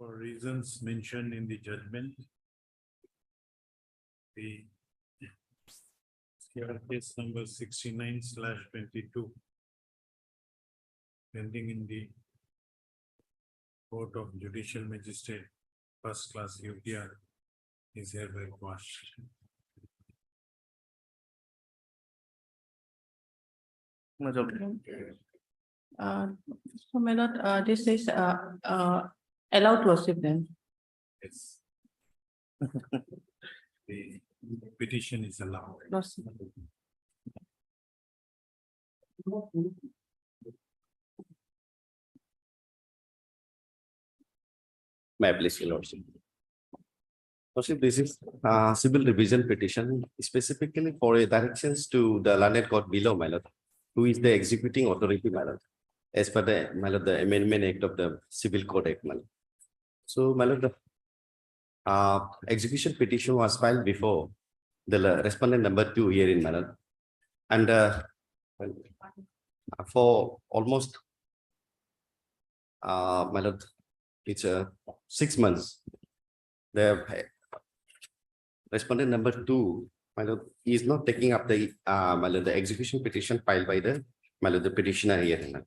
For reasons mentioned in the judgment, the case number 69/22 pending in the Court of Judicial Magistrate, first class UTR, is hereby quashed. So my lord, this is allowed lordship then. Yes. The petition is allowed. Lordship. May I please, your lordship? Lordship, this is civil revision petition specifically for a directions to the landed court below, my lord, who is the executing authority, my lord, as per the, my lord, the Amendment Act of the Civil Code Act, my lord. So, my lord, the execution petition was filed before the respondent number 2 here in, my lord, and for almost my lord, it's 6 months. The respondent number 2, my lord, is not taking up the my lord, the execution petition filed by the, my lord, the petitioner here.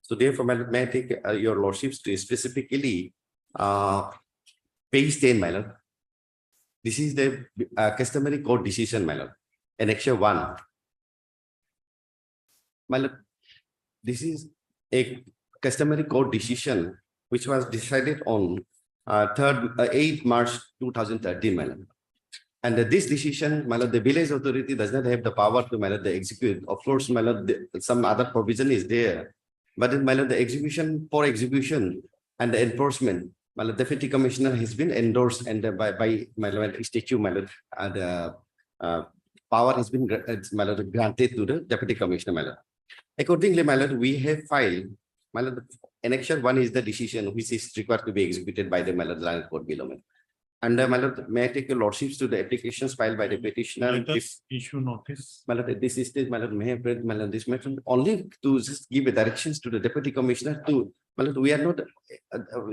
So therefore, my lord, may I take your lordships to specifically page 10, my lord. This is the customary court decision, my lord, annexure 1. My lord, this is a customary court decision which was decided on 8 March 2013, my lord. And this decision, my lord, the village authority does not have the power to, my lord, the execute. Of course, my lord, some other provision is there, but my lord, the execution for execution and the enforcement, my lord, deputy commissioner has been endorsed and by my lord, statute, my lord, the power has been my lord, granted to the deputy commissioner, my lord. Accordingly, my lord, we have filed, my lord, annexure 1 is the decision which is required to be executed by the, my lord, landed court below. And my lord, may I take your lordships to the applications filed by the petitioner? Let us issue notice. My lord, this is my lord, may have read, my lord, this matter only to just give a directions to the deputy commissioner to, my lord, we are not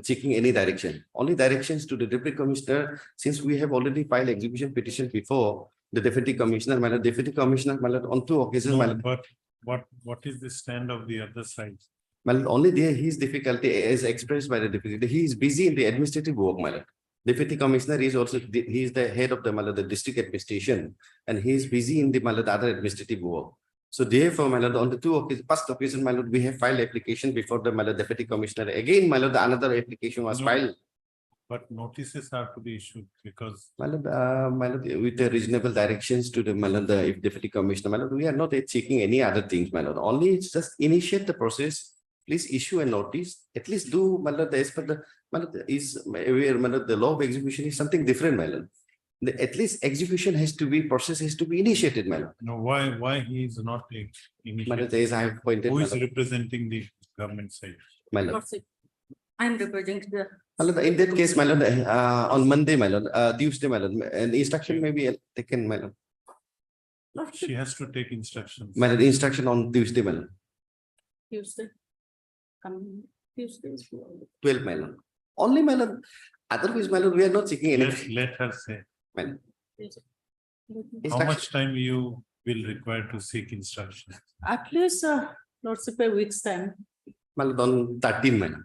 seeking any direction, only directions to the deputy commissioner, since we have already filed execution petition before the deputy commissioner, my lord, deputy commissioner, my lord, on 2 occasions, my No, lord. but what is the stand of the other side? Well, only there his difficulty is expressed by the deputy. He is busy in the administrative work, my lord. Deputy commissioner is also, he is the head of the, my lord, the district administration, and he is busy in the, my lord, other administrative work. So therefore, my lord, on the 2 occasions, first occasion, my lord, we have filed application before the, my lord, deputy commissioner. Again, my lord, another application was filed. But notices are to be issued because. My lord, with the reasonable directions to the, my lord, the deputy commissioner, my lord, we are not seeking any other things, my lord. Only it's just initiate the process. Please issue a notice. At least do, my lord, as per the, my lord, is aware, my lord, the law of execution is something different, my lord. At least execution has to be, process has to be initiated, my lord. No, why he is not My lord, initiated? as I have pointed, Who my is lord, representing the government side? my lord. Lordship. I'm representing the. My lord, in that case, my lord, on Monday, my lord, Tuesday, my lord, an instruction may be taken, my lord. Lordship. She has to take instructions. My lord, instruction on Tuesday, my lord, Tuesday. Coming Tuesday. 12, my lord. Only, my lord. Otherwise, my lord, we are not seeking any. Let her say. My lord. How Instruction. much time you will require to seek instructions? At least lordship a week's time. My lord, on 13, my lord.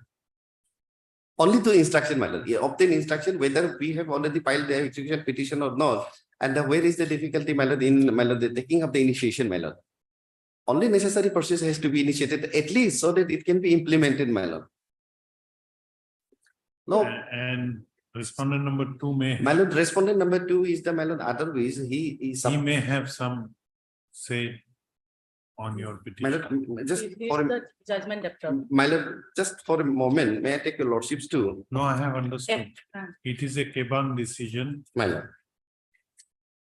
Only to instruction, my lord. Yeah, obtain instruction whether we have already filed the execution petition or not. And where is the difficulty, my lord, in, my lord, the taking up the initiation, my lord. Only necessary process has to be initiated, at least so that it can be implemented, my lord. No, And respondent number 2 may. my lord, respondent number 2 is the, my lord, otherwise he is. He may have some say on your My petition. lord, just He is for, the judgment debtor. my lord, just for a moment, may I take your lordships too, No, I have understood. Yeah. It is a Kebang decision my lord.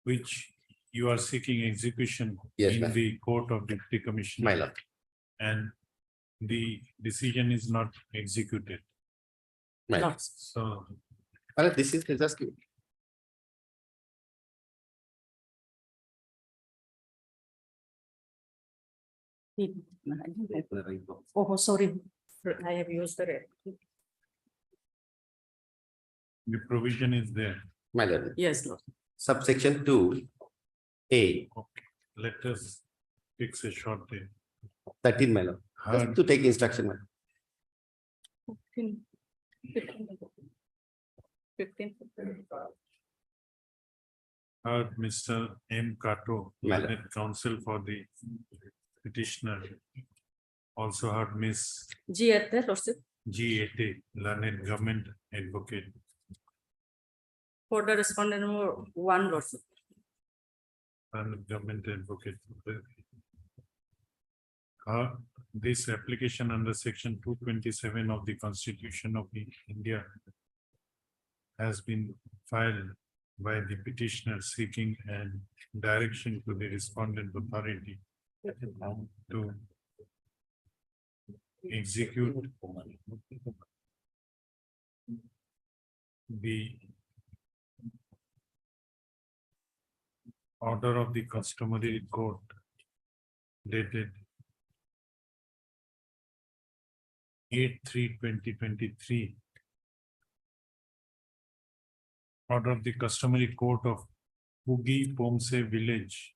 which you are seeking execution Yes, in ma'am. the court of deputy commissioner. My lord. And the decision is not executed. My lord. Lordship. So My lord, this is just. Oh, sorry. I have used the red. The provision is there. my lord. Yes, Lord. Subsection 2A, Okay, let us fix a short date. 13, my lord. Just Heard, to take instruction, my lord. 15. 15. heard Mr. M. Kato, Madam. learned counsel for the petitioner. Also heard Miss G at the Lordship. G. Ete, learned government advocate. For the respondent number 1, Lordship. And government advocate. This application under section 227 of the Constitution of India has been filed by the petitioner seeking an direction to the respondent authority to execute the order of the customary court dated 8/3/2023. Order of the customary court of Pugi Pomse Village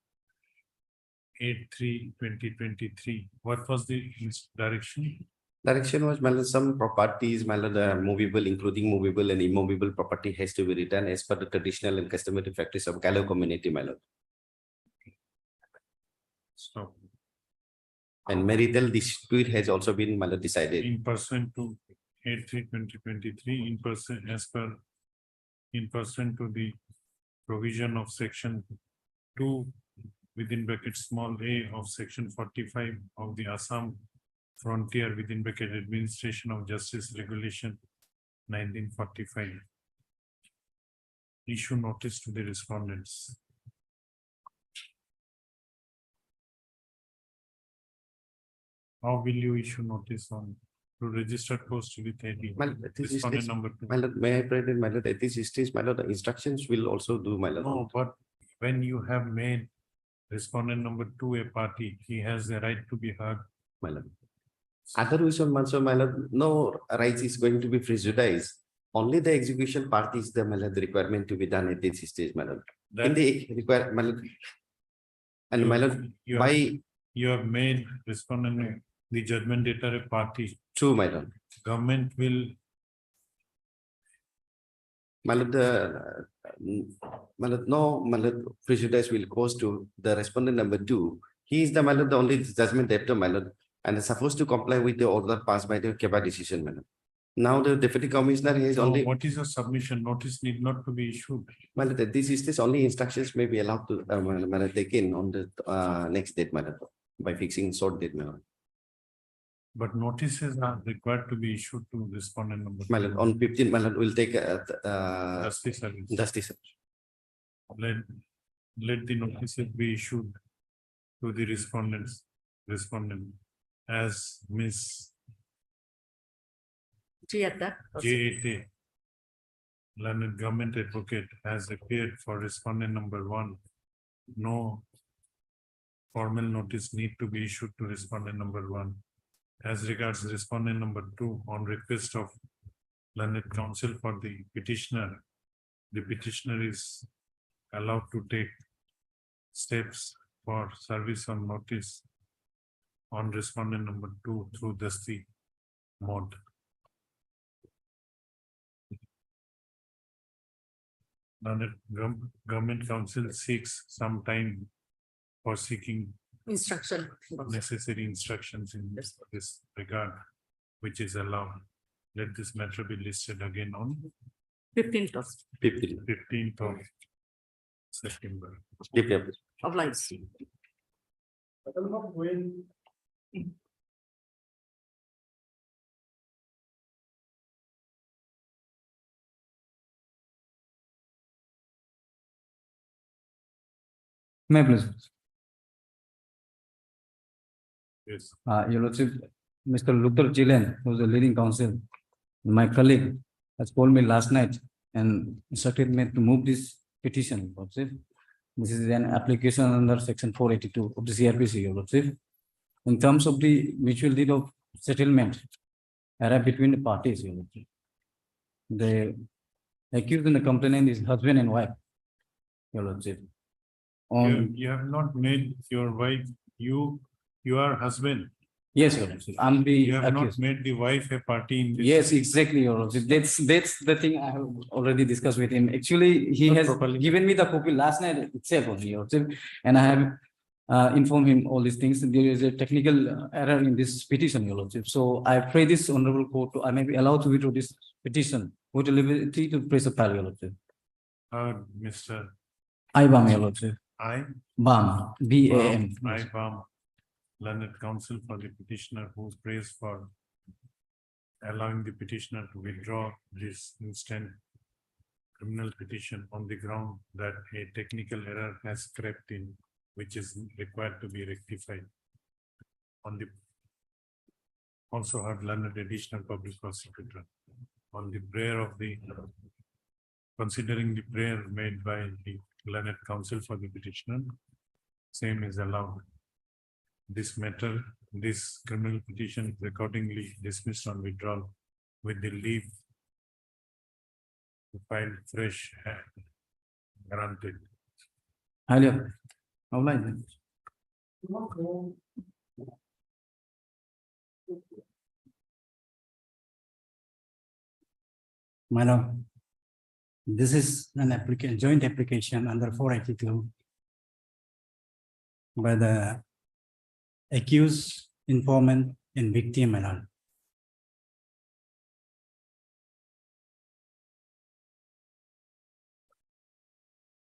8/3/2023. What was the direction? Direction was, my lord, some properties, my lord, movable, including movable and immovable property has to be returned as per the traditional and customary practice of Gallo community, my lord. Stop. And marital dispute has also been, my lord, decided. In person to 8/3/2023, in person as per in person to the provision of section 2 within bracket small a of section 45 of the Assam Frontier within bracket Administration of Justice Regulation 1945. Issue notice to the respondents. How will you issue notice on to registered post with ID? My lord, this is, Respondent number 2. my lord, may I pray that, my lord, at this stage, my lord, the instructions will also do, my lord. No, but when you have made respondent number 2 a party, he has the right to be heard. My lord. Otherwise, also, my lord, no rights is going to be prejudiced. Only the execution part is the, my lord, the requirement to be done at this stage, my lord. In That the require, my lord. And my lord, you by have made respondent the judgment data a party. true, my lord. Government will My lord, my lord, no, my lord, prejudice will cause to the respondent number 2. He is the, my lord, the only judgment debtor, my lord, and is supposed to comply with the order passed by the KEBA decision, my lord. Now the deputy commissioner is So only, what is your submission? Notice need not to be issued. my lord, this is this only instructions may be allowed to, my lord, taken on the next date, my lord, by fixing short date, my lord. But notices are required to be issued to respondent number. My lord, on 15, my lord, will take Justice service. justice. Let the notices be issued to the respondent as Miss G at the. J.A.T. learned government advocate has appeared for respondent number 1. No formal notice need to be issued to respondent number 1. As regards respondent number 2, on request of learned counsel for the petitioner is allowed to take steps for service on notice on respondent number 2 through Dasti mode. Learned government counsel seeks some time for seeking Instruction. necessary instructions in this regard, which is allowed. Let this matter be listed again on 15th of 15th of September. lines. May I please? Yes. Your Lordship, Mr. Luther Chilen, who is the leading counsel, my colleague, has called me last night and instructed me to move this petition, Lordship. This is an application under section 482 of the CRPC, Your Lordship. In terms of the mutual deed of settlement arrived between the parties, Your Lordship. The Accused and the complainant is husband and wife. Your lordship. On, You have not made your wife, you are husband. yes, your lordship, I'm the You have not accused. made the wife a party in this. Yes, exactly, your lordship. That's the thing I have already discussed with him. Actually, he Not has properly. given me the copy last night itself only, your lordship. And I have informed him all these things. There is a technical error in this petition, your lordship. So I pray this honorable court, I may be allowed to withdraw this petition with liberty to place a file, your lordship. Mr. I BAM, your lordship. I. BAM, BAM. I, Bam, learned counsel for the petitioner who prays for allowing the petitioner to withdraw this instant criminal petition on the ground that a technical error has crept in, which is required to be rectified. On the also had learned additional public prosecutor on the prayer of the considering the prayer made by the learned counsel for the petitioner, same is allowed. This matter, this criminal petition is accordingly dismissed on withdrawal with the leave to file fresh and granted. Highly obliged. My lord, this is an application, joint application under 482 by the accused, informant, and victim, my lord.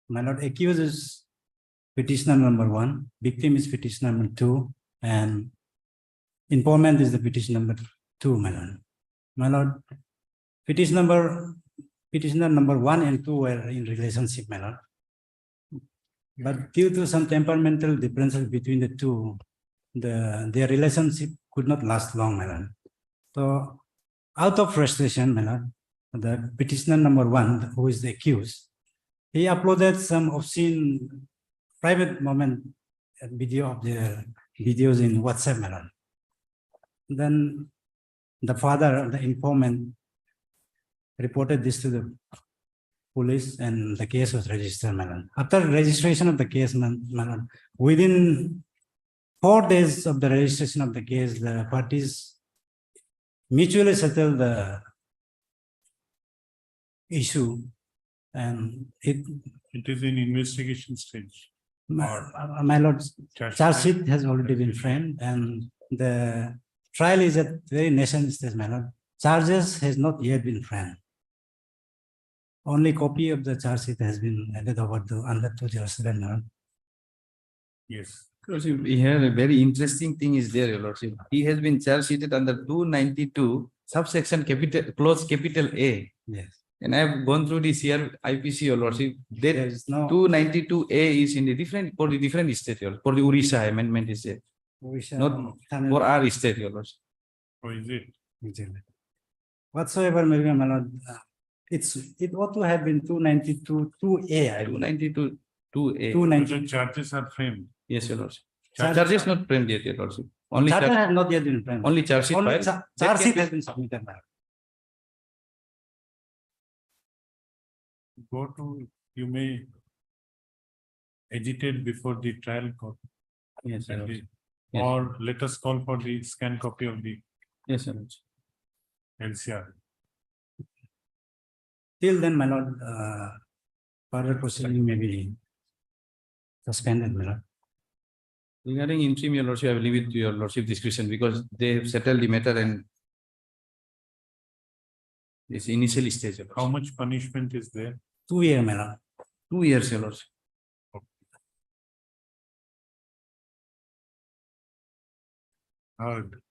My lord, accused is petitioner number 1, victim is petitioner number 2, and informant is the petition number 2, my lord. My lord, petitioner number 1 and 2 were in relationship, my lord. But due to some temperamental differences between the two, their relationship could not last long, my lord. So out of frustration, my lord, the petitioner number 1, who is the accused, he uploaded some obscene private moment video of the videos in WhatsApp, my lord. Then the father, the informant, reported this to the police and the case was registered, my lord. After registration of the case, my lord, within 4 days of the registration of the case, the parties mutually settled the issue, and it. It is in investigation stage. My lord, charge sheet has already been framed, and the trial is at very nascent stage, my lord. Charges has not yet been framed. Only copy of the charge sheet has been added over to under 207, my lord. Yes. Lordship, here a very interesting thing is there, your lordship. He has been charge sheeted under 292 subsection capital clause capital A. Yes. And I have gone through the IPC, your lordship. There That is no. 292A is in the different for the different state, for the Odisha amendment is there. Not for our state, your lordship. Or is it? Exactly. Whatsoever may be, my lord, it ought to have been 292 2A, I believe. 292 2A. 290. The charges are framed. Yes, your lordship. Charge- Charges not framed yet, your lordship. Only Charter charge, has not yet been framed. only charge sheet Only filed. charge sheet has been submitted, my lord. Go to, you may agitate before the trial court. Yes, and your the- lordship. Yes. Or let us call for the scan copy of the Yes, your lordship. LCR. Till then, my lord, further proceeding may be suspended, my lord. Regarding interim, your lordship, I will leave it to your lordship discretion because they have settled the matter and this initial stage. Your How lordship. much punishment is there? 2 year, my lord. 2 years, your lordship. Heard.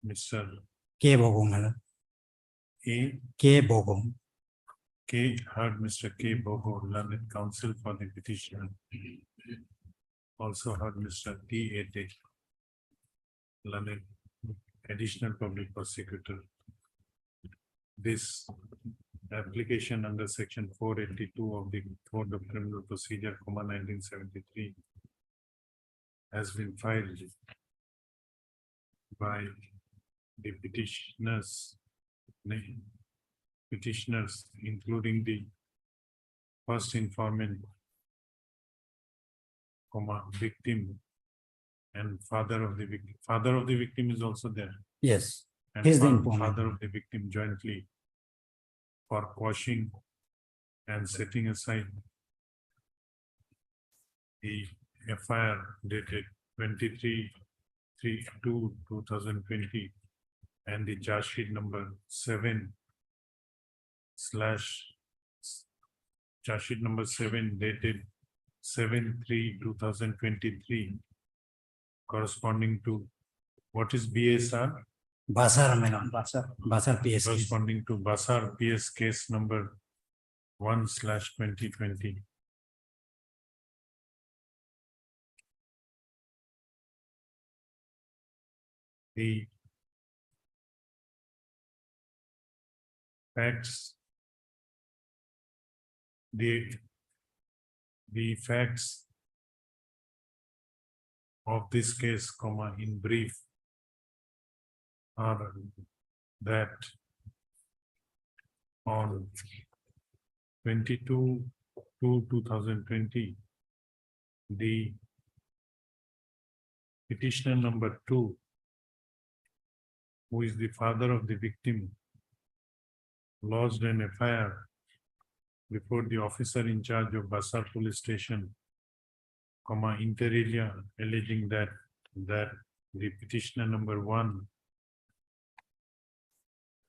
Mr. K Bogo, my lord. A. K Bogo. K. Heard Mr. K. Bogo, learned counsel for the petitioner. Also heard Mr. T. A. Day, learned additional public prosecutor. This application under section 482 of the Code of Criminal Procedure, 1973, has been filed by the petitioner's name, petitioners, including the first informant, victim, and father of the victim. Father of the victim is also there. Yes, And He's the father informant. of the victim jointly for quashing and setting aside the FIR dated 23/3/2020 and the charge sheet number 7 slash charge sheet number 7 dated 7/3/2023 corresponding to what is BSR? Basar, madam, Basar PSK. Corresponding to Basar PS case number 1/2020. The facts. The facts of this case, in brief, are that on 22/2/2020, the petitioner number 2, who is the father of the victim, lodged an FIR before the officer in charge of Basar police station, inter alia, alleging that the petitioner number 1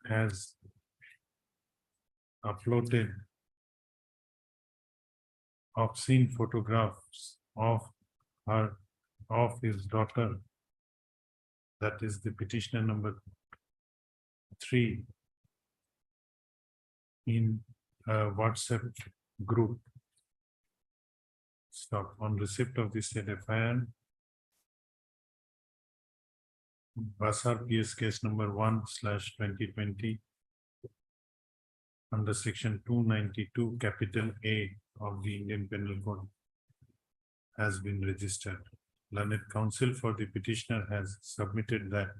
has uploaded obscene photographs of his daughter, that is the petitioner number 3, in a WhatsApp group. Stop. On receipt of this said FIR, Basar PS case number 1/2020 under section 292 capital A of the Indian Penal Code has been registered. Learned counsel for the petitioner has submitted that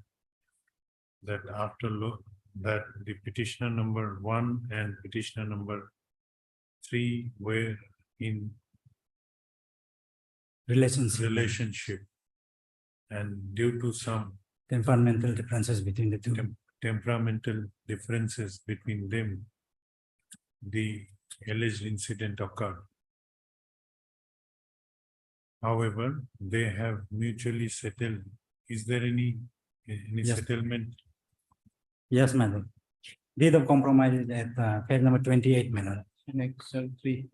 that the petitioner number 1 and petitioner number 3 were in relationship, and due to some Temperamental differences between the two. temperamental differences between them, the alleged incident occurred. However, they have mutually settled. Is there any Yes. settlement? Yes, madam. Deed of compromise is at page number 28, madam. Annexure 3.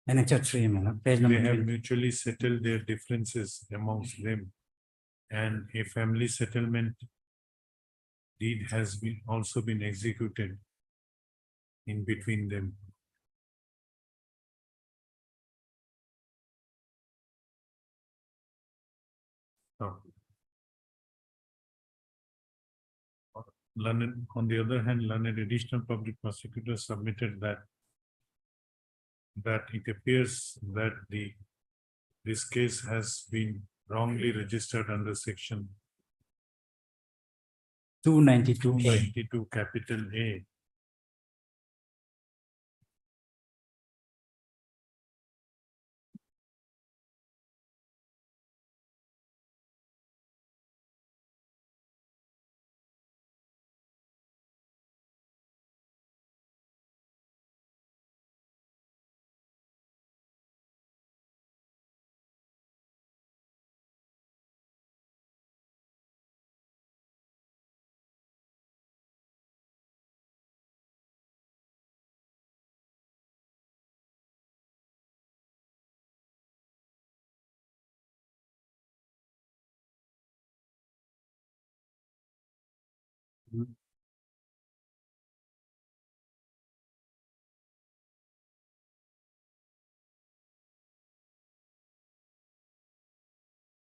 Annexure 3, madam, page They number have 20. mutually settled their differences amongst them. And a family settlement deed has also been executed in between them. So, on the other hand, learned additional public prosecutor submitted that it appears that this case has been wrongly registered under section 292A. 92 capital A.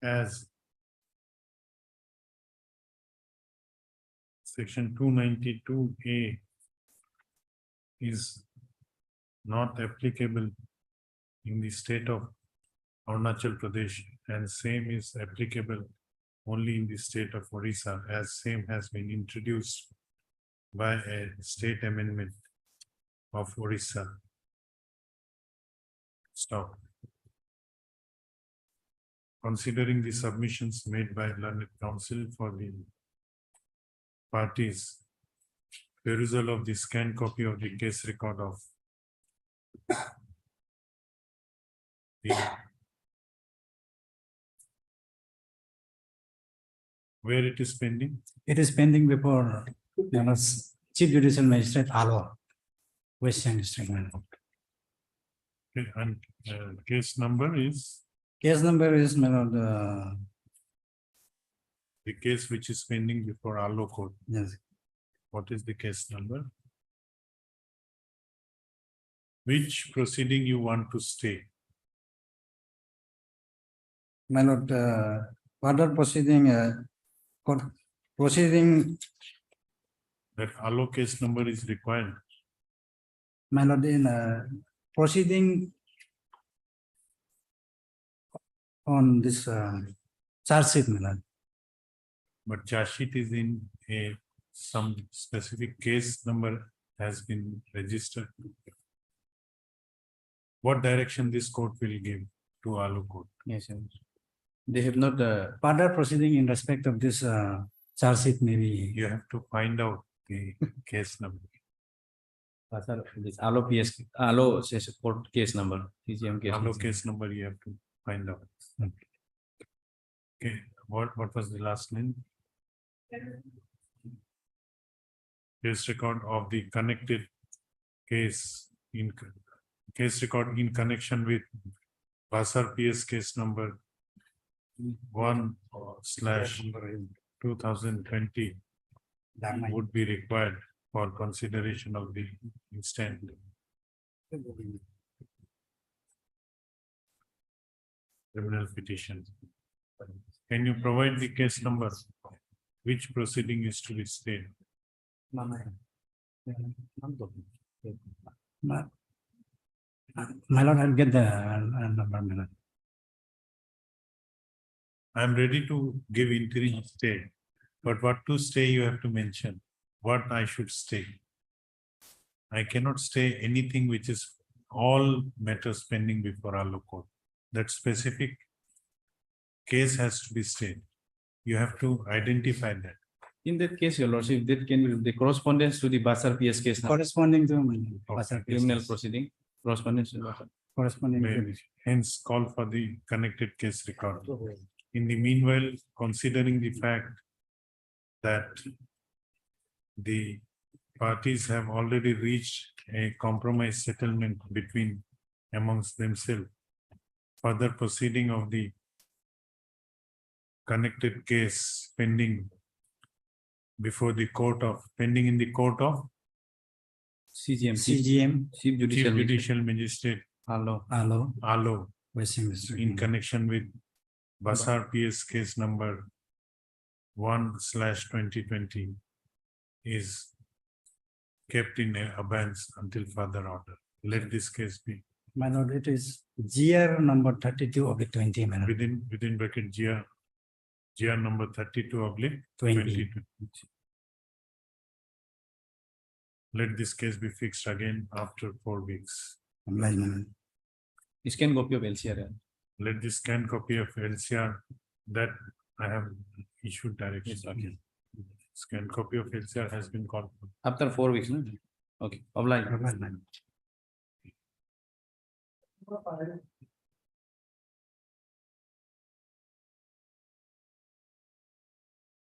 As section 292A is not applicable in the state of Arunachal Pradesh, and same is applicable only in the state of Odisha, as same has been introduced by a state amendment of Odisha. Stop. Considering the submissions made by learned counsel for the parties, perusal of the scanned copy of the case record of the where it is pending, It is pending before, Chief Judicial Magistrate Alwar, Western District. my lord. okay, and case number is Case number is, my lord, the case which is pending before Allo Court. yes, What is the case number? Which proceeding you want to stay? my lord, further proceeding, proceeding, That Allo case number is required. my lord, in proceeding on this charge sheet, my lord. But charge sheet is in some specific case number has been registered. What direction this court will give to Allo Court? Yes, sir. They have not, further proceeding in respect of this charge sheet, maybe. You have to find out the case number. Sir, this Allo PS, Allo says court case number, CGM case. Allo number. case number you have to find out. Okay, what was the last name? Case record of the connected case in case record in connection with Basar PS case number 1/2020 would be required for consideration of the instant. Criminal petition. Can you provide the case number? Which proceeding is to be stayed? My my lord, I'll get the number, my lord. I am ready to give interim stay, but what to stay you have to mention, what I should stay. I cannot stay anything which is all matters pending before Allo Court. That specific case has to be stayed. You have to identify that. In that case, your lordship, that can be the correspondence to the Basar PS case number, Corresponding to criminal proceeding, correspondence to Basar. corresponding to May hence call for the connected case record. In the meanwhile, considering the fact that the parties have already reached a compromise settlement between amongst themselves, further proceeding of the connected case pending before the court of, pending in the court of CGM, CGM, Chief Chief Judicial. Judicial Magistrate Allo. Allo Western District. in connection with Basar PS case number 1/2020 is kept in abeyance until further order. Let this case be My lord, it is GR number 32/20, my lord. within bracket GR number 32/20. 20. Let this case be fixed again after 4 weeks. Oblige, my lord. Scan copy of LCR. Let this scanned copy of LCR that I have issued direction. Yes, okay. Scanned copy of LCR has been called. After 4 weeks, no? Okay, oblige. Oblige, my lord.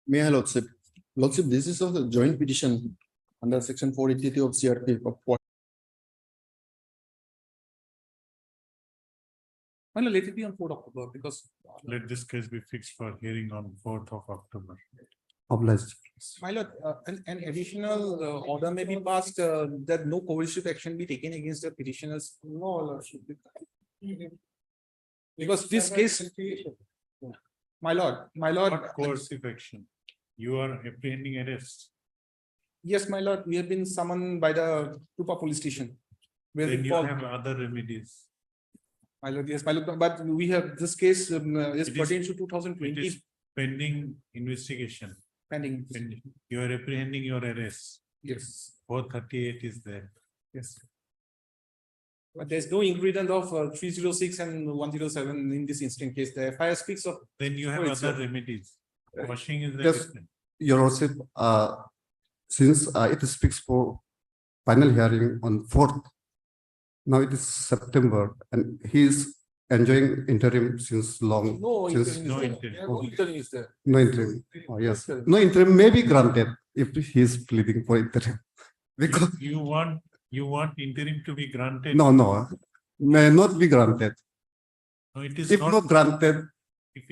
May I, Lordship? Lordship, this is of the joint petition under section 483 of CRP of what? Well, let it be on 4th October because Let this case be fixed for hearing on 4th of October. Oblige. my lord, an additional order may be passed that no coercive action be taken against the petitioners. No, lordship. Because this case. My lord, What coercive action? You are apprehending arrest. yes, my lord, we have been summoned by the Tupa police station. Where Then we you call, have other remedies. my lord, yes, my lord, but we have, this case is It is- pertains to It 2020 is pending investigation. pending. You are apprehending your arrest. Yes, 438 is there. yes. But there's no ingredient of 306 and 107 in this instant case. The FIR speaks of, Then you have Oh, it's other your- remedies. Washing is the Yes. different. Your Lordship, since it speaks for final hearing on fourth. Now it is September and he is enjoying interim since long. no since- interim is No there. interim. Yeah, no interim is there. No interim. Oh, yes. Interim. No interim may be granted if he is pleading for interim. Because, You want interim to be granted? no, may not be granted. No, it is If not, not granted, if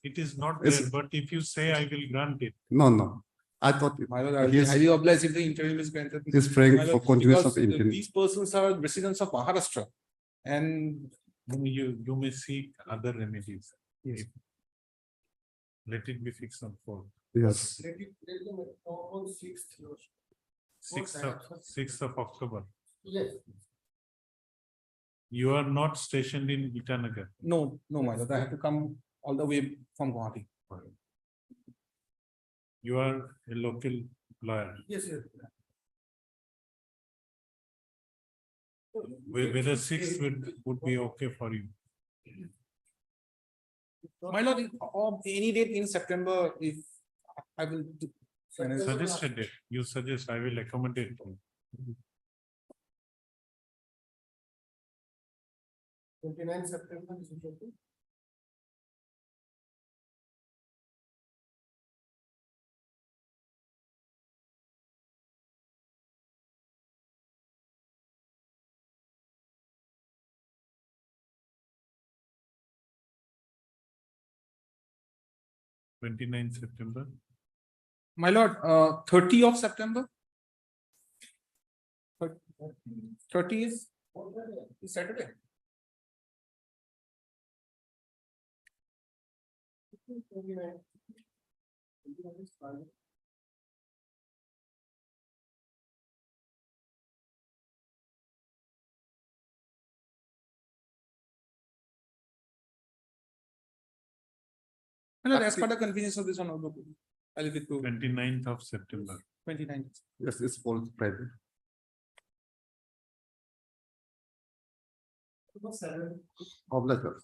it is not It's- there, but if you say I will grant it. no. I thought My lord, I will be Yes. highly obliged if the interim is granted. he is praying My for lord, continuation of because interim. these persons are residents of Maharashtra. And You may seek other remedies. Yes. If- Let it be fixed on 4th. Yes. 6th of October. You are not stationed in Itanagar. no, my lord, I have to come all the way from Guwahati. You are a local lawyer. Yes, yes. Whether 6th would be okay for you. My lord, or any date in September, if I will. Suggested it. You suggest, I will accommodate. you. 29 September. September. My lord, 30 of September. 30 is Saturday. No, as per the convenience of this one, I'll leave it to 29th of September. 29. Yes, it's for Friday. Obliged, sir.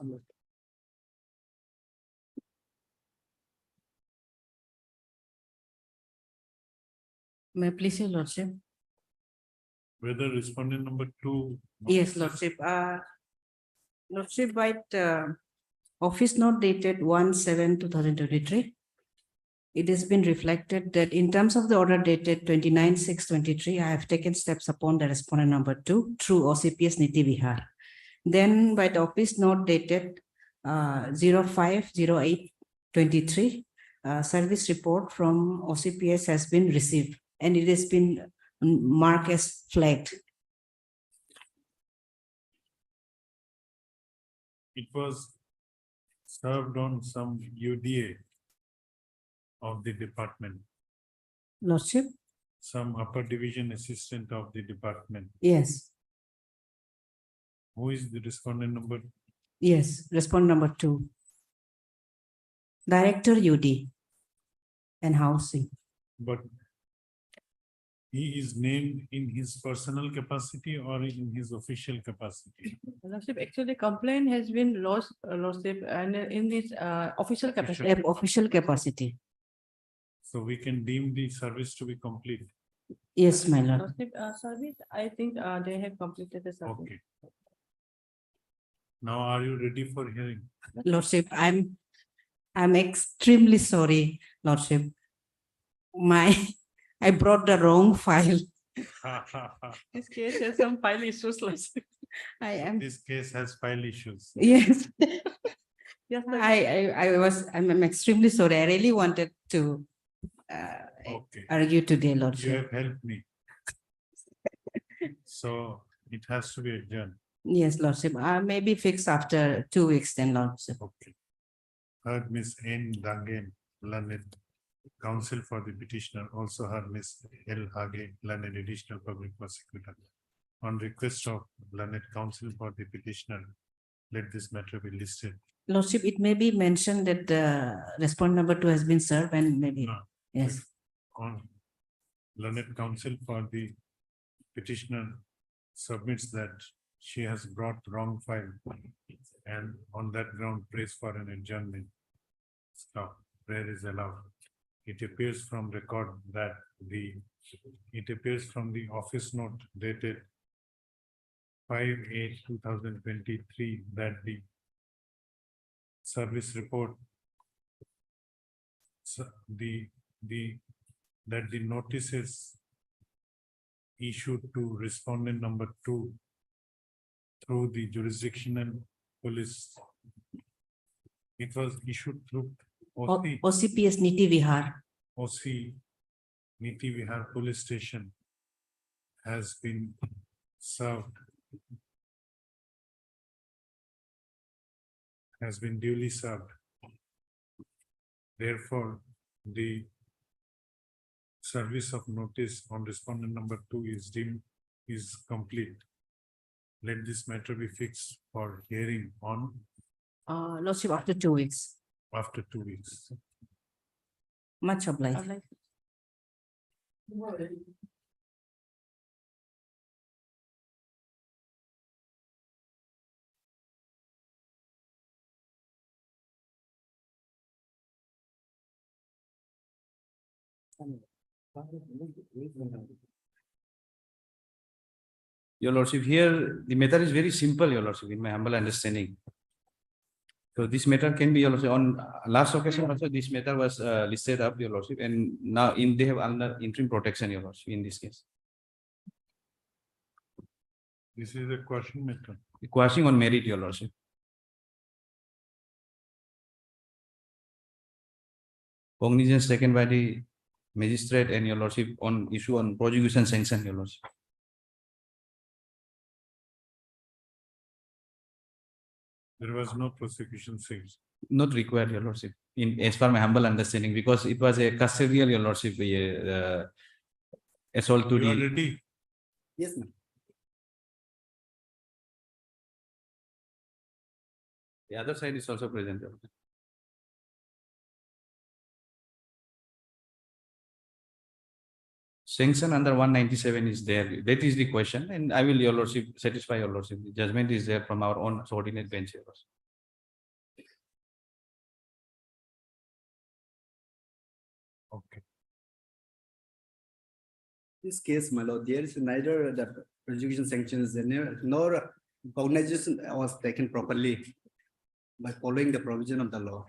May I please, your lordship? Whether respondent number 2. Yes, lordship, lordship, by office note dated 1/7/2023. It has been reflected that in terms of the order dated 29/6/23, I have taken steps upon the respondent number 2 through OCPS Niti Vihar. Then by the office note dated 05/08/23, service report from OCPS has been received and it has been marked as flagged. It was served on some UDA of the department, Lordship, some upper division assistant of the department. yes, Who is the respondent number? yes, respondent number 2. Director UD and housing. But he is named in his personal capacity or in his official capacity? Lordship, actually complaint has been lost, Lordship, and in this official capacity. Official. Official capacity. So we can deem the service to be complete. Yes, my lord. Lordship, service, I think they have completed the service. Okay. Now are you ready for hearing? Lordship, I'm extremely sorry, Lordship. I brought the wrong file. This case has some file issues, Lordship. I am, This case has file issues. yes. Yes, I'm extremely sorry. I really wanted to Okay, argue today, you Lordship. have helped me. So it has to be adjourned. Yes, Lordship. Maybe fixed after 2 weeks then, Lordship. Okay. Heard Miss N. Dangen, learned counsel for the petitioner, also heard Miss L. Hage, learned additional public prosecutor. On request of learned counsel for the petitioner, let this matter be listed. Lordship, it may be mentioned that the respondent number 2 has been served and maybe, No. yes. On learned counsel for the petitioner submits that she has brought wrong file and on that ground prays for an adjournment. Stop, prayer is allowed. It appears from record that it appears from the office note dated 5/8/2023 that the service report that the notices issued to respondent number 2 through the jurisdictional police. It was issued through OC, OCPS Niti Vihar. OC Niti Vihar Police Station has been served. Has been duly served. Therefore, the service of notice on respondent number 2 is complete. Let this matter be fixed for hearing on Lordship, after 2 weeks. after 2 weeks. Much obliged. Your lordship, here the matter is very simple, your lordship, in my humble understanding. So this matter can be, your lordship, on last occasion also this matter was listed up, your lordship, and now they have under interim protection, your lordship, in this case. This is a question matter. Quashing on merit, your lordship. Cognizance taken by the magistrate and your lordship on issue on prosecution sanction, your lordship. There was no prosecution sales. Not required, your lordship, in as per my humble understanding, because it was a custodial, your lordship, assault to You are the. ready? Yes, ma'am. The other side is also present. Your lordship. Sanction under 197 is there. That is the question, and I will, your lordship, satisfy your lordship. The judgment is there from our own subordinate bench, your lordship. Okay. This case, my lord, there is neither the prosecution sanctions nor cognizance was taken properly by following the provision of the law.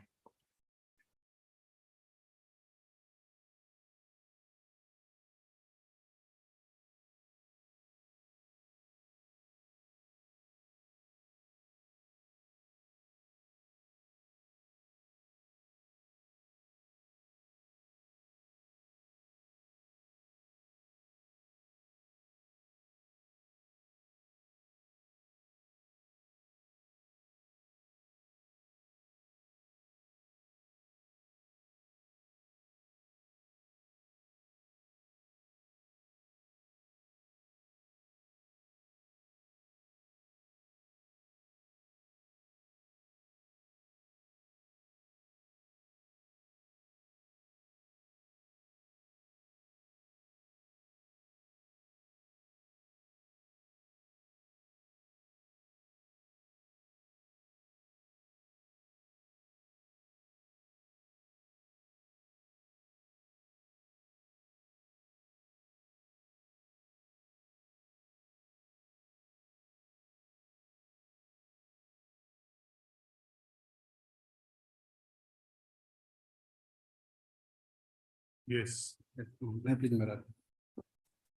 Yes. May I please, my lord?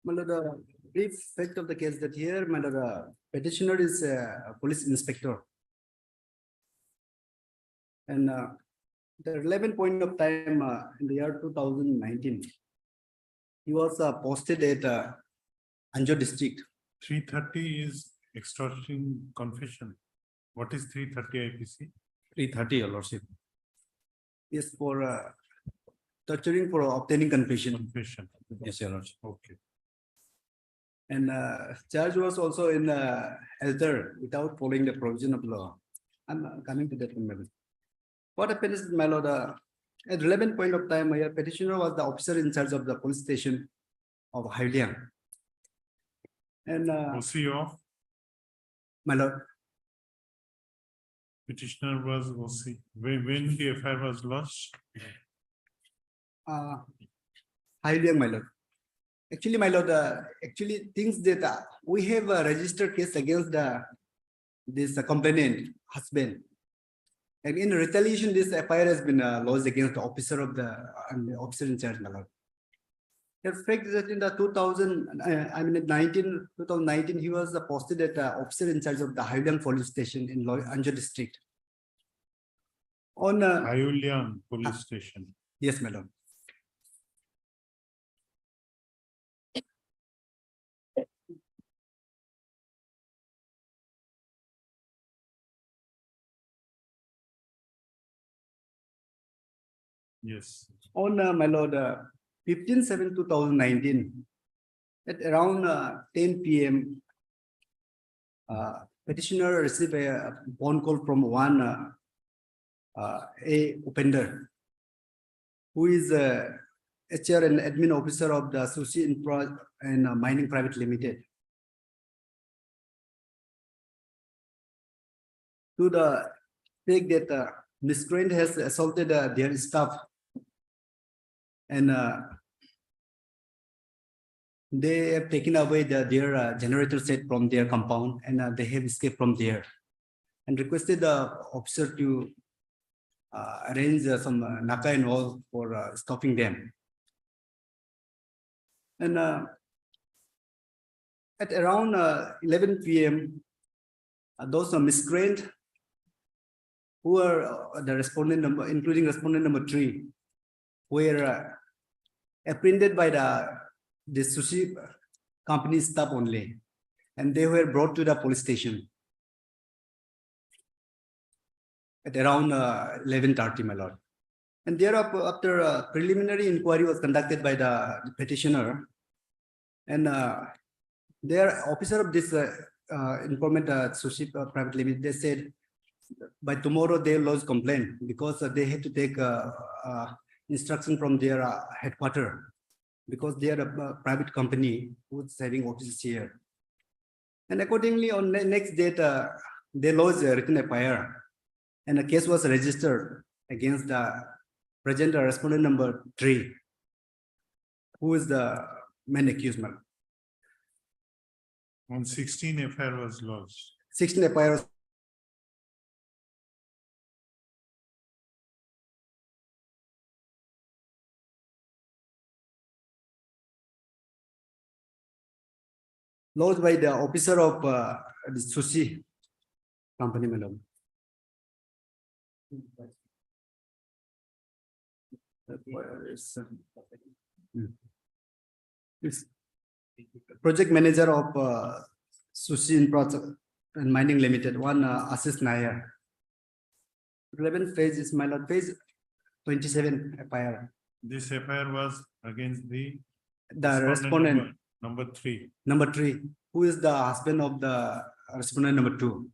My lord, the brief fact of the case that here, my lord, petitioner is a police inspector. And the relevant point of time in the year 2019, he was posted at Anjo district. 330 is extortion confession. What is 330 IPC? 330, your lordship. Yes, for torturing for obtaining confession. Confession. Yes, your lordship. Okay. And charge was also in elder without following the provision of law. I'm coming to that one, my lord. What happened is, my lord, at relevant point of time, my petitioner was the officer in charge of the police station. of Hyliang. And OC of my lord, petitioner was OC. When the FIR was lodged, Hyliang, my lord. Actually, my lord, actually things that we have a registered case against this complainant husband. And in retaliation, this FIR has been lodged against the officer of the officer in charge, my lord. The fact is that in the 2019, he was posted at officer in charge of the Hyliang police station in Anjo district. On Ayulian police station. yes, my lord. Yes. On my lord, 15/7/2019, at around 10 p.m., petitioner received a phone call from one a offender who is HR and admin officer of the Sushi Infra and Mining Private Limited. To the fact that miscreant has assaulted their staff and they have taken away their generator set from their compound and they have escaped from there and requested the officer to arrange some naka and all for stopping them. And at around 11 p.m., those miscreant who are the respondent number, including respondent number 3, were apprehended by the sushi company staff only, and they were brought to the police station at around 11:30, my lord. And thereafter, after a preliminary inquiry was conducted by the petitioner, and their officer of this informant sushi private limited, they said by tomorrow they lodge complaint because they had to take instruction from their headquarters, because they are a private company who's having offices here. And accordingly, on the next date, they lodged a written FIR, and a case was registered against the present respondent number 3, who is the main accused. On 16 FIR was lodged. 16 FIR was lodged by the officer of the sushi company, madam. It's project manager of Sushi Infra and Mining Limited, one Assis Nair. 11 phase is my lord, phase 27 FIR. This FIR was against the The number 3. number 3, who is the husband of the respondent number 2.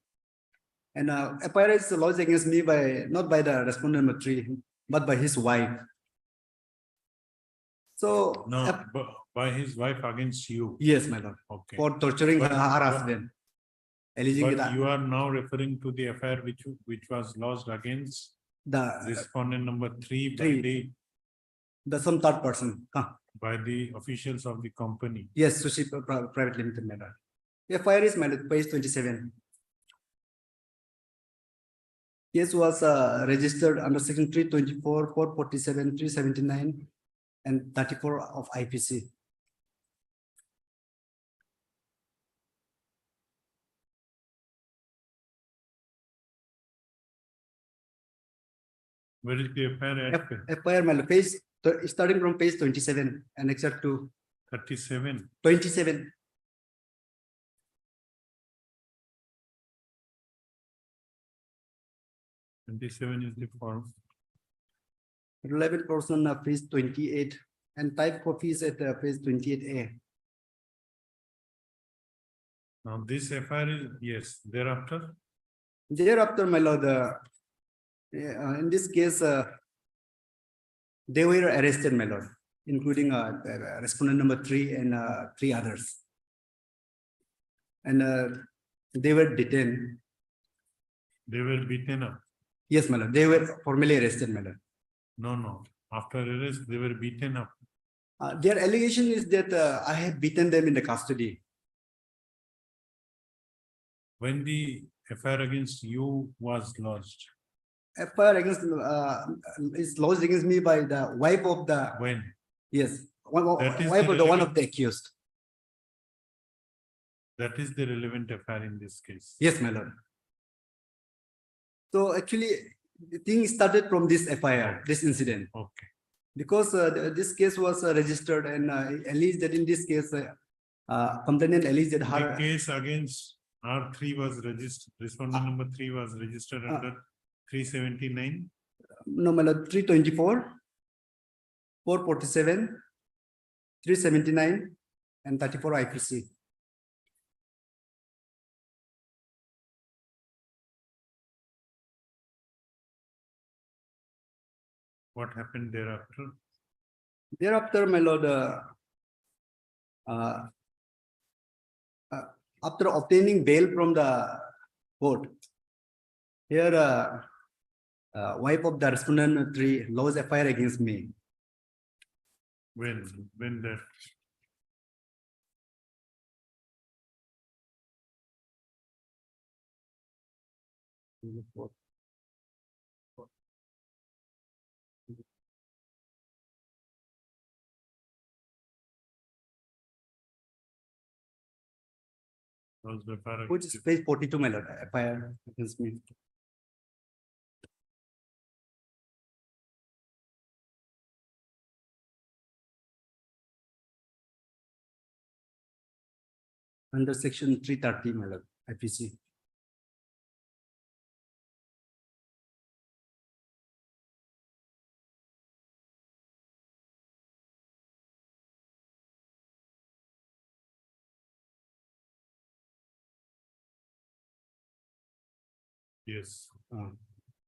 And FIR is lodged against me by not by the respondent number 3, but by his wife. So No, by his wife against you. yes, my lord, Okay. for torturing But- her but- husband. Alleging But that you are now referring to the FIR which was lodged against the respondent number 3 by Three. Some third person. by the officials of the company. Yes, Sushi Private Limited matter. FIR is my lord, page 27. Case was registered under section 324, 447, 379, and 34 of IPC. Where is the FIR at? FIR, my lord, page starting from page 27, annexure to 37. 27. Is the form. Relevant portion of page 28 and type of fees at page 28A. Now this FIR is, yes, thereafter. Thereafter, my lord, in this case, they were arrested, my lord. including respondent number 3 and 3 others. And they were detained. They were beaten up. Yes, my lord. They were formally arrested, my lord. No. After arrest, they were beaten up. Their allegation is that I have beaten them in the custody. When the FIR against you was lodged, FIR against is lodged against me by the wife of the when? yes, That is wife the of the one relevant- of the accused. That is the relevant FIR in this case. Yes, my lord. So actually, the thing started from this FIR, this incident, Okay. because this case was registered and alleged that in this case, complainant alleged that The her case against R3 was registered, respondent number 3 was registered under 379. no, my lord, 324, 447, 379, and 34 IPC. What happened thereafter? Thereafter, my lord, after obtaining bail from the court, here, wife of the respondent 3 lodged FIR against me. When that? Was the FIR Which is page 42, my lord, FIR against me. Under section 330, my lord, IPC. Yes. Uh,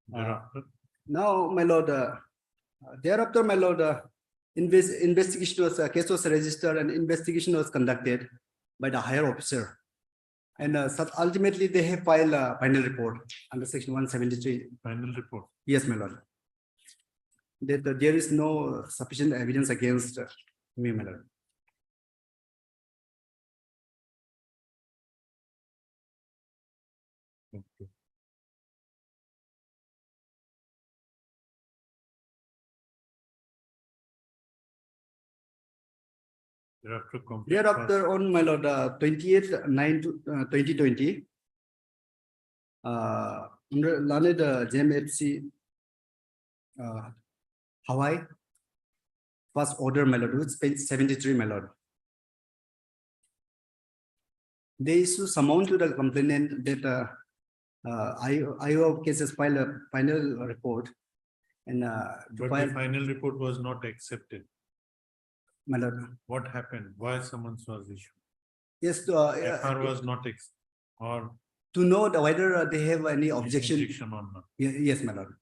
Thereafter, Now, my lord, thereafter, my lord, investigation was, case was registered and investigation was conducted by the higher officer. And ultimately, they have filed a final report under section 173. final report. Yes, my lord. That there is no sufficient evidence against me, my lord. Okay. Thereafter. complaint was- Thereafter, on my lord, 28/9/2020, under learned JMFC Hawaii, first order, my lord, which is page 73, my lord. They issue summon to the complainant that IO cases file a final report and to But the file, final report was not accepted. my lord. What happened? Why summons was issued? Yes, FR was not or to know whether they have any objection. objection or not. Yes, my lord.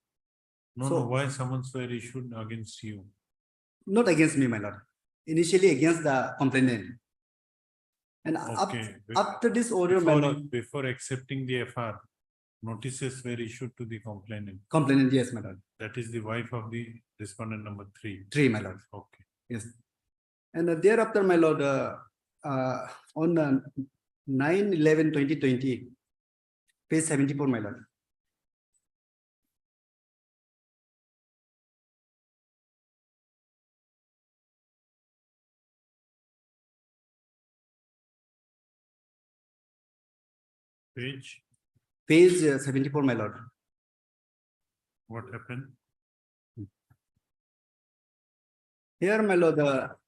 No, So- no, why summons were issued against you? Not against me, my lord. Initially against the complainant. And Okay. after this order, my lord, Before accepting the FR, notices were issued to the complainant. complainant, yes, my lord. That is the wife of the respondent number 3. 3, my lord. Okay. Yes. And thereafter, my lord, on 9/11/2020, page 74, my lord. Page, Page 74, my lord. what happened? Here, my lord,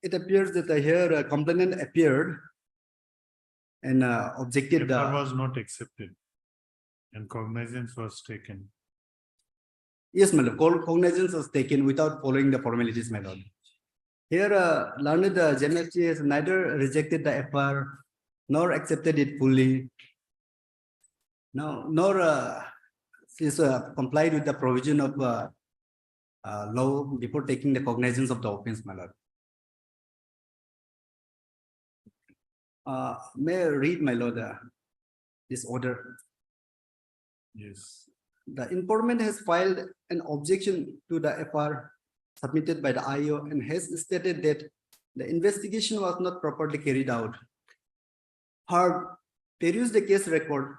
it appears that here complainant appeared and objected FR was not accepted. And cognizance was taken. yes, my lord, cognizance was taken without following the formalities, my lord. Here, learned JMFC has neither rejected the FR nor accepted it fully. No, nor is complied with the provision of law before taking the cognizance of the offense, my lord. May I read, my lord, this order? Yes. The informant has filed an objection to the FR submitted by the IO and has stated that the investigation was not properly carried out. Her peruse the case record,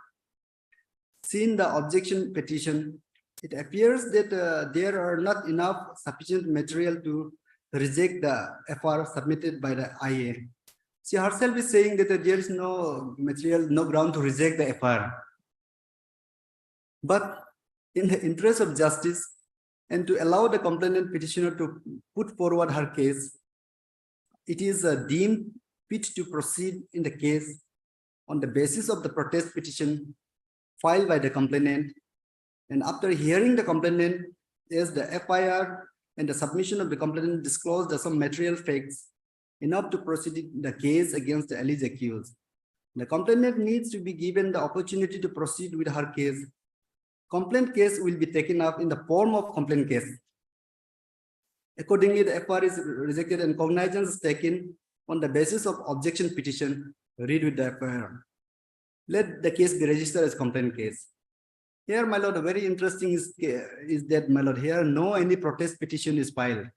seen the objection petition, it appears that there are not enough sufficient material to reject the FR submitted by the IA. She herself is saying that there is no material, no ground to reject the FR. But in the interest of justice and to allow the complainant petitioner to put forward her case, it is deemed fit to proceed in the case on the basis of the protest petition filed by the complainant. And after hearing the complainant, as the FIR and the submission of the complainant disclosed some material facts enough to proceed the case against the alleged accused. The complainant needs to be given the opportunity to proceed with her case. Complaint case will be taken up in the form of complaint case. Accordingly, the FR is rejected and cognizance is taken on the basis of objection petition. Read with the FIR. Let the case be registered as complaint case. Here, my lord, very interesting is that, my lord, here no any protest petition is filed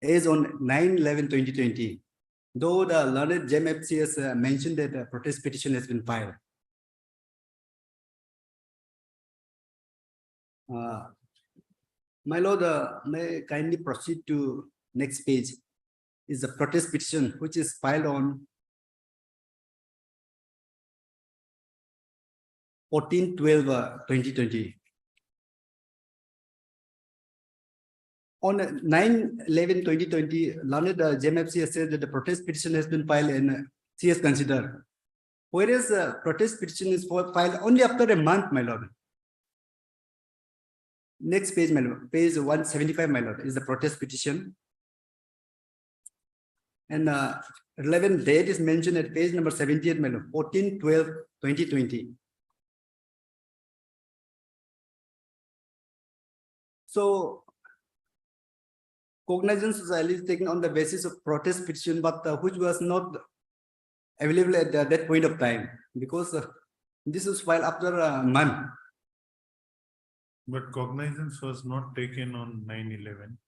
as on 9/11/2020. Though the learned JMFC has mentioned that a protest petition has been filed. My lord, may I kindly proceed to next page is the protest petition which is filed on 14/12/2020. On 9/11/2020, learned JMFC has said that the protest petition has been filed and she has considered. Whereas protest petition is filed only after a month, my lord. Next page, my lord, page 175, my lord, is the protest petition. And relevant date is mentioned at page number 78, my lord, 14/12/2020. So, cognizance was at least taken on the basis of protest petition, but which was not available at that point of time, because this was filed after a month. But cognizance was not taken on 9/11.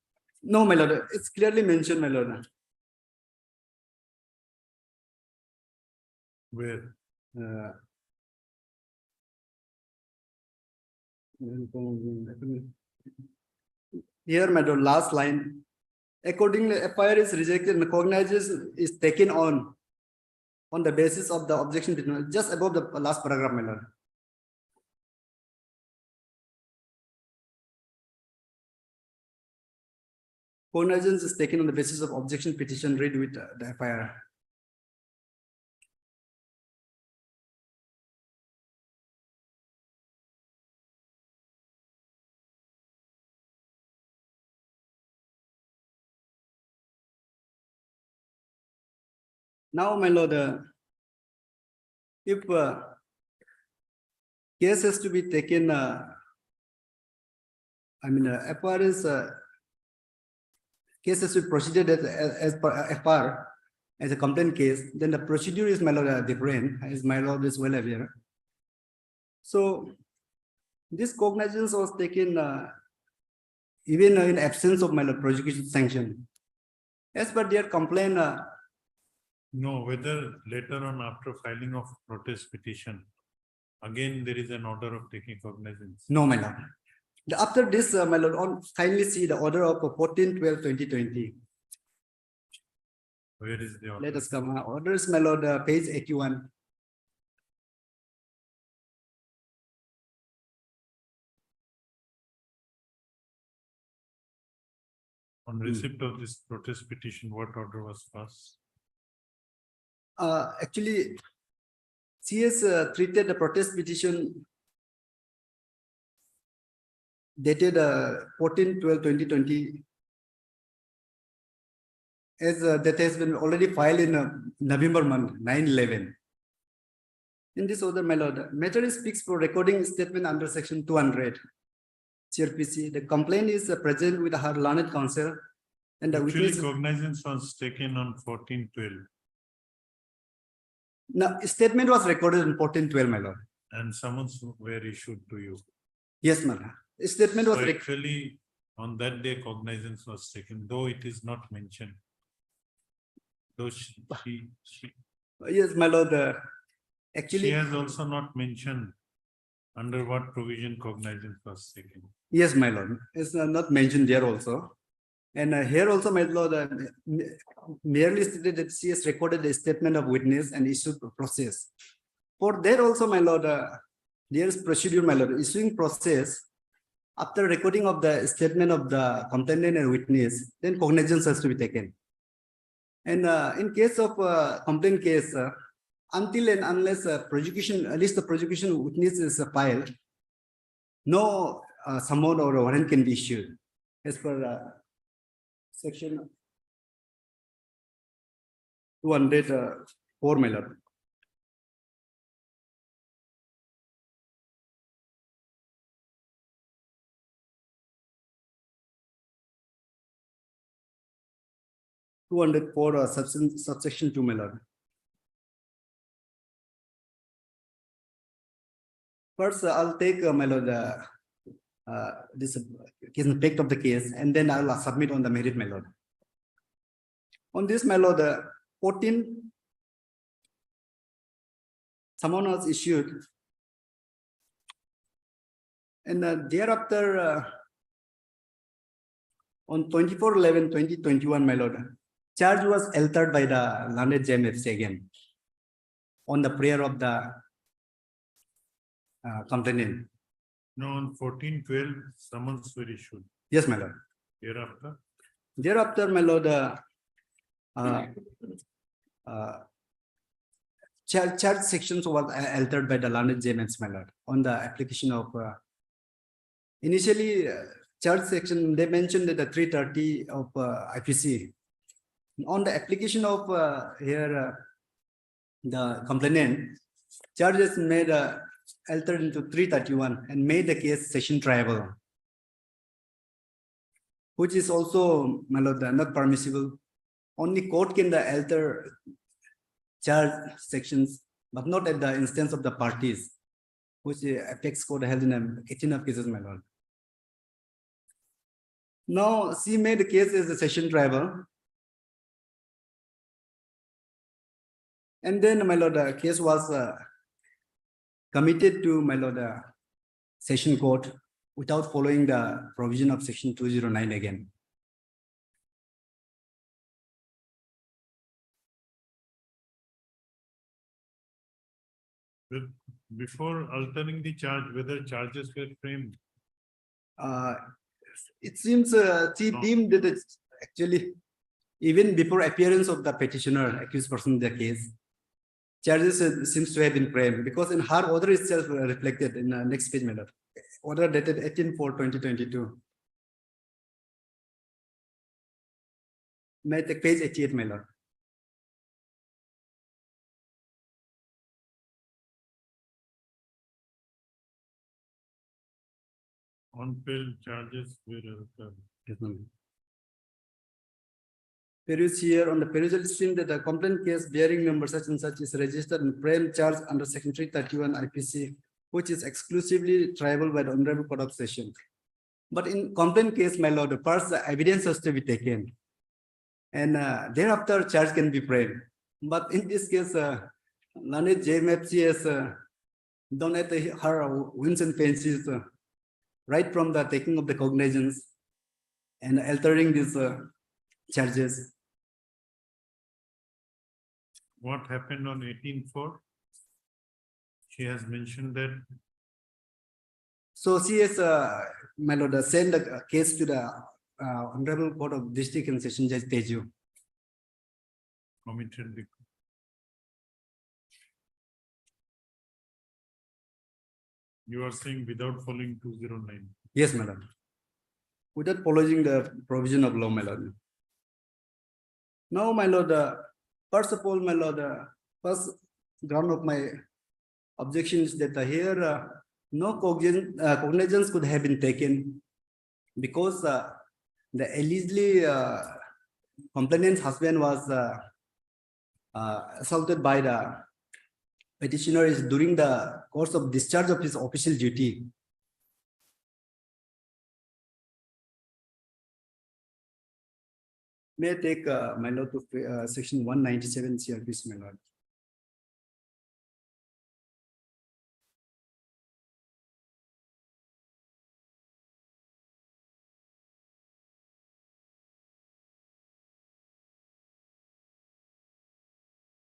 No, my lord, it's clearly mentioned, my lord. Where? Here, my lord, last line. Accordingly, FIR is rejected and cognizance is taken on the basis of the objection petition, just above the last paragraph, my lord. Cognizance is taken on the basis of objection petition. Read with the FIR. Now, my lord, if case has to be taken, FR is case has to be proceeded as per FR as a complaint case, then the procedure is, my lord, different, as my lord is well aware. So this cognizance was taken even in absence of, my lord, prosecution sanction. As per their complaint, No, whether later on after filing of protest petition, again, there is an order of taking cognizance. no, my lord. After this, my lord, kindly see the order of 14/12/2020. Where is the order? Let us come. Orders, my lord, page 81. On receipt of this protest petition, what order was passed? Actually, CS treated the protest petition dated 14/12/2020 as that has been already filed in November month, 9/11. In this order, my lord, matter is fixed for recording statement under section 200. CRPC, the complaint is present with her learned counsel and the Actually, witness. cognizance was taken on 14/12. Now, statement was recorded in 1412, my lord. and summons were issued to you. Yes, my lord. Statement was So rec- actually, on that day, cognizance was taken, though it is not mentioned. Though she yes, my lord. she Actually, has also not mentioned under what provision cognizance was taken. yes, my lord. It's not mentioned there also. And here also, my lord, merely stated that she has recorded a statement of witness and issued a process. For that also, my lord, there is procedure, my lord, issuing process. After recording of the statement of the complainant and witness, then cognizance has to be taken. And in case of complaint case, until and unless prosecution, at least the prosecution witness is filed, no summon or warrant can be issued as per section 204, my lord. Subsection 2, my lord. First, I'll take my lord this case impact of the case, and then I'll submit on the merit, my lord. On this, my lord, 14 someone was issued, and thereafter on 24/11/2021, my lord, charge was altered by the landed JMFC again on the prayer of the complainant. No, on 14/12, summons were issued. Yes, my lord. Hereafter, Thereafter, my lord, charge sections was altered by the landed JMFC, my lord, on the application of initially charge section, they mentioned that the 330 of IPC. On the application of here the complainant, charges made altered into 331 and made the case session triable, which is also, my lord, not permissible. Only court can alter charge sections, but not at the instance of the parties, which apex court held in 18 of cases, my lord. Now, she made the case as a session triable. And then, my lord, the case was committed to, my lord, session court without following the provision of section 209 again. before altering the charge, whether charges were framed. It seems she No. deemed that it's actually even before appearance of the petitioner, accused person in the case, charges seems to have been framed because in her order itself reflected in the next page, my lord. Order dated 18/4/2022. May I take page 88, my lord. On-bill charges were altered. Peruse here on the perusal stream that the complaint case bearing number such and such is registered and frame charge under section 331 IPC, which is exclusively triable by the Honorable Court of Session. But in complaint case, my lord, first the evidence has to be taken, and thereafter charge can be framed. But in this case, Lanet JMFC has done at her whims and fancies, right from the taking of the cognizance and altering these charges. What happened on 18/4? She has mentioned that So she has, my lord, sent the case to the Honorable Court of District and Session Judge Teju. committed the. You are saying without following 209. Yes, my lord. Without following the provision of law, my lord. Now, my lord, first of all, my lord, first ground of my objection is that here no cognizance could have been taken because the allegedly complainant's husband was assaulted by the petitioner is during the course of discharge of his official duty. May I take my lord to section 197 CRPC, my lord.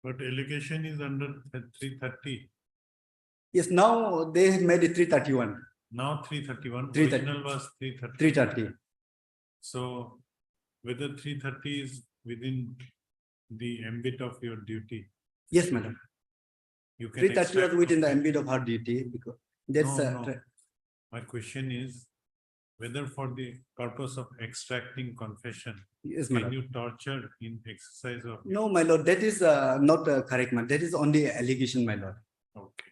But allocation is under 330. Yes, now they have made it 331, Now 331, 330. original was 330. 330. So whether 330 is within the ambit of your duty, Yes, madam. you can. 330 was extract within the from- ambit of her duty because that's No, no. My question is whether for the purpose of extracting confession, yes, can madam. you torture in exercise of? No, my lord, that is not correct, man. That is only allegation, my lord. Okay.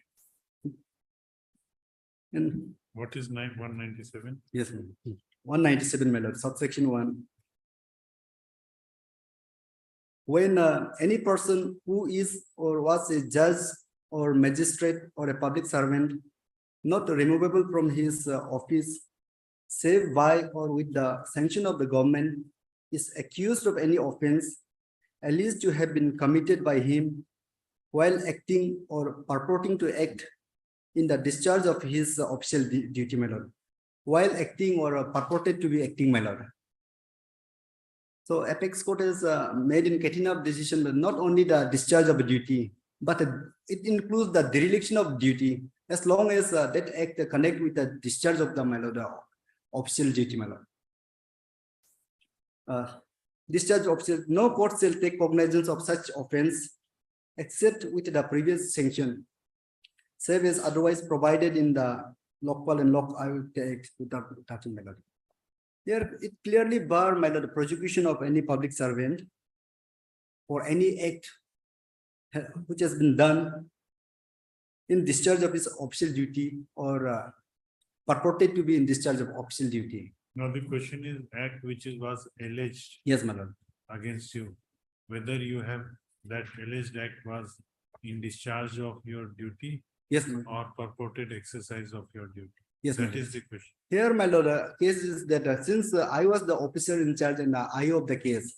And What is 197? yes, madam. 197, my lord, subsection 1. When any person who is or was a judge or magistrate or a public servant not removable from his office, save by or with the sanction of the government, is accused of any offense alleged to have been committed by him while acting or purporting to act in the discharge of his official duty, my lord. While acting or purported to be acting, my lord. So apex court has made in getting up decision, but not only the discharge of a duty, but it includes the dereliction of duty, as long as that act connect with the discharge of the, my lord, official duty, my lord. Discharge official, no court shall take cognizance of such offense except with the previous sanction, save as otherwise provided in the Lokpal and Lok, I will take without touching, my lord. Here, it clearly bar, my lord, the prosecution of any public servant for any act which has been done in discharge of his official duty or purported to be in discharge of official duty. Now the question is act which was alleged Yes, my lord. against you, whether you have that alleged act was in discharge of your duty Yes, my lord. or purported exercise of your duty. Yes, my That lord. is the question. Here, my lord, case is that since I was the officer in charge and the IO of the case,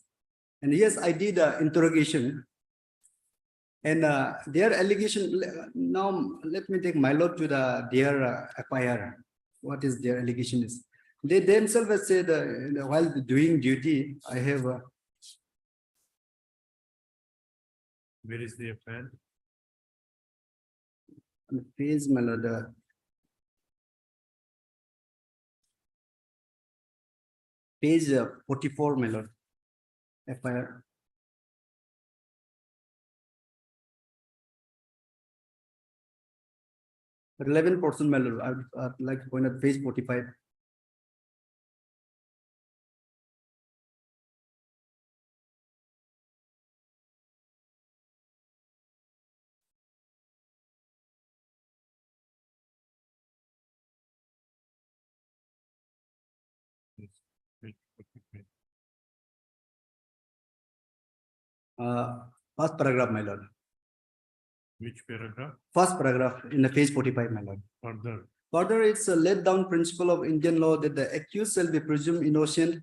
and yes, I did interrogation. And their allegation, now let me take my lord to their FIR. What is their allegation is? They themselves have said while doing duty, I have Where is the FIR? page, my lord. Page 44, my lord. FIR. Relevant portion, my lord. I'd like to point at page 45. First paragraph, my lord. Which paragraph? First paragraph in the page 45, my lord. Further, Further, it's a laid down principle of Indian law that the accused shall be presumed innocent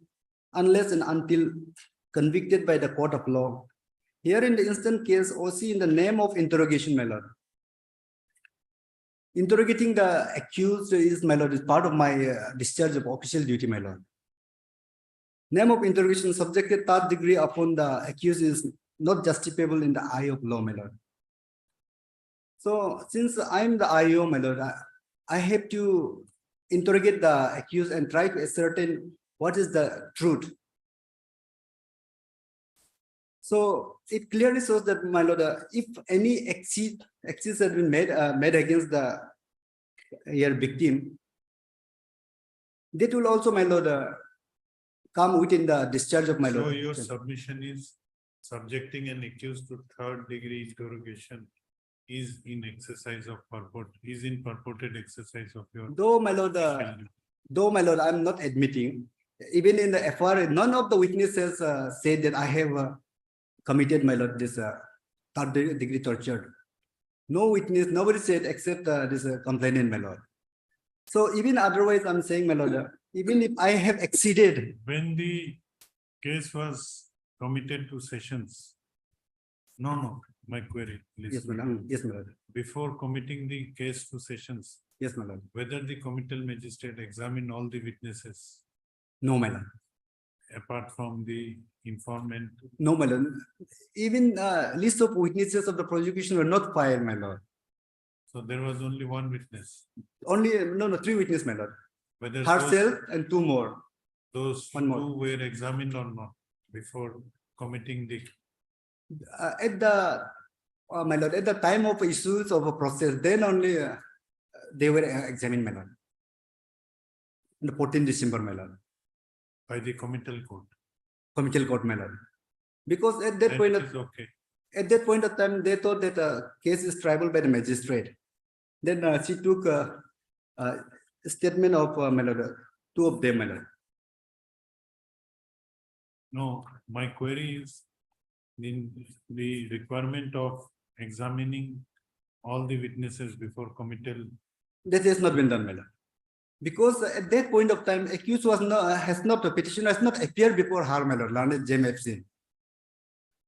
unless and until convicted by the court of law. Here in the instant case, OC in the name of interrogation, my lord. Interrogating the accused is, my lord, is part of my discharge of official duty, my lord. Name of interrogation subjected third degree upon the accused is not justifiable in the eye of law, my lord. So since I'm the IO, my lord, I have to interrogate the accused and try to ascertain what is the truth. So it clearly shows that, my lord, if any excess has been made against the your victim, that will also, my lord, come within the discharge of my so lord. your submission is subjecting an accused to third degree interrogation is in exercise of purport, is in purported exercise of your. Though, my lord, I'm not admitting, even in the FR, none of the witnesses said that I have committed, my lord, this third degree torture. No witness, nobody said except this complainant, my lord. So even otherwise, I'm saying, my lord, even if I have exceeded, When the case was committed to sessions. No, my query, please. yes, my lord, yes, my lord, Before committing the case to sessions, yes, my lord, whether the committal magistrate examined all the witnesses no, my lord, apart from the informant. no, my lord. Even list of witnesses of the prosecution were not filed, my lord. So there was only one witness. Only, no, 3 witnesses, my lord. Whether Herself and 2 more. those One more. two were examined or not before committing the, At the, my lord, at the time of issues of a process, then only they were examined, my lord. On the 14th December, my lord, by the committal court. committal court, my lord. Because at that Then point, it is okay. at that point of time, they thought that case is triable by the magistrate. Then she took a statement of my lord, 2 of them, my lord. No, my query is in the requirement of examining all the witnesses before committal. That has not been done, my lord. Because at that point of time, accused was not, has not, petitioner has not appeared before her, my lord, learned Jem FC.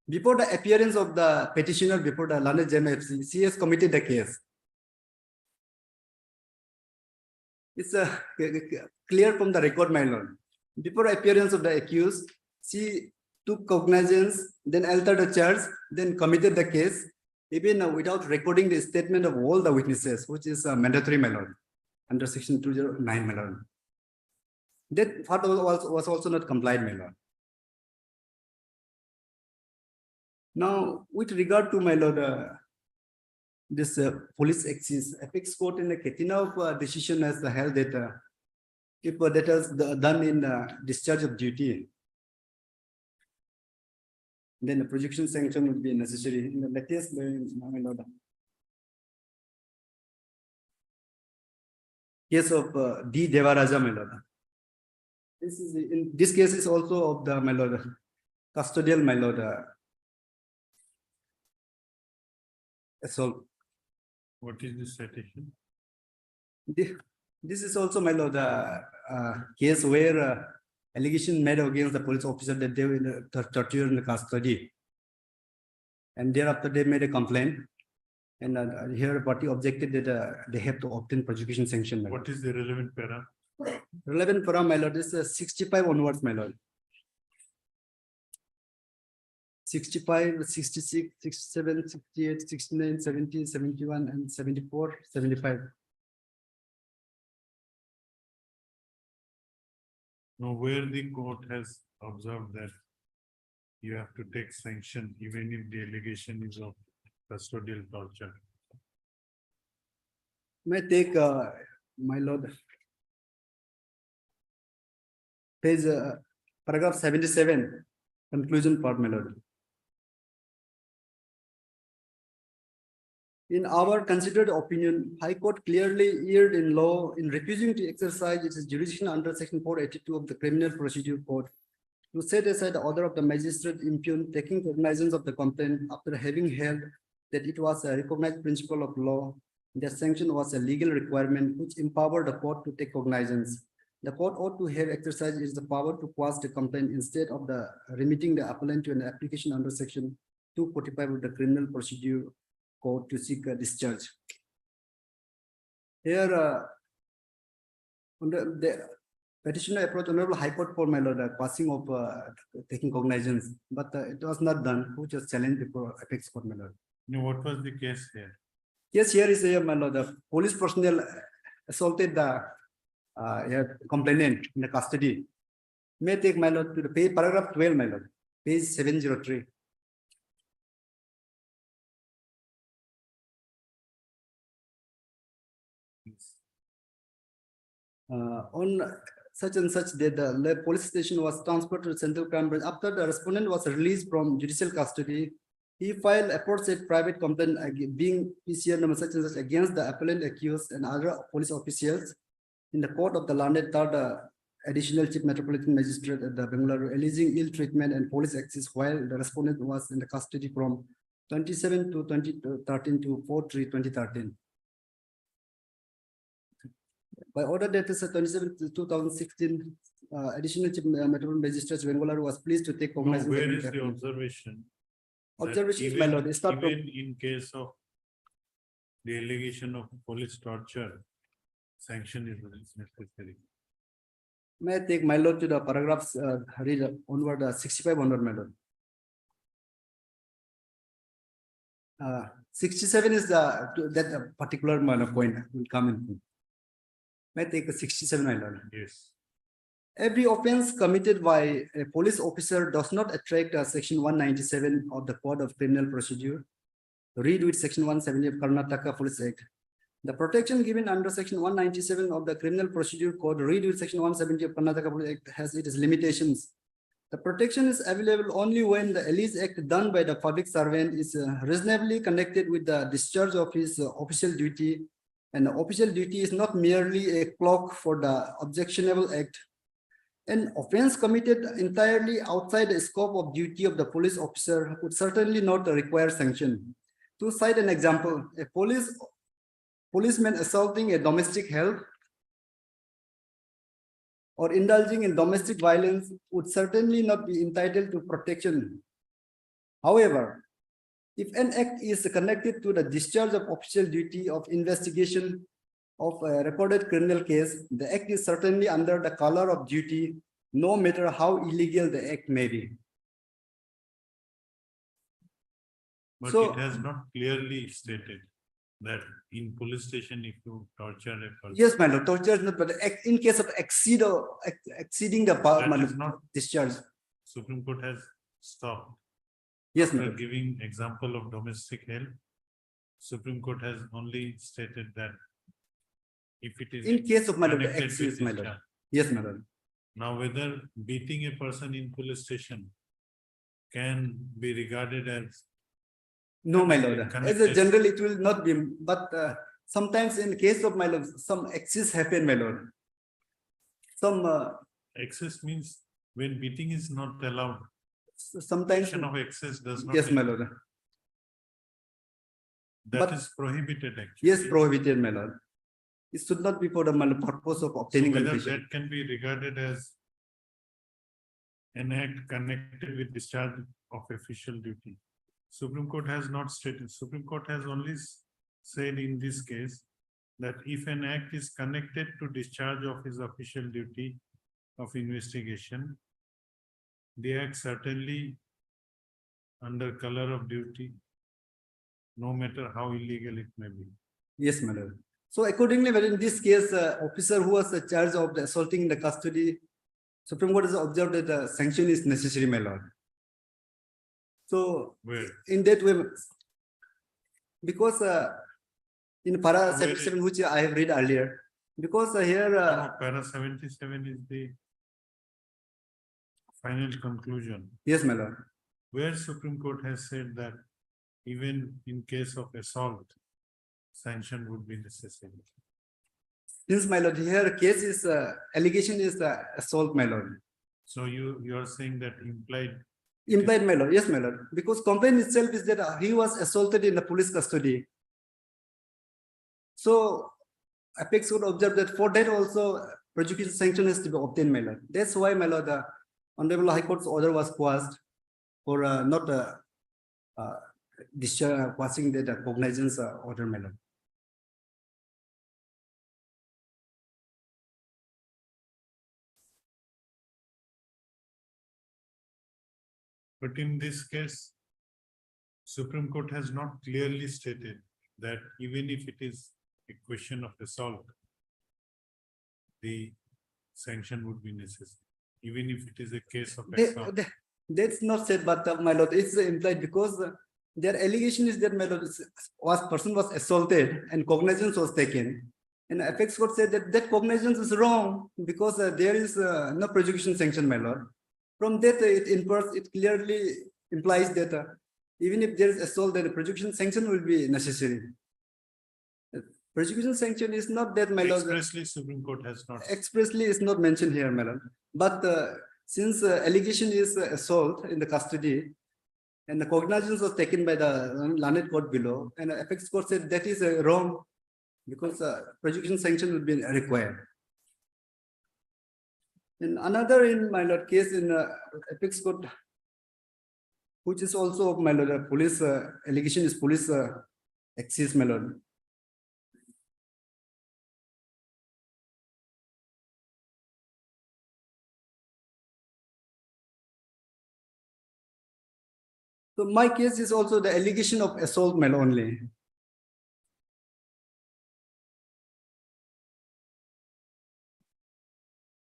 Before the appearance of the petitioner before the learned Jem FC, she has committed the case. It's clear from the record, my lord. Before appearance of the accused, she took cognizance, then altered the charge, then committed the case, even without recording the statement of all the witnesses, which is mandatory, my lord, under section 209, my lord. That part was also not complied, my lord. Now, with regard to, my lord, this police axis, apex court in the Ketina decision has held that if that is done in discharge of duty, then the projection sanction would be necessary. In the latest, my lord, case of D. Devaraja, my lord. This is in this case is also of the, my lord, custodial, my lord, assault. What is the citation? This is also, my lord, case where allegation made against the police officer that they were tortured in the custody. And thereafter they made a complaint. And here party objected that they have to obtain prosecution sanction. My lord. What is the relevant para? Relevant for my lord, this is 65 onwards, my lord. 65, 66, 67, 68, 69, 70, 71, and 74, 75. Now, where the court has observed that you have to take sanction even if the allegation is of custodial torture. May I take, my lord, page, paragraph 77, conclusion part, my lord. In our considered opinion, High Court clearly erred in law in refusing to exercise its jurisdiction under section 482 of the Criminal Procedure Code to set aside the order of the magistrate impugned taking cognizance of the complaint after having held that it was a recognized principle of law, that sanction was a legal requirement which empowered the court to take cognizance. The court ought to have exercised its power to quash the complaint instead of the remitting the appellant to an application under section 245 of the Criminal Procedure Code to seek a discharge. Here, under the petitioner approached Honorable High Court for, my lord, passing of taking cognizance, but it was not done, which was challenged before apex court, my lord. Now, what was the case here? Yes, here is a, my lord, the police personnel assaulted the complainant in the custody. May I take, my lord, to the page, paragraph 12, my lord, page 703. On such and such that the police station was transferred to the central crime branch after the respondent was released from judicial custody. He filed aforesaid private complaint being PCR number such and such against the appellant accused and other police officials in the court of the landed third additional chief metropolitan magistrate at the Bangalore, alleging ill treatment and police access while the respondent was in the custody from 27 to 2013 to 4/3/2013. By order dated 27 to 2016, additional Chief Metropolitan Magistrate Bengaluru was pleased to take No, cognizance. where of is the the- observation? that Observations, my even- lord, is not. Even in case of the allegation of police torture, sanction is necessary. May I take my lord to the paragraphs, read onward, 65 onward, my lord. 67 is that particular point will come in. May I take 67, my lord. Yes. Every offense committed by a police officer does not attract section 197 of the Code of Criminal Procedure. Read with section 170 of Karnataka Police Act. The protection given under section 197 of the Criminal Procedure Code, read with section 170 of Karnataka Police Act, has its limitations. The protection is available only when the alleged act done by the public servant is reasonably connected with the discharge of his official duty, and the official duty is not merely a clock for the objectionable act. An offense committed entirely outside the scope of duty of the police officer would certainly not require sanction. To cite an example, a policeman assaulting a domestic help or indulging in domestic violence would certainly not be entitled to protection. However, if an act is connected to the discharge of official duty of investigation of a recorded criminal case, the act is certainly under the color of duty, no matter how illegal the act may be. But So- it has not clearly stated that in police station, if you torture a person. Yes, my lord, torture is not, but in case of exceeding the power, That is not, discharge. Supreme Court has stopped. Yes, my After lord. giving example of domestic help, Supreme Court has only stated that if it is. In case of my lord, connected with excuse, my lord. discharge. Yes, my lord. Now, whether beating a person in police station can be regarded as, No, my lord. As a Connected. general, it will not be, but sometimes in case of my lord, some excess happen, my lord. Some excess means when beating is not allowed, sometimes, action of excess does not. yes, my lord. That but- is prohibited actually. Yes, prohibited, my lord. It should not be for the my lord, purpose of So obtaining whether completion. that can be regarded as an act connected with discharge of official duty. Supreme Court has not stated, Supreme Court has only said in this case that if an act is connected to discharge of his official duty of investigation, the act certainly under color of duty, no matter how illegal it may be. Yes, my lord. So accordingly, well, in this case, officer who was charged of the assaulting in the custody, Supreme Court has observed that the sanction is necessary, my lord. So Where? in that way, because in para Where 77, which I have read earlier, because here, No, Para 77 is the final conclusion, yes, my lord. where Supreme Court has said that even in case of assault, sanction would be necessary. Since my lord, here case is allegation is assault, my lord. So you are saying that implied, Implied, my lord, yes, my lord, because complaint itself is that he was assaulted in the police custody. So Apex would observe that for that also prosecution sanction has to be obtained, my lord. That's why, my lord, the Honorable High Court's order was quashed for not discharge, quashing the cognizance order, my lord. but in this case, Supreme Court has not clearly stated that even if it is a question of assault, the sanction would be necessary, even if it is a case of assault. That's not said, but my lord, it's implied because their allegation is that my lord person was assaulted and cognizance was taken. And Apex Court said that that cognizance is wrong because there is no prosecution sanction, my lord. From that, it clearly implies that even if there is assault, then the prosecution sanction will be necessary. Prosecution sanction is not that, my lord. Expressly, Supreme Court has not. Expressly is not mentioned here, my lord. But since allegation is assault in the custody, And the cognizance was taken by the learned court below, and the apex court said that is wrong because prosecution sanction would be required. And another in my lord case in apex court, which is also my lord, police allegation is police access, my lord. So my case is also the allegation of assault, my lord, only.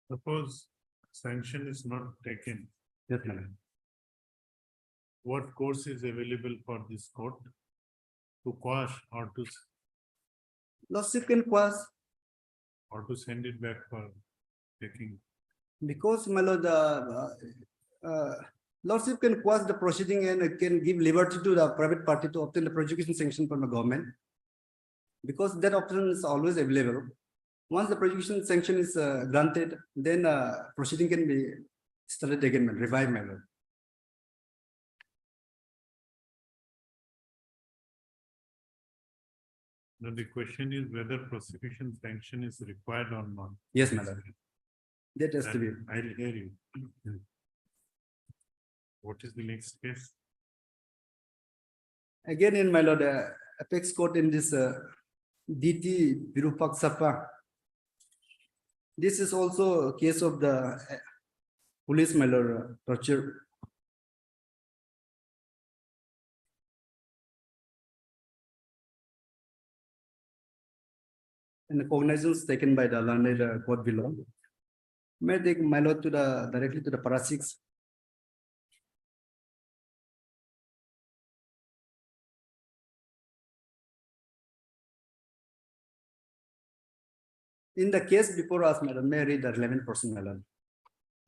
Suppose sanction is not taken, Yes, madam. what course is available for this court? To quash or Lordship can quash to send it back for taking? because my lord, lordship can quash the proceeding and it can give liberty to the private party to obtain the prosecution sanction from the government. Because that option is always available. Once the prosecution sanction is granted, then proceeding can be started again, revived, my lord. Now the question is whether prosecution sanction is required or not. Yes, madam. That has to be. And I'll hear you. What is the next case? Again, in my lord, apex court in this DT Virupak Sapa. This is also a case of the police, my lord, torture. And the cognizance taken by the learned court below. May I take my lord to the directly to the para 6. In the case before us, madam, may I read the 11%, madam?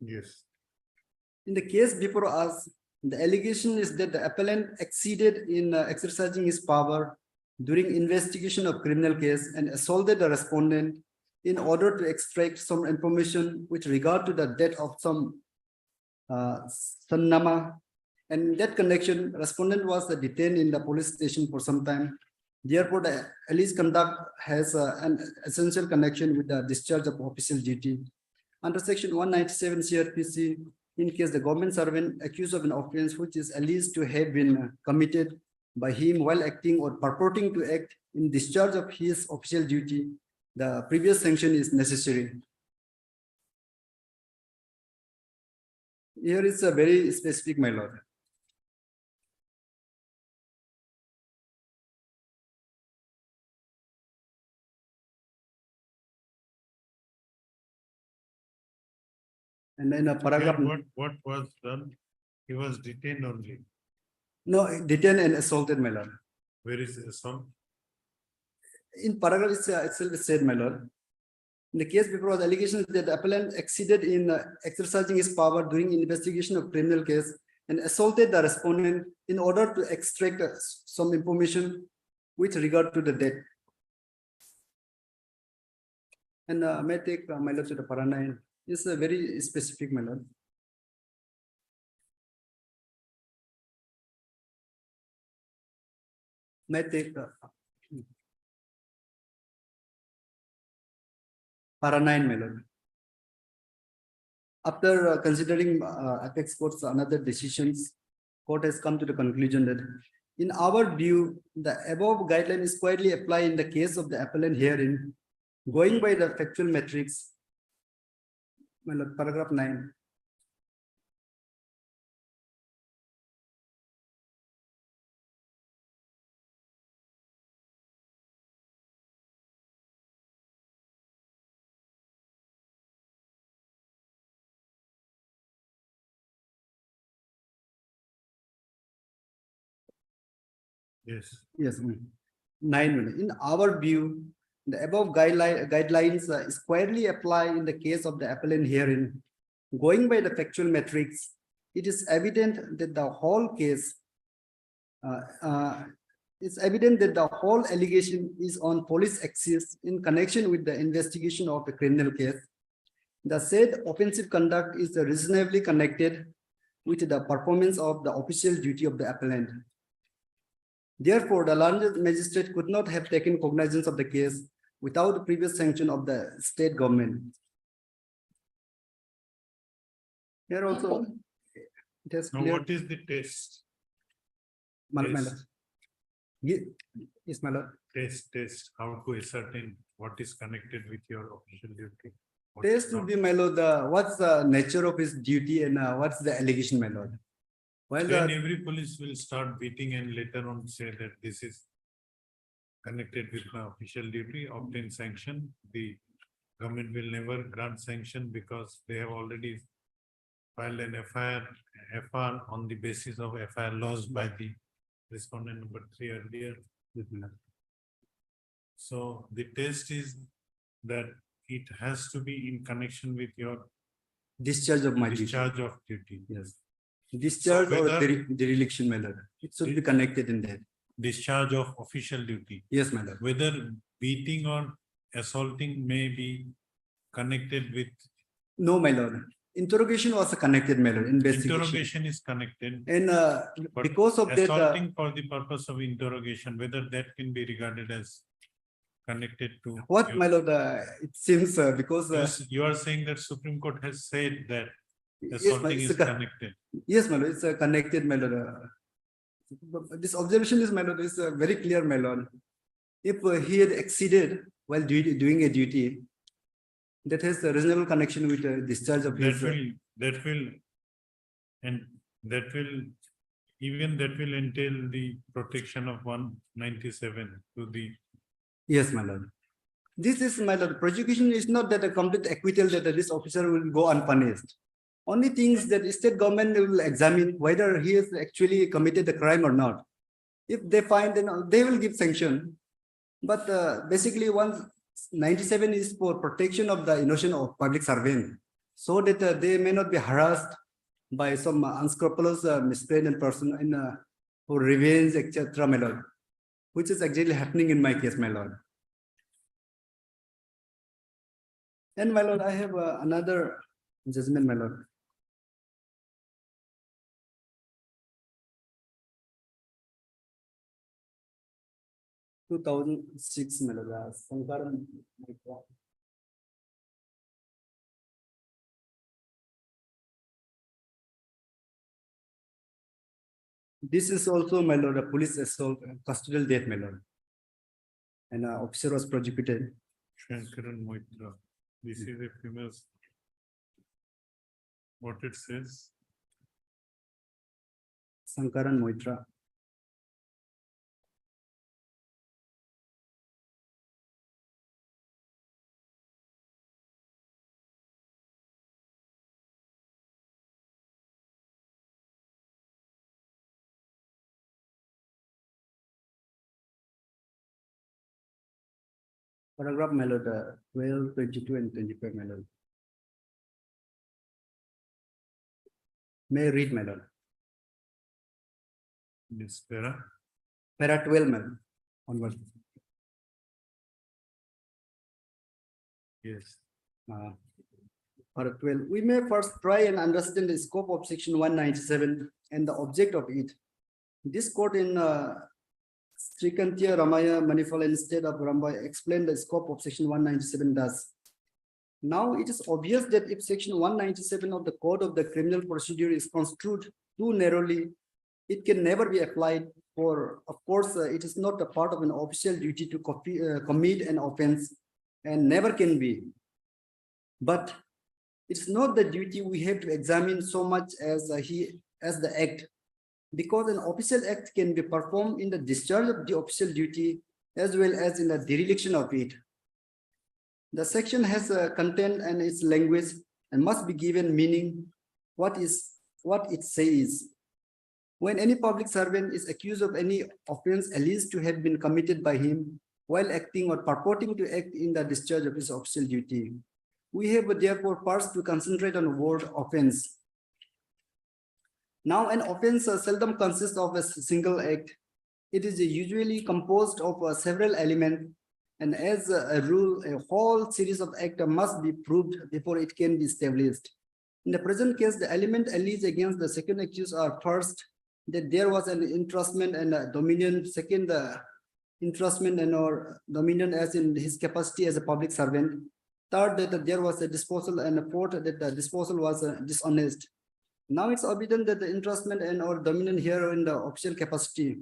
Yes. In the case before us, the allegation is that the appellant exceeded in exercising his power during investigation of criminal case and assaulted the respondent in order to extract some information with regard to the death of some Sannama. And in that connection, respondent was detained in the police station for some time. Therefore, the alleged conduct has an essential connection with the discharge of official duty. Under section 197 CRPC, in case the government servant accused of an offense which is alleged to have been committed by him while acting or purporting to act in discharge of his official duty, the previous sanction is necessary. Here is a very specific, my lord. And then a paragraph, What was done? He was detained only. no, detained and assaulted, my lord. Where is the assault? In paragraph itself is said, my lord. In the case before, the allegations that the appellant exceeded in exercising his power during investigation of criminal case and assaulted the respondent in order to extract some information with regard to the death. And may I take my lord to the para 9. It's a very specific, my lord. May I take para 9, my lord. After considering apex court's another decisions, court has come to the conclusion that in our view, the above guideline is squarely applied in the case of the appellant herein, going by the factual metrics. My lord, paragraph 9. Yes. Yes, 9. In our view, the above guidelines squarely apply in the case of the appellant herein. Going by the factual metrics, it is evident that the whole case, it's evident that the whole allegation is on police axis in connection with the investigation of a criminal case. The said offensive conduct is reasonably connected with the performance of the official duty of the appellant. Therefore, the learned magistrate could not have taken cognizance of the case without the previous sanction of the state government. Here also, it has Now, clear. what is the test? My lord. Test. Yes, my lord. Test, how to ascertain what is connected with your official duty? what Test is would not. be, my lord, what's the nature of his duty and what's the allegation, my lord? While Then the, every police will start beating and later on say that this is connected with my official duty, obtain sanction. The government will never grant sanction because they have already filed an FIR on the basis of FIR lodged by the respondent number 3 earlier. So the test is that it has to be in connection with your discharge of my duty. discharge of duty. Yes. Discharge or whether- dereliction, my lord. It should be connected in that. Discharge of official duty. Yes, my lord. Whether beating or assaulting may be connected with No, my lord. Interrogation was connected, my lord, investigation. interrogation is connected. And But because of that, Assaulting for the purpose of interrogation, whether that can be regarded as connected to. what, your- my lord, it seems because, You are saying that Supreme Court has said that yes, assaulting is connected. yes, my lord, it's connected, my lord. This observation is, my lord, is very clear, my lord. If he had exceeded while doing a duty, that has a reasonable connection with discharge of his. That will, and that will, even that will entail the protection of 197 to the. Yes, my lord. This is, my lord, prosecution is not that a complete acquittal that this officer will go unpunished. Only things that state government will examine whether he has actually committed the crime or not. If they find, then they will give sanction. But basically 197 is for protection of the innocent of public servant, so that they may not be harassed by some unscrupulous miscreant person in for revenge, etc., my lord, which is actually happening in my case, my lord. And my lord, I have another judgment, my lord. Two 2006, my lord, Sankaran. This is also, my lord, a police assault, custodial death, my lord. And officer was prosecuted. Shankaran Moitra. This is a female. What it says, Sankaran Moitra. Paragraph, my lord, 12, 22, and 25, my lord. May I read, my lord? this para. Para 12, my lord, onward. Yes. Para 12, we may first try and understand the scope of section 197 and the object of it. This court in Srikantia Ramaya Manipal instead of Rambai explained the scope of section 197 thus. Now it is obvious that if section 197 of the Code of the Criminal Procedure is construed too narrowly, it can never be applied, for of course it is not a part of an official duty to commit an offense and never can be. But it's not the duty we have to examine so much as the act, because an official act can be performed in the discharge of the official duty as well as in the dereliction of it. The section has a content and its language and must be given meaning what it says. When any public servant is accused of any offense alleged to have been committed by him while acting or purporting to act in the discharge of his official duty, we have therefore first to concentrate on the word offense. Now, an offense seldom consists of a single act. It is usually composed of several elements, and as a rule, a whole series of acts must be proved before it can be established. In the present case, the element alleged against the second accused are first, that there was an entrustment and a dominion, second, the entrustment and or dominion as in his capacity as a public servant. Third, that there was a disposal, and fourth, that the disposal was dishonest. Now it's evident that the entrustment and or dominion here are in the official capacity.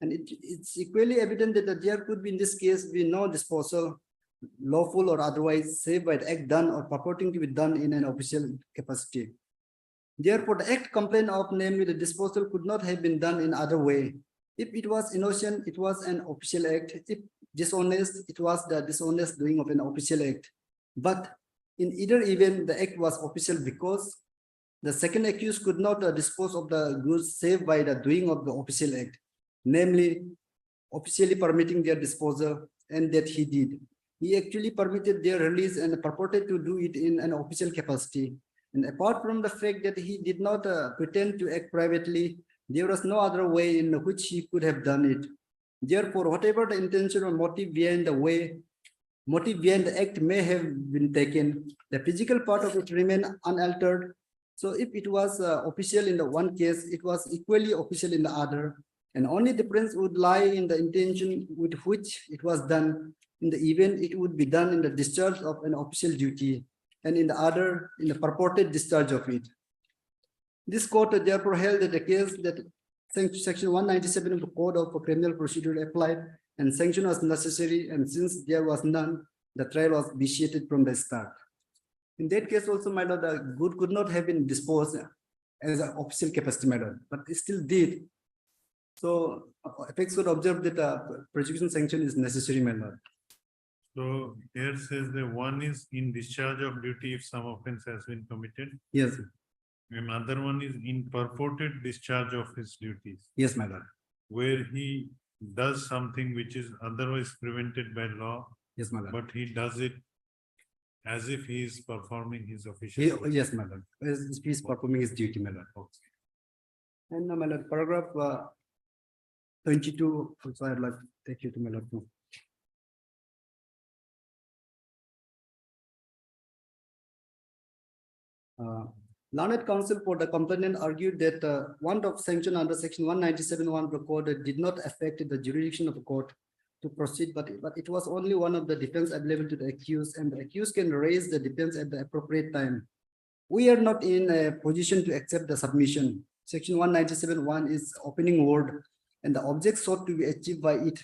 And it's equally evident that there could be in this case be no disposal, lawful or otherwise, save by the act done or purporting to be done in an official capacity. Therefore, the act complained of, namely the disposal, could not have been done in other way. If it was innocent, it was an official act. If dishonest, it was the dishonest doing of an official act. But in either event, the act was official because the second accused could not dispose of the goods save by the doing of the official act, namely officially permitting their disposal, and that he did. He actually permitted their release and purported to do it in an official capacity. And apart from the fact that he did not pretend to act privately, there was no other way in which he could have done it. Therefore, whatever the intention or motive behind the act may have been taken, the physical part of it remained unaltered. So if it was official in the one case, it was equally official in the other. And only difference would lie in the intention with which it was done. In the event, it would be done in the discharge of an official duty, and in the other, in the purported discharge of it. This court therefore held that the case that section 197 of the Code of Criminal Procedure applied and sanction was necessary, and since there was none, the trial was vitiated from the start. In that case also, my lord, the good could not have been disposed as an official capacity, my lord, but it still did. So apex could observe that prosecution sanction is necessary, my lord. So here says that one is in discharge of duty if some offense has been committed. Yes, Another one is in purported discharge of his duties, yes, my lord. where he does something which is otherwise prevented by law, Yes, my lord. but he does it as if he is performing his official. duty. Yes, my lord. As he is performing his duty, my lord. And my lord, paragraph 22, also I'd like to take you to my lord. Learned counsel for the complainant argued that want of sanction under section 197(1) of the code did not affect the jurisdiction of the court to proceed, but it was only one of the defense available to the accused, and the accused can raise the defense at the appropriate time. We are not in a position to accept the submission. Section 197(1) is opening word, and the object sought to be achieved by it.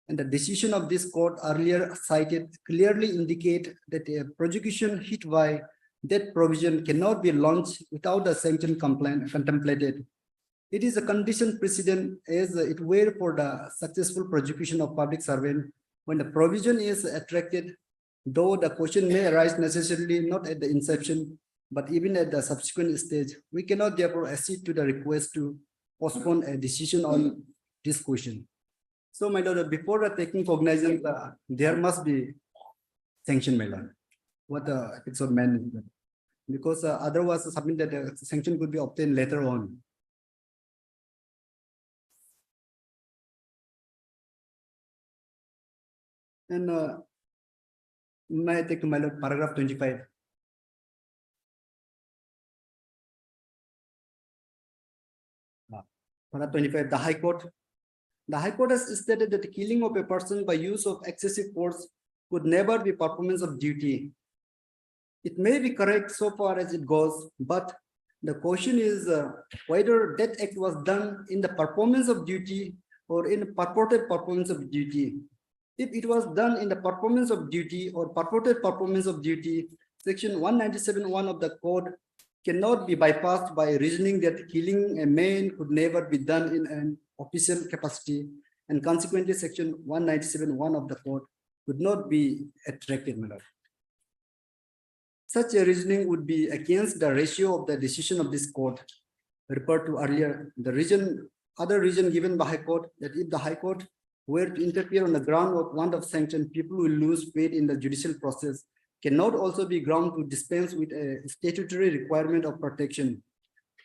And the decision of this court earlier cited clearly indicate that a prosecution hit by that provision cannot be launched without the sanction contemplated. It is a condition precedent as it were for the successful prosecution of public servant when the provision is attracted, though the question may arise necessarily not at the inception, but even at the subsequent stage. We cannot therefore accede to the request to postpone a decision on this question. So, my lord, before taking cognizance, there must be sanction, my lord. What the ethics of man, because otherwise something that sanction could be obtained later on. And may I take to my lord, paragraph 25. Paragraph 25, the High Court has stated that the killing of a person by use of excessive force could never be performance of duty. It may be correct so far as it goes, but the question is whether that act was done in the performance of duty or in purported performance of duty. If it was done in the performance of duty or purported performance of duty, section 197(1) of the code cannot be bypassed by reasoning that killing a man could never be done in an official capacity, and consequently section 197(1) of the code could not be attracted, my lord. Such a reasoning would be against the ratio of the decision of this court referred to earlier. The other reason given by High Court, that if the High Court were to interfere on the ground of want of sanction, people will lose faith in the judicial process, cannot also be ground to dispense with a statutory requirement of protection.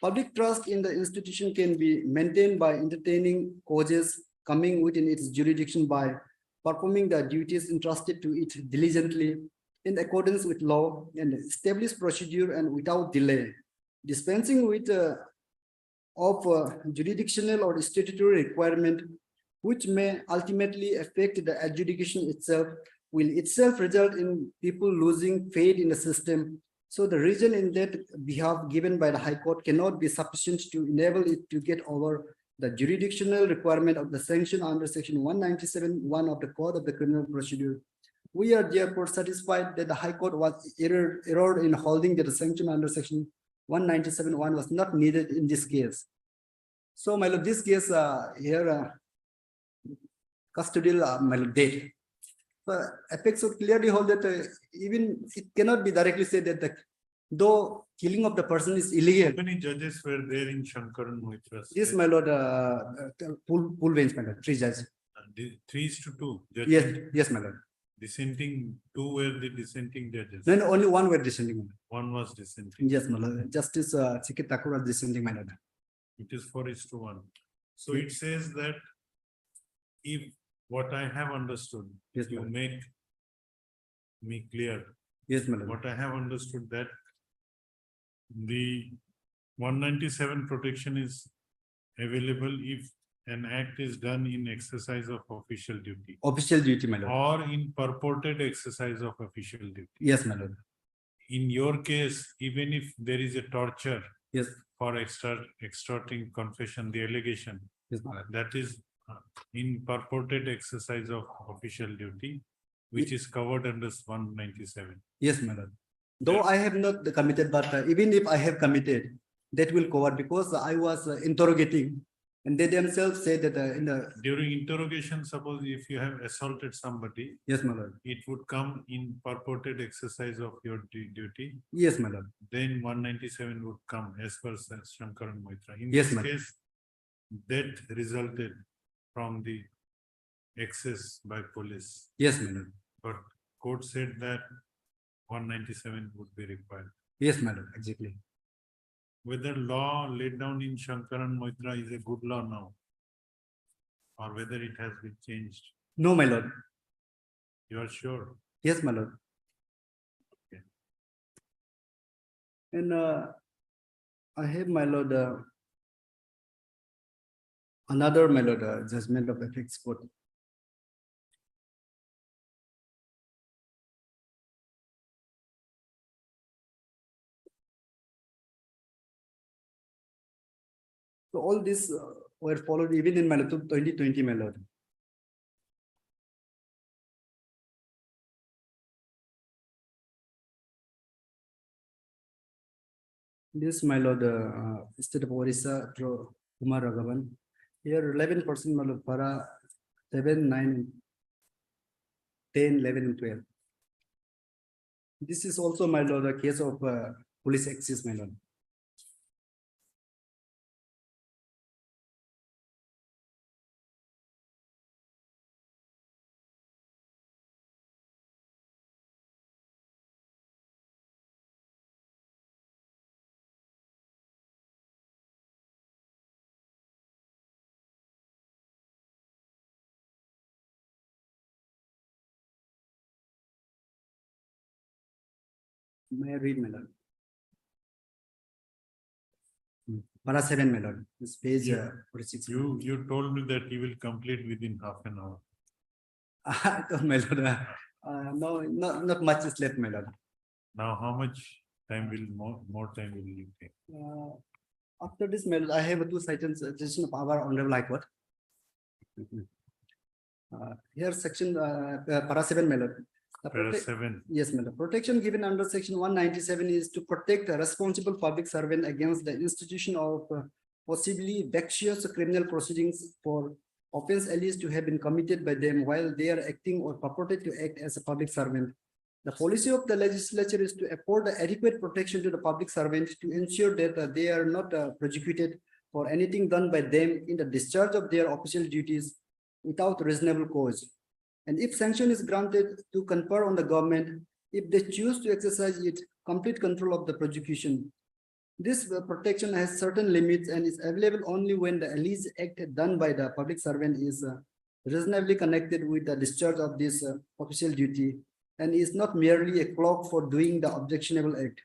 Public trust in the institution can be maintained by entertaining causes coming within its jurisdiction by performing the duties entrusted to it diligently in accordance with law and established procedure and without delay. dispensing with of jurisdictional or statutory requirement which may ultimately affect the adjudication itself will itself result in people losing faith in the system. So the reason in that behalf given by the High Court cannot be sufficient to enable it to get over the jurisdictional requirement of the sanction under section 197(1) of the Code of the Criminal Procedure. We are therefore satisfied that the High Court was error in holding that the sanction under section 197(1) was not needed in this case. So my lord, this case here custodial my lord date. Apex would clearly hold that even it cannot be directly said that though killing of the person is illegal. How many judges were there in Shankaran Mohitra's This case? my lord, pool bench my lord, 3 judges. 3:2. Yes, Judges yes, my lord. dissenting, 2 were the dissenting judges. Then only one were dissenting. my lord. 1 was dissenting. Yes, my lord. Justice Chikit Thakur was dissenting, my lord. It is 4:1. So it says that if what I have understood, Yes, you my lord. make me clear, Yes, my lord. what I have understood that the 197 protection is available if an act is done in exercise of official duty Official duty, my lord. or in purported exercise of official duty. Yes, my lord. In your case, even if there is a torture Yes, for extorting confession, the allegation, yes, my lord. that is in purported exercise of official duty, which is covered under 197. Yes, my lord. Though I have not committed, but even if I have committed, that will cover because I was interrogating and they themselves say that in the, During interrogation, suppose if you have assaulted somebody, yes, my lord. it would come in purported exercise of your duty, Yes, my lord. then 197 would come as per Shankaran Moitra. In Yes, this ma'am. case, death resulted from the excess by police, Yes, my lord. but court said that 197 would be required. Yes, my lord. Exactly. Whether law laid down in Shankaran Moitra is a good law now, or whether it has been changed, No, my lord. you are sure? Yes, my lord. Okay. And I have, my lord, another, my lord, judgment of ethics court. So all this were followed even in my lord, 2020, my lord. This, my lord, State of Orissa, Kumar Raghavan. Here 11%, my lord, para 7, 9, 10, 11, and 12. This is also, my lord, a case of police access, my lord. May I read, my lord? Para 7, my lord. This page Yeah. 46. You told me that you will complete within half an hour. My lord, no, not much is left, my lord. Now, how much time will more time will you take? After this, my lord, I have 2 citations of our honorable High Court. Here section para 7, my lord. The Para protect- 7. Yes, madam. Protection given under section 197 is to protect a responsible public servant against the institution of possibly vexatious criminal proceedings for offense alleged to have been committed by them while they are acting or purported to act as a public servant. The policy of the legislature is to afford adequate protection to the public servant to ensure that they are not prosecuted for anything done by them in the discharge of their official duties without reasonable cause. And if sanction is granted to confer on the government, if they choose to exercise it, complete control of the prosecution. This protection has certain limits and is available only when the alleged act done by the public servant is reasonably connected with the discharge of this official duty and is not merely a cloak for doing the objectionable act.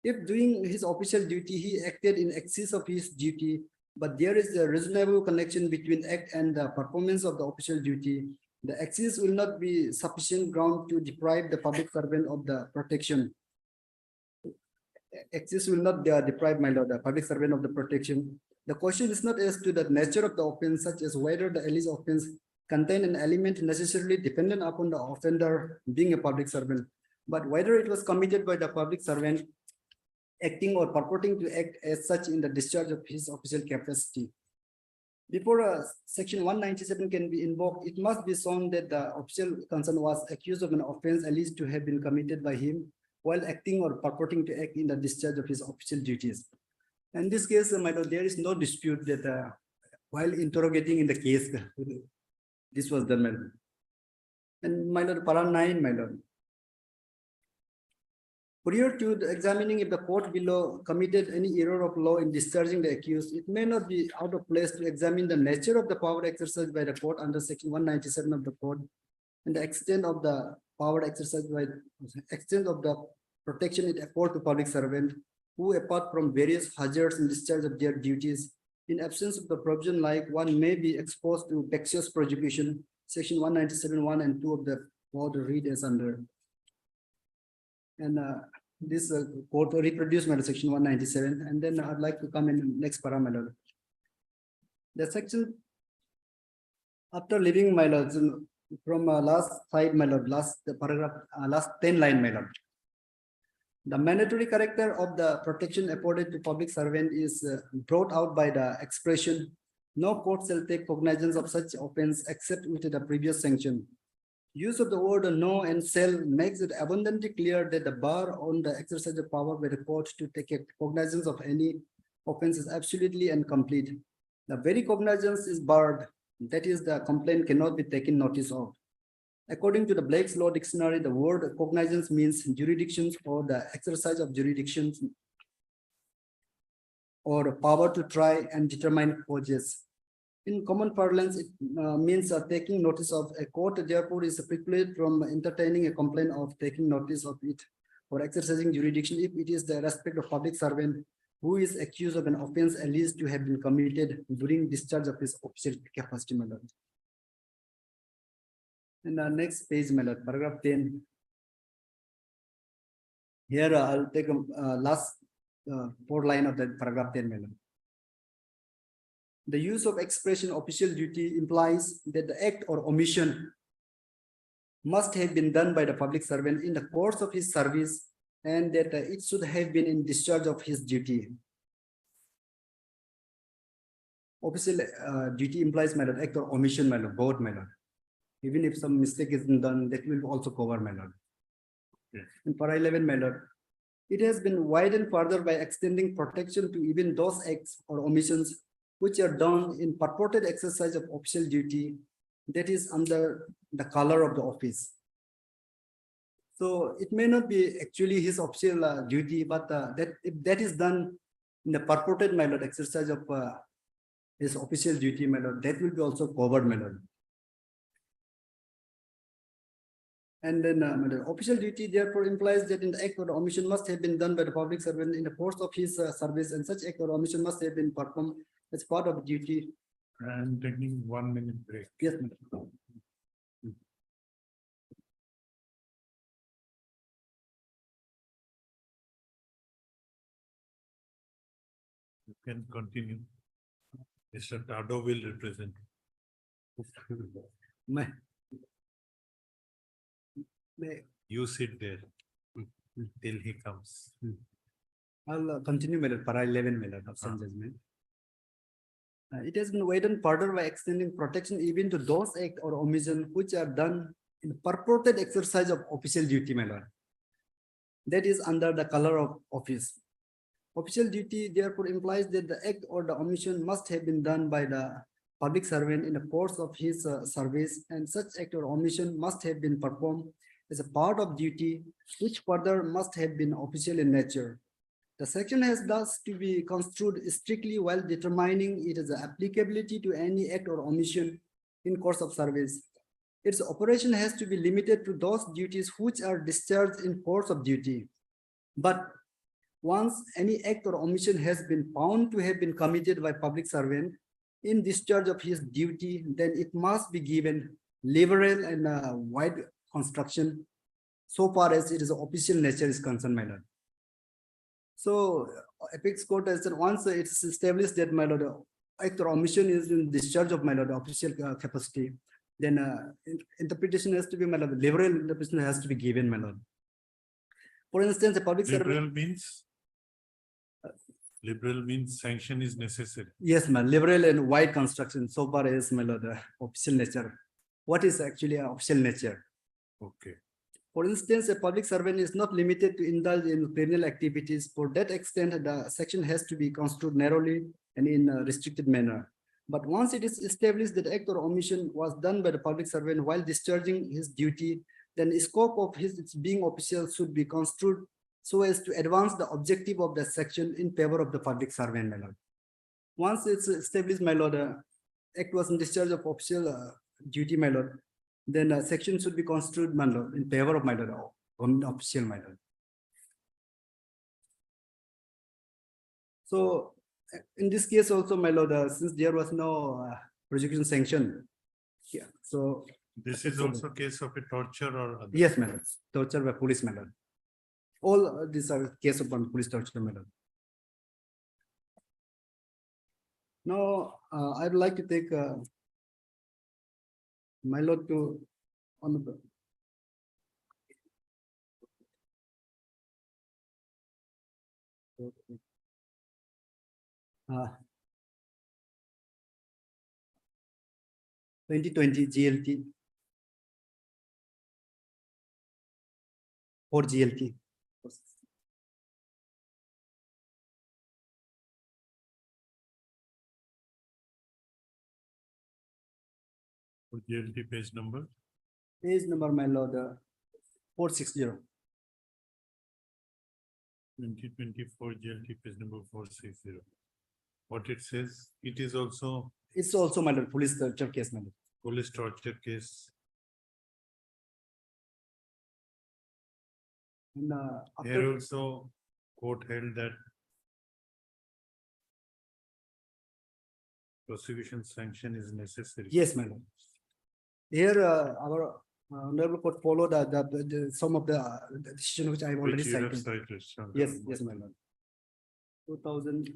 If doing his official duty, he acted in excess of his duty, but there is a reasonable connection between act and the performance of the official duty, the excess will not be sufficient ground to deprive the public servant of the protection. Excess will not deprive, my lord, the public servant of the protection. The question is not as to the nature of the offense, such as whether the alleged offense contain an element necessarily dependent upon the offender being a public servant, but whether it was committed by the public servant acting or purporting to act as such in the discharge of his official capacity. Before section 197 can be invoked, it must be shown that the official concerned was accused of an offense alleged to have been committed by him while acting or purporting to act in the discharge of his official duties. In this case, my lord, there is no dispute that while interrogating in the case, this was done, my lord. And my lord, para 9, my lord. Prior to the examining if the court below committed any error of law in discharging the accused, it may not be out of place to examine the nature of the power exercised by the court under section 197 of the code and the extent of the power exercised by extent of the protection it affords to public servant who, apart from various hazards in discharge of their duties, in absence of the provision like one may be exposed to vexatious prosecution, section 197(1) and 2 of the code read as under. And this code reproduced by section 197, and then I'd like to come in next parameter. The section after leaving my lords from last side, my lord, last the paragraph, last 10 line, my lord. The mandatory character of the protection afforded to public servant is brought out by the expression, no court shall take cognizance of such offense except with the previous sanction. Use of the word no and shall makes it abundantly clear that the bar on the exercise of power by the court to take cognizance of any offense is absolutely incomplete. The very cognizance is barred, that is, the complaint cannot be taken notice of. According to the Blake's Law Dictionary, the word cognizance means jurisdictions or the exercise of jurisdictions or power to try and determine causes. In common parlance, it means taking notice of a court, therefore is precluded from entertaining a complaint of taking notice of it or exercising jurisdiction if it is the respect of public servant who is accused of an offense alleged to have been committed during discharge of his official capacity. And the next page, paragraph 10. Here I'll take last 4 line of the paragraph 10. The use of expression official duty implies that the act or omission must have been done by the public servant in the course of his service and that it should have been in discharge of his duty. Official duty implies act or omission, both, even if some mistake is done, that will also cover, Yes. In para 11, it has been widened further by extending protection to even those acts or omissions which are done in purported exercise of official duty, that is under the color of the office. So it may not be actually his official duty, but that if that is done in the purported exercise of his official duty, that will be also covered. And then official duty therefore implies that in the act or omission must have been done by the public servant in the course of his service, and such act or omission must have been performed as part of duty. I'm taking 1 minute break. Yes, madam. You can continue. Mr. Tado will represent. May- may- You sit there till he comes. I'll continue para 11 of some judgment. It has been widened further by extending protection even to those acts or omission which are done in purported exercise of official duty, that is under the color of office. Official duty therefore implies that the act or the omission must have been done by the public servant in the course of his service, and such act or omission must have been performed as a part of duty, which further must have been official in nature. The section has thus to be construed strictly while determining its applicability to any act or omission in course of service. Its operation has to be limited to those duties which are discharged in course of duty. But Once any act or omission has been found to have been committed by public servant in discharge of his duty, then it must be given liberal and wide construction so far as it is official nature is concerned, my lord. So Apex Court has said once it's established that, my lord, act or omission is in discharge of, my lord, official capacity, then interpretation has to be, my lord, liberal interpretation has to be given, my lord. For instance, a public servant. Liberal means? Liberal means sanction is necessary. Yes, ma'am, liberal and wide construction so far as, my lord, official nature. What is actually official nature? Okay. For instance, a public servant is not limited to indulge in criminal activities. For that extent, the section has to be construed narrowly and in a restricted manner. But once it is established that act or omission was done by the public servant while discharging his duty, then the scope of his being official should be construed so as to advance the objective of the section in favor of the public servant, my lord. Once it's established, my lord, act was in discharge of official duty, my lord, then a section should be construed, my lord, in favor of, my lord, official, my lord. So in this case also, my lord, since there was no prosecution sanction, yeah, so This is also case of a torture or other? yes, my lord, torture by police, my lord. All these are case of police torture, my lord. Now, I'd like to take my lord to on the 2020 GLT or GLT. GLT page number? Page number, my lord, 460. 2024 GLT page number 460. What it says, it is also It's also, my lord, police torture case, my lord. police torture case. And, Here after, also court held that prosecution sanction is necessary. yes, my lord. Here, our honorable court followed some of the decision which I have already Which you have cited. cited, sir. Yes, yes, my lord. 2000.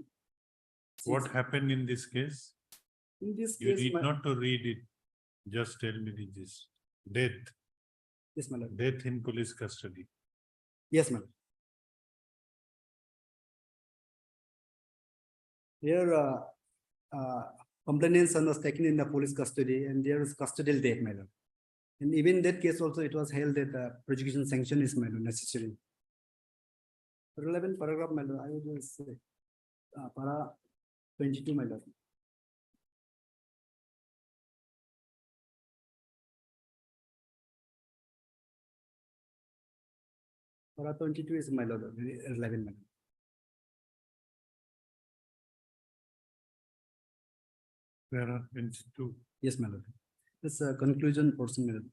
What happened in this case? In this You case, need my, not to read it. Just tell me the gist. Death, yes, my lord. death in police custody. Yes, ma'am. Here, complainant son was taken in the police custody and there is custodial death, my lord. And even in that case also, it was held that prosecution sanction is, my lord, necessary. Relevant paragraph, my lord, I would just say, para 22, my lord. Para 22 is, my lord, relevant, my lord. There are 22. Yes, my lord. This conclusion portion, my lord.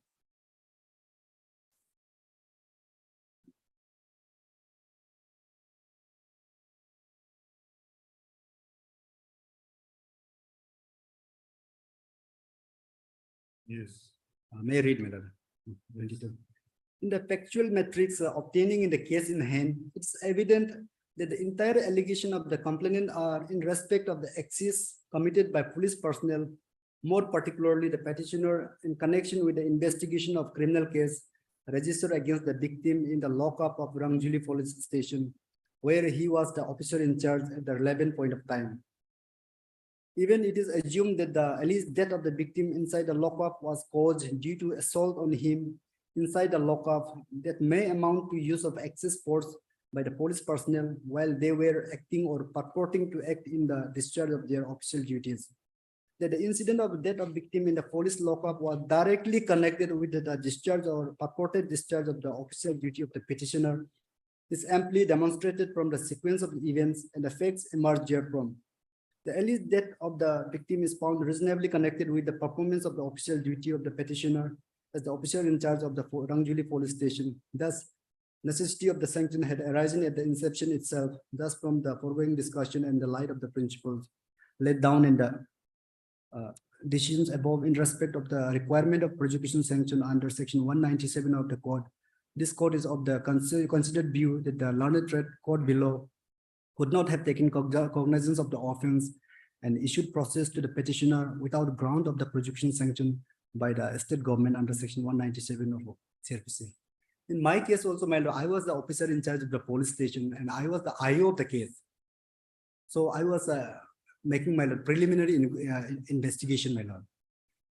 Yes. May I read, my lord? 22. In the factual metrics obtaining in the case in hand, it's evident that the entire allegation of the complainant are in respect of the excess committed by police personnel, more particularly the petitioner in connection with the investigation of criminal case registered against the victim in the lockup of Rangjuli police station, where he was the officer in charge at the relevant point of time. Even it is assumed that the alleged death of the victim inside the lockup was caused due to assault on him inside the lockup that may amount to use of excess force by the police personnel while they were acting or purporting to act in the discharge of their official duties. That the incident of death of victim in the police lockup was directly connected with the discharge or purported discharge of the official duty of the petitioner is amply demonstrated from the sequence of events and the facts emerged therefrom. The alleged death of the victim is found reasonably connected with the performance of the official duty of the petitioner as the officer in charge of the Rangjuli police station. Thus, necessity of the sanction had arisen at the inception itself. Thus, from the foregoing discussion and the light of the principles laid down in the decisions above in respect of the requirement of prosecution sanction under section 197 of the code, this court is of the considered view that the learned court below could not have taken cognizance of the offense and issued process to the petitioner without ground of the prosecution sanction by the state government under section 197 of CRPC. In my case also, my lord, I was the officer in charge of the police station and I was the IO of the case. So I was making my lord preliminary investigation, my lord.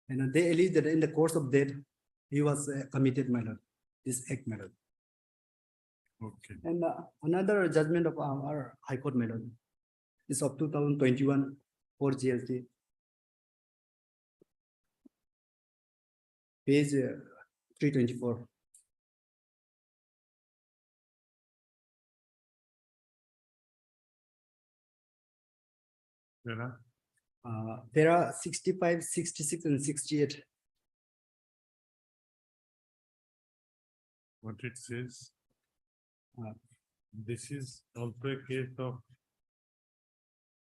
And they alleged that in the course of that, he was committed, my lord, this act, my lord. Okay, And another judgment of our High Court, my lord, is of 2021 for GLT. Page 324. There are 65, 66, and 68. what it says. Uh, This is also a case of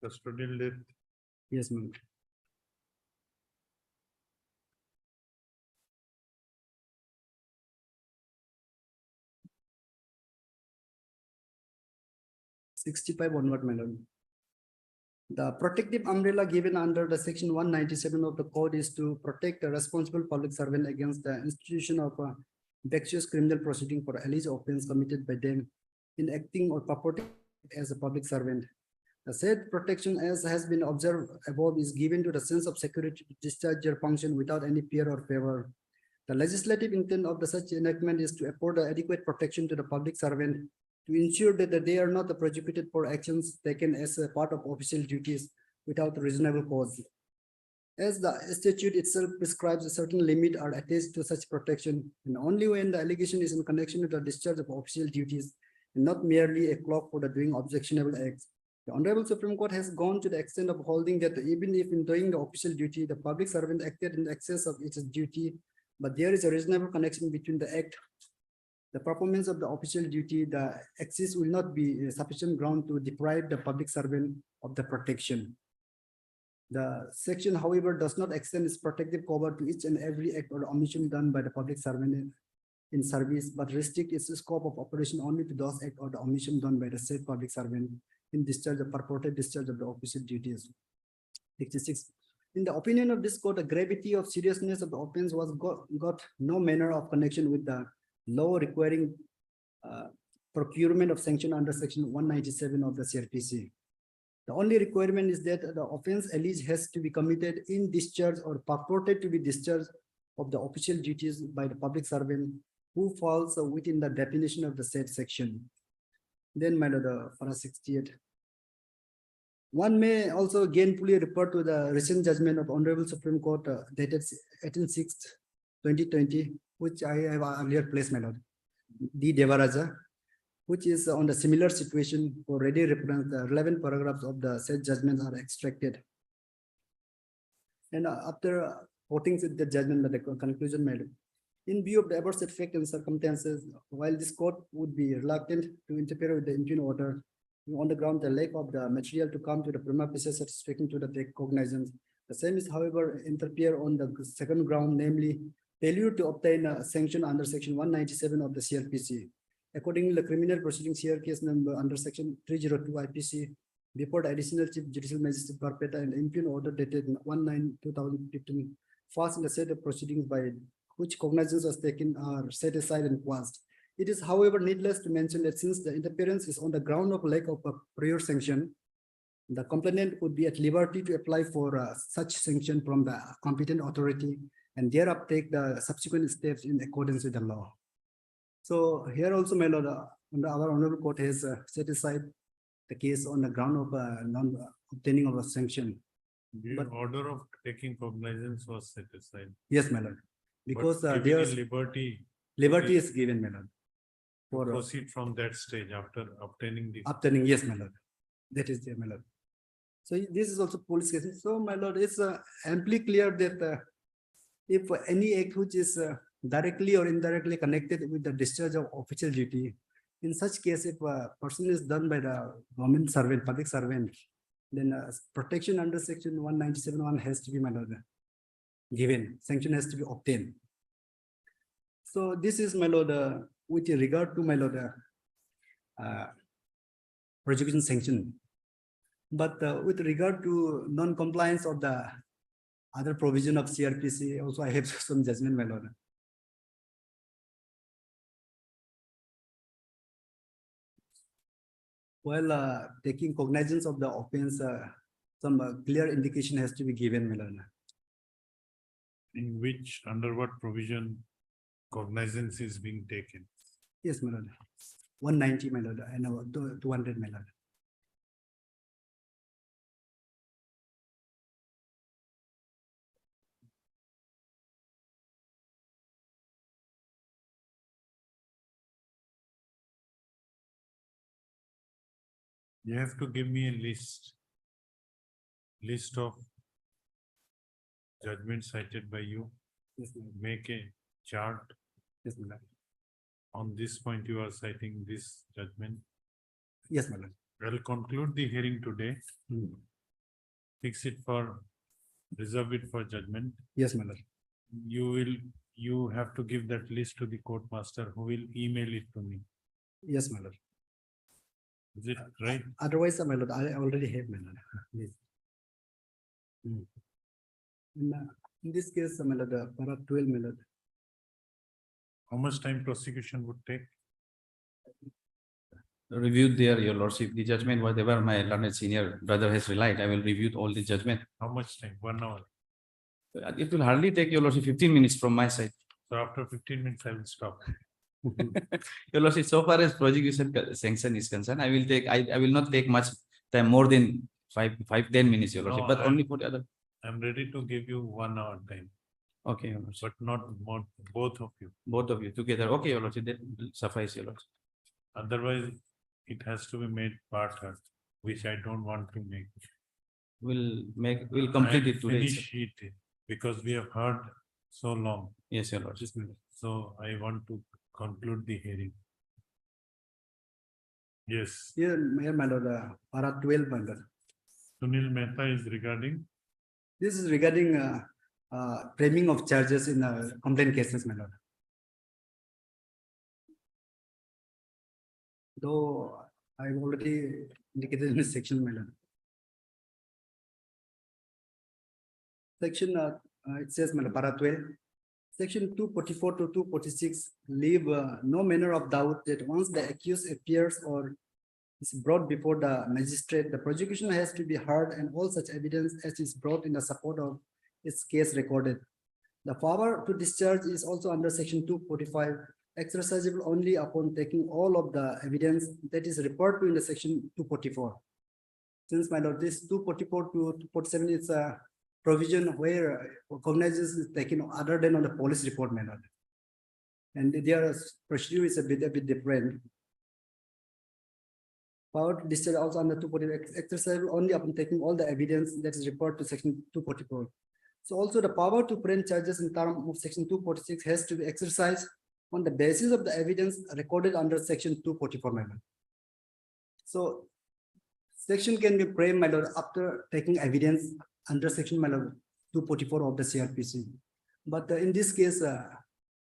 custodial death. Yes, ma'am. Sixty-five onward, madam. The protective umbrella given under the section 197 of the code is to protect a responsible public servant against the institution of a vexatious criminal proceeding for alleged offense committed by them in acting or purporting as a public servant. The said protection, as has been observed above, is given to the sense of security to discharge their function without any fear or favor. The legislative intent of the such enactment is to afford adequate protection to the public servant to ensure that they are not prosecuted for actions taken as a part of official duties without reasonable cause. As the statute itself prescribes, a certain limit are attached to such protection, and only when the allegation is in connection with the discharge of official duties and not merely a cloak for the doing objectionable acts. The Honorable Supreme Court has gone to the extent of holding that even if in doing the official duty, the public servant acted in excess of its duty, but there is a reasonable connection between the act, the performance of the official duty, the excess will not be sufficient ground to deprive the public servant of the protection. The section, however, does not extend its protective cover to each and every act or omission done by the public servant in service, but restrict its scope of operation only to those act or the omission done by the said public servant in discharge of purported discharge of the official duties. 66. In the opinion of this court, the gravity of seriousness of the offense was got no manner of connection with the law requiring procurement of sanction under section 197 of the CRPC. The only requirement is that the offense alleged has to be committed in discharge or purported to be discharged of the official duties by the public servant who falls within the definition of the said section. Then, my lord, para 68. One may also gainfully refer to the recent judgment of Honorable Supreme Court dated 18/6/2020, which I have earlier placed, my lord, D. Devaraja, which is on the similar situation. For ready reference, the relevant paragraphs of the said judgments are extracted. And after quoting the judgment, the conclusion, my lord, in view of the above said fact and circumstances, while this court would be reluctant to interfere with the interim order on the ground the lack of the material to come to the prima facie satisfaction to the cognizance, the same is, however, interfere on the second ground, namely failure to obtain a sanction under section 197 of the CRPC. Accordingly, the criminal proceedings here case number under section 302 IPC before the additional chief judicial magistrate Barpeta and interim order dated 1/9/2015 first in the set of proceedings by which cognizance was taken are set aside and quashed. It is, however, needless to mention that since the interference is on the ground of lack of a prior sanction, the complainant would be at liberty to apply for such sanction from the competent authority and thereafter take the subsequent steps in accordance with the law. So here also, my lord, our honorable court has set aside the case on the ground of non-obtaining of a sanction. The But- order of taking cognizance was set aside. Yes, my lord, because But given there's a liberty liberty is given, my lord, to for proceed from that stage after obtaining the. obtaining, yes, my lord. That is there, my lord. So this is also police case. So, my lord, it's amply clear that if any act which is directly or indirectly connected with the discharge of official duty. In such case, if a person is done by the government servant, public servant, then protection under section 197(1) has to be, my lord, given, sanction has to be obtained. So this is, my lord, with regard to, my lord, prosecution sanction. But with regard to non-compliance of the other provision of CRPC, also I have some judgment, my lord. While taking cognizance of the offense, some clear indication has to be given, my lord. In which, under what provision cognizance is being taken? Yes, my lord. 190, my lord, and 200, my lord. You have to give me a list of judgments cited by you. Yes, my lord. Make a chart. Yes, my lord. On this point, you are citing this judgment. Yes, my lord. I'll conclude the hearing today. Hmm. Fix it for, reserve it for judgment. Yes, my lord. You have to give that list to the court master, who will email it to me. Yes, my lord. Is it right? Otherwise, my lord, I already have, my lord. Yes. In this case, my lord, para 12, my lord. How much time prosecution would take? Reviewed there, your lordship, the judgment, whatever my learned senior brother has relied, I will review all the judgment. How much time? 1 hour. It will hardly take, your lordship, 15 minutes from my side. So after 15 minutes, I will stop. Your lordship, so far as prosecution sanction is concerned, I will not take much time, more than 10 minutes, your lordship, No, but only for the other. I'm ready to give you 1 hour time, Okay, your lordship, but not more, both of you. both of you together. Okay, your lordship, that will suffice, your lordship. Otherwise, it has to be made part, which I don't want to make. We'll complete it today. Finish it, because we have heard so long. Yes, your lordship. So I want to conclude the hearing. Yes, Here, my lord, para 12, my lord. Sunil Mehta is regarding, This is regarding framing of charges in complaint cases, my lord. Though I've already indicated in this section, my lord. Section, it says, my lord, para 12. Section 244 to 246 leave no manner of doubt that once the accused appears or is brought before the magistrate, the prosecution has to be heard and all such evidence as is brought in the support of its case recorded. The power to discharge is also under section 245, exercisable only upon taking all of the evidence that is referred to in the section 244. Since, my lord, this 244 to 247 is a provision where cognizance is taken other than on the police report, my lord. And their procedure is a bit different. Power to discharge also under 240 exercisable only upon taking all the evidence that is referred to section 244. So also the power to frame charges in terms of section 246 has to be exercised on the basis of the evidence recorded under section 244, my lord. So section can be framed, my lord, after taking evidence under section, my lord, 244 of the CRPC. But in this case,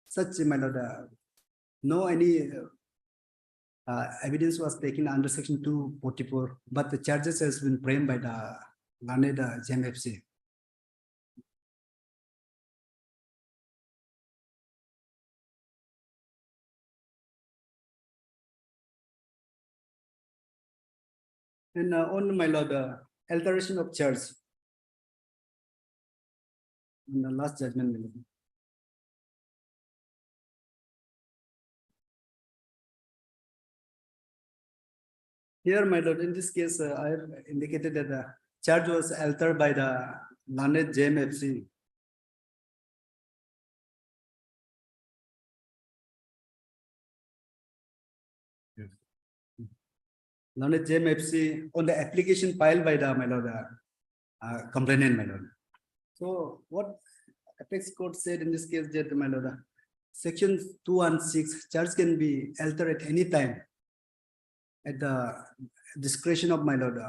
such, my lord, no any evidence was taken under section 244, but the charges has been framed by the learned JMFC. And on, my lord, alteration of charge. In the last judgment, my lord. Here, my lord, in this case, I have indicated that the charge was altered by the learned JMFC. yes, Learned JMFC on the application filed by the, my lord, complainant, my lord. So what apex court said in this case, that, my lord, Section 216, charge can be altered at any time at the discretion of my lord,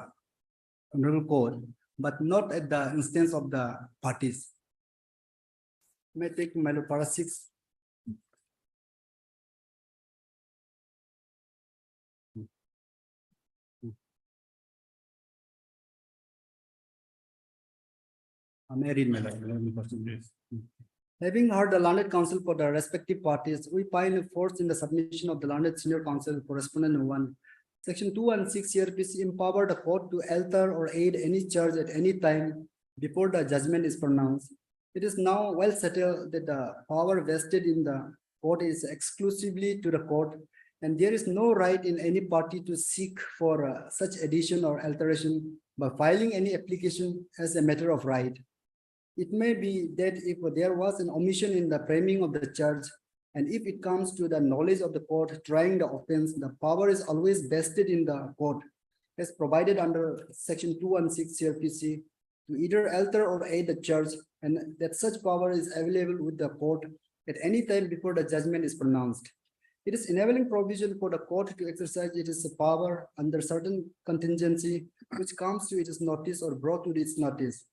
honorable court, but not at the instance of the parties. May I take my lord para 6. May I read my lord? Yes. Having heard the learned counsel for the respective parties, we find force in the submission of the learned senior counsel correspondent 1. Section 216 CRPC empower the court to alter or aid any charge at any time before the judgment is pronounced. It is now well settled that the power vested in the court is exclusively to the court, and there is no right in any party to seek for such addition or alteration by filing any application as a matter of right. It may be that if there was an omission in the framing of the charge, and if it comes to the knowledge of the court trying the offense, the power is always vested in the court, as provided under section 216 CRPC, to either alter or aid the charge, and that such power is available with the court at any time before the judgment is pronounced. It is enabling provision for the court to exercise its power under certain contingency which comes to its notice or brought to its notice.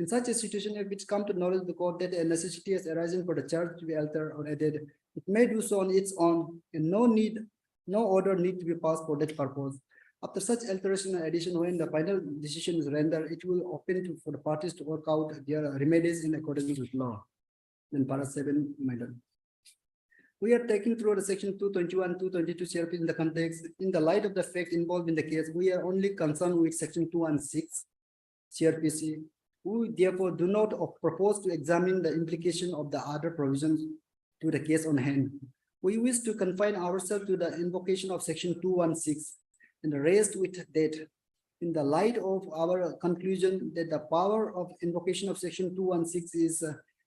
In such a situation, if it's come to knowledge of the court that a necessity has arisen for the charge to be altered or added, it may do so on its own, and no order need to be passed for that purpose. After such alteration and addition, when the final decision is rendered, it will open for the parties to work out their remedies in accordance with law. Then para 7, madam. We are taking through the section 221, 222 CRP in the context. In the light of the fact involved in the case, we are only concerned with section 216 CRPC. We therefore do not propose to examine the implication of the other provisions to the case on hand. We wish to confine ourselves to the invocation of section 216 and raised with that. In the light of our conclusion that the power of invocation of section 216 is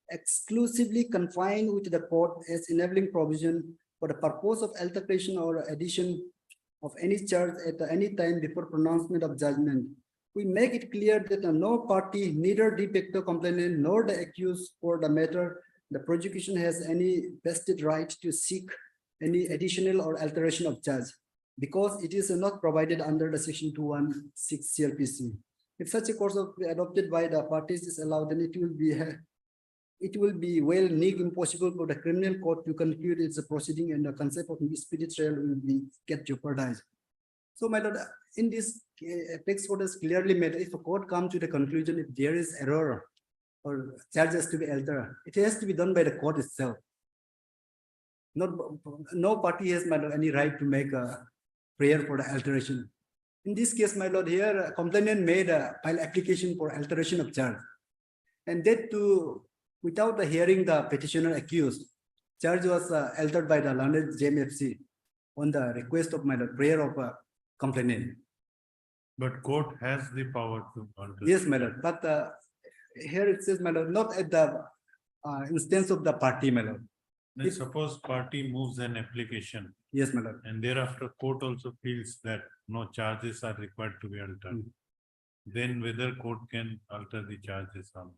exclusively confined with the court as enabling provision for the purpose of alteration or addition of any charge at any time before pronouncement of judgment, we make it clear that no party, neither de facto complainant nor the accused for the matter, the prosecution has any vested right to seek any additional or alteration of charge, because it is not provided under the section 216 CRPC. If such a course of adopted by the parties is allowed, then it will be well nigh impossible for the criminal court to conclude its proceeding, and the concept of speedy trial will get jeopardized. So, my lord, in this text, what is clearly made, if a court comes to the conclusion, if there is error or charges to be altered, it has to be done by the court itself. No party has, my lord, any right to make a prayer for the alteration. In this case, my lord, here a complainant made a file application for alteration of charge, and that too without the hearing the petitioner accused. Charge was altered by the learned JMFC on the request of my lord, prayer of a complainant. But court has the power to alter. Yes, my lord, but here it says, my lord, not at the instance of the party, my lord. Then suppose party moves an application Yes, my lord. and thereafter court also feels that no charges are required to be altered. Then whether court can alter the charges on.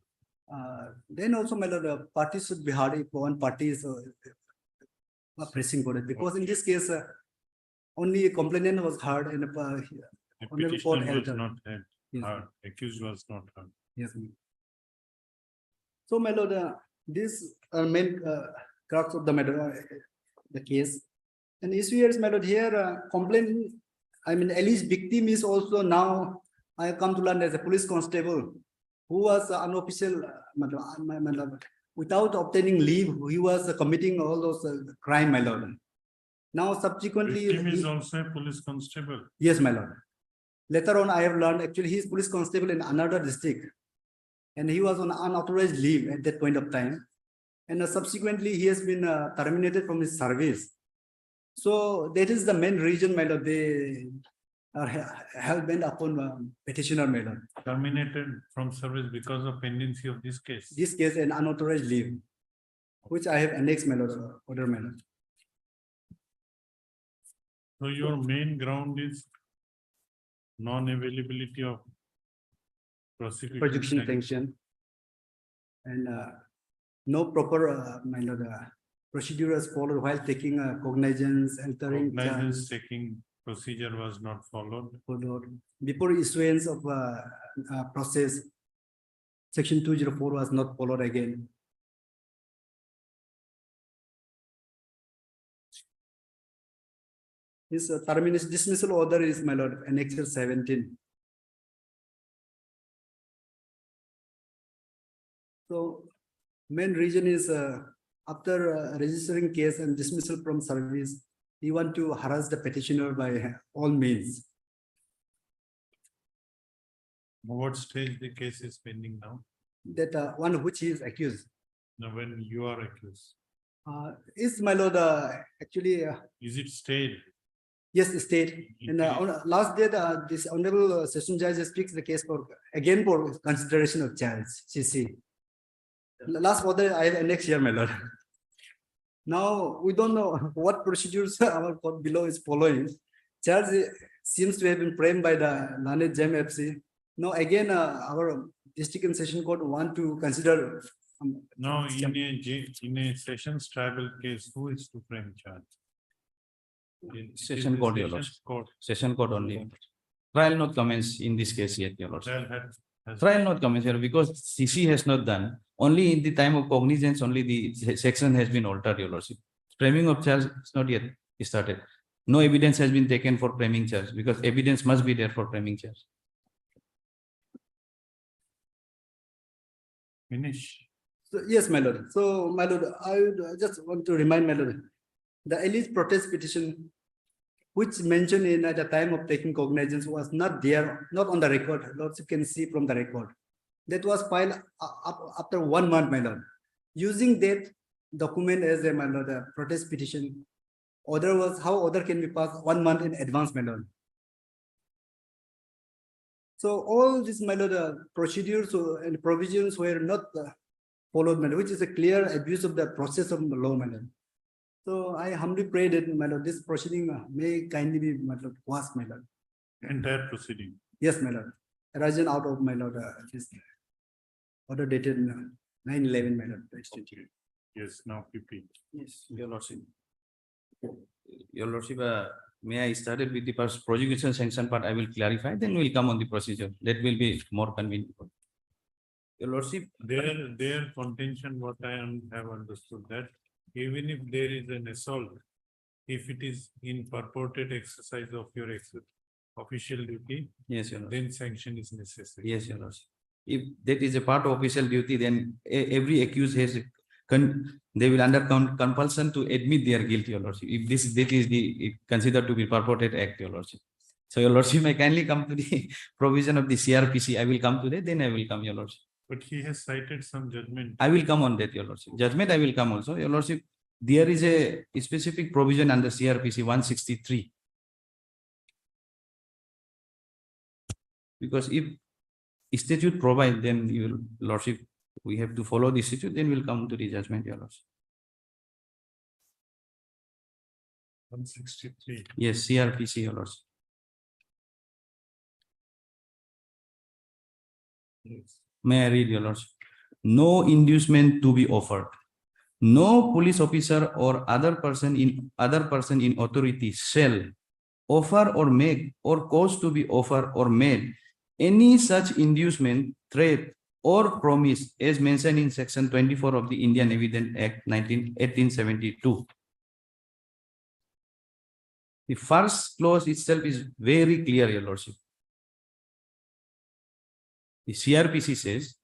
Then also, my lord, the party should be heard if one party is pressing for it, because in this case, only a complainant was heard and The only petitioner court was altered. not heard, Yes, accused was not heard. yes. So, my lord, this main crux of the matter, the case. And issue here is, my lord, here complaint, I mean, alleged victim is also now, I have come to learn as a police constable who was unofficial, my lord, without obtaining leave, he was committing all those crime, my lord. Now subsequently. Victim is also a police constable. Yes, my lord. Later on, I have learned actually he is police constable in another district, and he was on unauthorized leave at that point of time. And subsequently, he has been terminated from his service. So that is the main reason, my lord, they are hell-bent upon petitioner, my lord. Terminated from service because of pendency of this case. This case, an unauthorized leave, which I have annexed, my lord, order, my lord. So your main ground is non-availability of Prosecution sanction. sanction. And no proper, my lord, procedure was followed while taking cognizance, altering Cognizance taking procedure was not followed. followed before issuance of process. Section 204 was not followed again. This termination dismissal order is, my lord, annexure 17. So main reason is after registering case and dismissal from service, he want to harass the petitioner by all means. What stage the case is pending now? That one which he is accused Now, when you are accused, is, my lord, actually is it stayed? yes, state. And on last day, this honorable session judge speaks the case for again for consideration of charge. CC. Last order I have annexed here, my lord. Now we don't know what procedures our court below is following. Charge seems to have been framed by the learned Gem FC. Now again, our district and session court want to consider. Now, in a sessions tribal case, who is to frame charge? It is Session the court, your sessions court. Session court only. Trial not commence in this case yet, your lordship. Trial has Trial not commence here because CC has not done. Only in the time of cognizance, only the section has been altered, your lordship. Framing of charge is not yet started. No evidence has been taken for framing charge because evidence must be there for framing charge. finish. So, yes, my lord. So, my lord, I would just want to remind my lord, the alleged protest petition, which mentioned in at the time of taking cognizance was not there, not on the record. Lords, you can see from the record. That was filed after 1 month, my lord. Using that document as a, my lord, a protest petition, order was how order can be passed 1 month in advance, my lord. So all this, my lord, procedures and provisions were not followed, my lord, which is a clear abuse of the process of the law, my lord. So I humbly pray that, my lord, this proceeding may kindly be, my lord, quashed, my lord. Entire proceeding. Yes, my lord. Arisen out of, my lord, this order dated 9/11, my lord. Yes, now PP. Yes, your lordship. Your lordship, may I start it with the prosecution sanction part? I will clarify, then we'll come on the procedure. That will be more convenient. Your lordship, Their contention, what I have understood that even if there is an assault, if it is in purported exercise of your official duty, yes, your lordship. then sanction is necessary. Yes, your lordship. If that is a part of official duty, then every accused has they will under compulsion to admit their guilt, your lordship. If that is the considered to be purported act, your lordship. So your lordship may kindly come to the provision of the CRPC. I will come to that, then I will come, your lordship. But he has cited some judgment. I will come on that, your lordship. Judgment I will come also, your lordship. There is a specific provision under CRPC 163. Because if statute provide, then your lordship, we have to follow the statute, then we'll come to the judgment, your lordship. 163. Yes, CRPC, your lordship. Yes. May I read, your lordship? No inducement to be offered. No police officer or other person in authority shall offer or make or cause to be offered or made any such inducement, threat, or promise as mentioned in section 24 of the Indian Evidence Act 1872. The first clause itself is very clear, your lordship. The CRPC says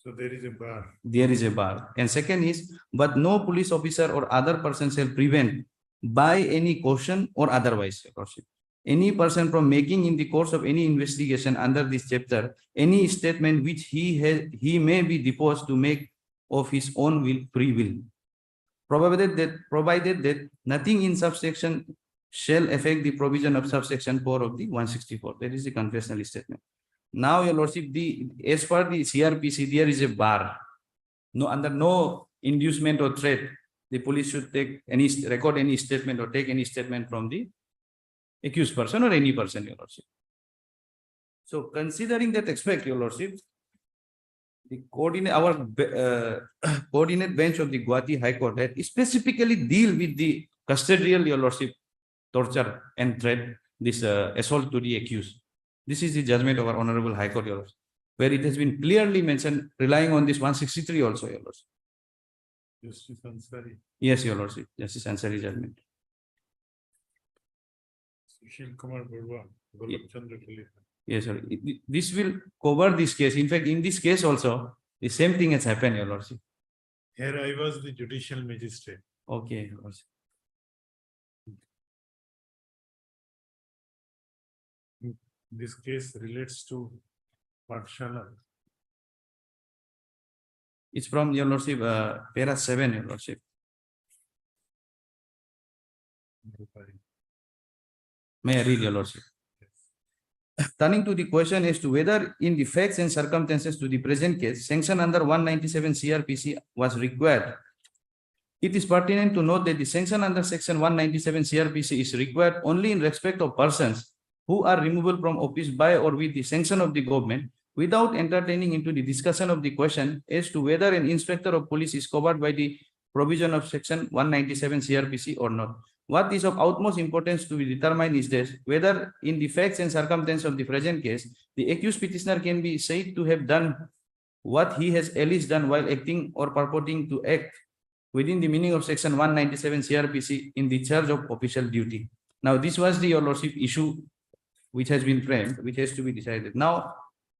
So there is a bar. there is a bar. And second is, but no police officer or other person shall prevent by any caution or otherwise, your lordship, any person from making in the course of any investigation under this chapter any statement which he may be deposed to make of his own free will, provided that nothing in subsection shall affect the provision of subsection 4 of the 164. That is the confessional statement. Now, your lordship, as per the CRPC, there is a bar. No, under no inducement or threat, the police should record any statement or take any statement from the accused person or any person, your lordship. So, considering that aspect, your lordship, The coordinate, coordinate bench of the Guwahati High Court had specifically deal with the custodial, your lordship, torture and threat, this assault to the accused. This is the judgment of our Honorable High Court, your lordship, where it has been clearly mentioned, relying on this 163 also, your lordship. Justice Ansari, Yes, your lordship, Justice Ansari judgment. Sushil Kumar Barua, Golab Chandra Kalita. Yes, sir. This will cover this case. In fact, in this case also, the same thing has happened, your lordship. Here I was the judicial magistrate. Okay, your lordship. This case relates to Pathshala. It's from your lordship, para 7, your lordship. May I read, your lordship? Turning to the question as to whether in the facts and circumstances to the present case, sanction under 197 CRPC was required. It is pertinent to note that the sanction under section 197 CRPC is required only in respect of persons who are removable from office by or with the sanction of the government, without entertaining into the discussion of the question as to whether an inspector of police is covered by the provision of section 197 CRPC or not. What is of utmost importance to be determined is this: whether in the facts and circumstances of the present case, the accused petitioner can be said to have done what he has alleged done while acting or purporting to act within the meaning of section 197 CRPC in the charge of official duty. Now, this was the, your lordship, issue which has been framed, which has to be decided. Now,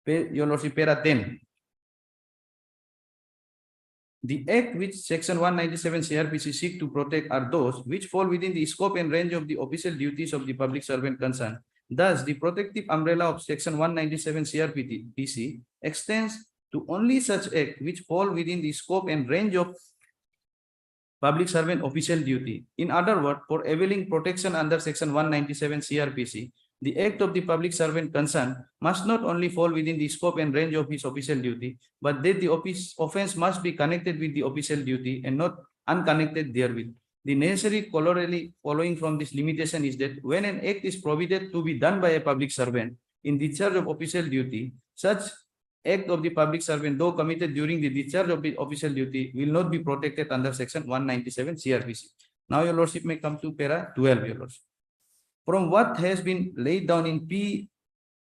your lordship, para 10. The act which section 197 CRPC seek to protect are those which fall within the scope and range of the official duties of the public servant concerned. Thus, the protective umbrella of section 197 CRPC extends to only such act which fall within the scope and range of public servant official duty. In other words, for availing protection under section 197 CRPC, the act of the public servant concerned must not only fall within the scope and range of his official duty, but that the offense must be connected with the official duty and not unconnected therewith. The necessary corollary following from this limitation is that when an act is provided to be done by a public servant in discharge of official duty, such act of the public servant, though committed during the discharge of the official duty, will not be protected under section 197 CRPC. Now, your lordship may come to para 12, your lordship. From what has been laid down in P.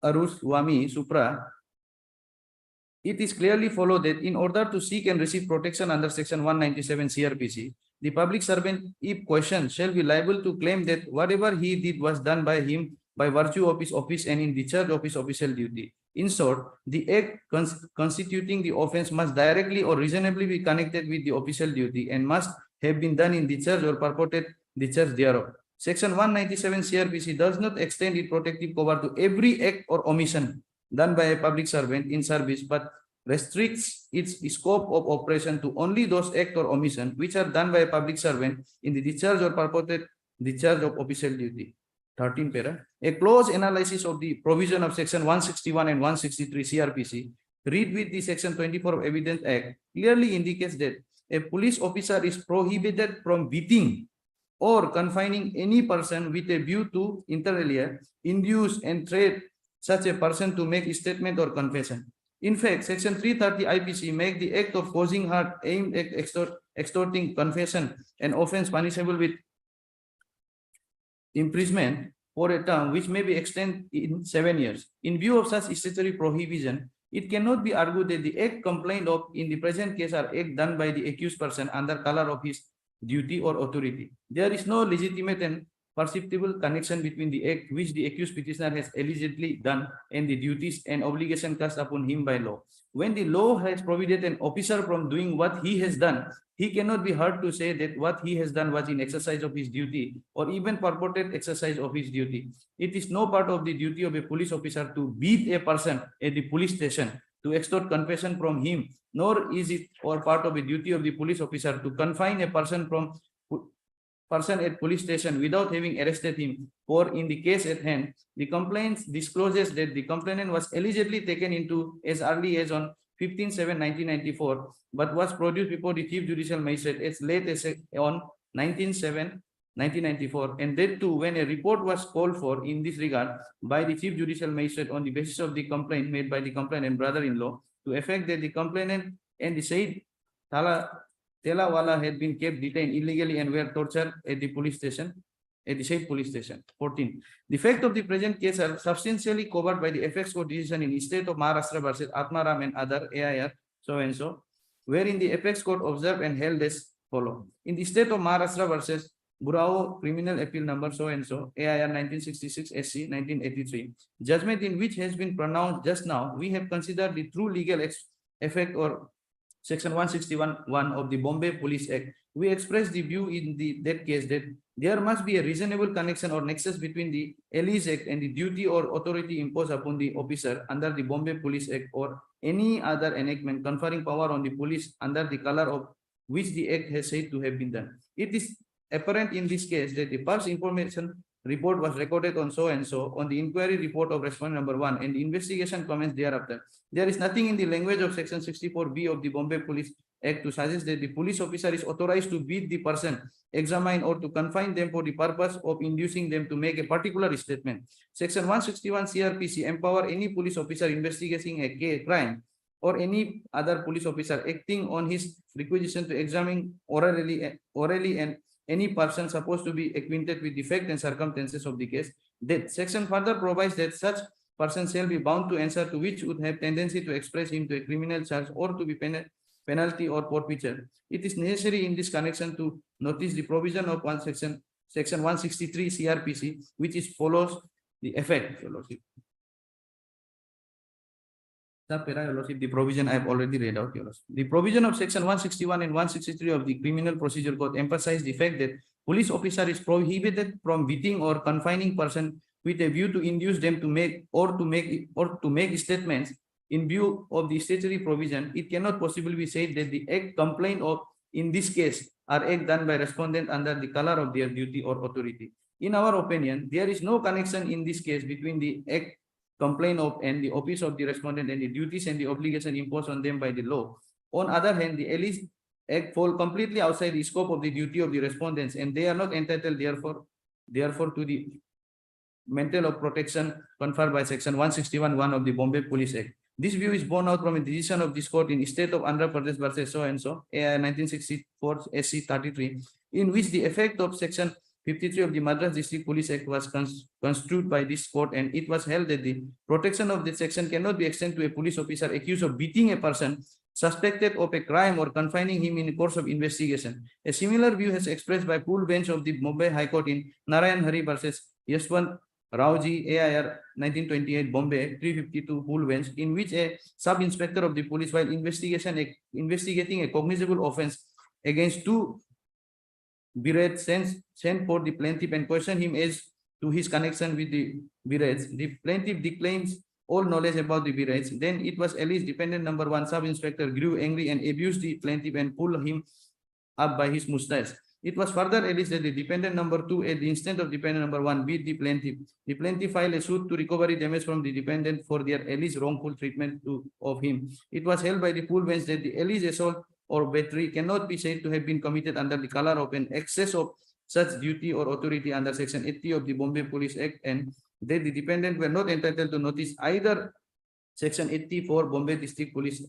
Aruswamy Supra, it is clearly followed that in order to seek and receive protection under section 197 CRPC, the public servant, if questioned, shall be liable to claim that whatever he did was done by him by virtue of his office and in discharge of his official duty. In short, the act constituting the offense must directly or reasonably be connected with the official duty and must have been done in discharge or purported discharge thereof. Section 197 CRPC does not extend its protective cover to every act or omission done by a public servant in service, but restricts its scope of operation to only those acts or omissions which are done by a public servant in the discharge or purported discharge of official duty. 13 para. A close analysis of the provision of section 161 and 163 CRPC, read with the section 24 of Evidence Act, clearly indicates that a police officer is prohibited from beating or confining any person with a view to, inter alia, induce and threat such a person to make a statement or confession. In fact, section 330 IPC make the act of causing hurt aimed at extorting confession an offense punishable with imprisonment for a term which may be extended in 7 years. In view of such statutory prohibition, it cannot be argued that the act complained of in the present case are act done by the accused person under color of his duty or authority. There is no legitimate and perceptible connection between the act which the accused petitioner has allegedly done and the duties and obligation cast upon him by law. When the law has prohibited an officer from doing what he has done, he cannot be heard to say that what he has done was in exercise of his duty or even purported exercise of his duty. It is no part of the duty of a police officer to beat a person at the police station to extort confession from him, nor is it or part of a duty of the police officer to confine a person at police station without having arrested him. For in the case at hand, the complaint discloses that the complainant was allegedly taken into as early as on 15/7/1994, but was produced before the Chief Judicial Magistrate as late as on 19/7/1994, and that too when a report was called for in this regard by the Chief Judicial Magistrate on the basis of the complaint made by the complainant brother-in-law, to effect that the complainant and the said Telawala had been kept detained illegally and were tortured at the police station, at the said police station. 14. The fact of the present case are substantially covered by the FX court decision in the state of Maharashtra versus Atmaram and other AIR so and so, wherein the apex court observed and held as follow. In the state of Maharashtra versus Burao criminal appeal number so and so, AIR 1966 SC 1983, judgment in which has been pronounced just now, we have considered the true legal effect or section 161(1) of the Bombay Police Act. We express the view in that case that there must be a reasonable connection or nexus between the Alice Act and the duty or authority imposed upon the officer under the Bombay Police Act or any other enactment conferring power on the police under the color of which the act has said to have been done. It is apparent in this case that the first information report was recorded on so and so on the inquiry report of respondent number 1 and the investigation commenced thereafter. There is nothing in the language of section 64B of the Bombay Police Act to suggest that the police officer is authorized to beat the person, examine or to confine them for the purpose of inducing them to make a particular statement. Section 161 CRPC empower any police officer investigating a crime or any other police officer acting on his requisition to examine orally and any person supposed to be acquainted with the fact and circumstances of the case. That section further provides that such person shall be bound to answer to which would have tendency to express him to a criminal charge or to be penalty or forfeiture. It is necessary in this connection to notice the provision of section 163 CRPC, which is follows the effect. The provision I have already read out. The provision of section 161 and 163 of the Criminal Procedural Code emphasize the fact that police officer is prohibited from beating or confining person with a view to induce them to make statements in view of the statutory provision. It cannot possibly be said that the act complained of in this case are act done by respondent under the color of their duty or authority. In our opinion, there is no connection in this case between the act complaint of and the office of the respondent and the duties and the obligation imposed on them by the law. On other hand, the Alice Act fall completely outside the scope of the duty of the respondents, and they are not entitled therefore to the mental of protection conferred by section 161(1) of the Bombay Police Act. This view is borne out from a decision of this court in state of Andhra Pradesh versus so and so, AIR 1964 SC 33, in which the effect of section 53 of the Madras District Police Act was construed by this court, and it was held that the protection of this section cannot be extended to a police officer accused of beating a person suspected of a crime or confining him in the course of investigation. A similar view has expressed by full bench of the Mumbai High Court in Narayan Hari versus Yashwant Raoji, AIR 1928 Bombay 352 full bench, in which a sub-inspector of the police, while investigating a cognizable offense against two Birets, sent for the plaintiff and questioned him as to his connection with the Birets. The plaintiff declines all knowledge about the Birets. Then it was alleged defendant number 1 sub-inspector grew angry and abused the plaintiff and pulled him up by his mustache. It was further alleged that the defendant number 2 at the instant of defendant number 1 beat the plaintiff. The plaintiff filed a suit to recover damage from the defendant for their alleged wrongful treatment of him. It was held by the full bench that the alleged assault or battery cannot be said to have been committed under the color of an excess of such duty or authority under section 80 of the Bombay Police Act, and that the defendant were not entitled to notice either section 84 Bombay District Police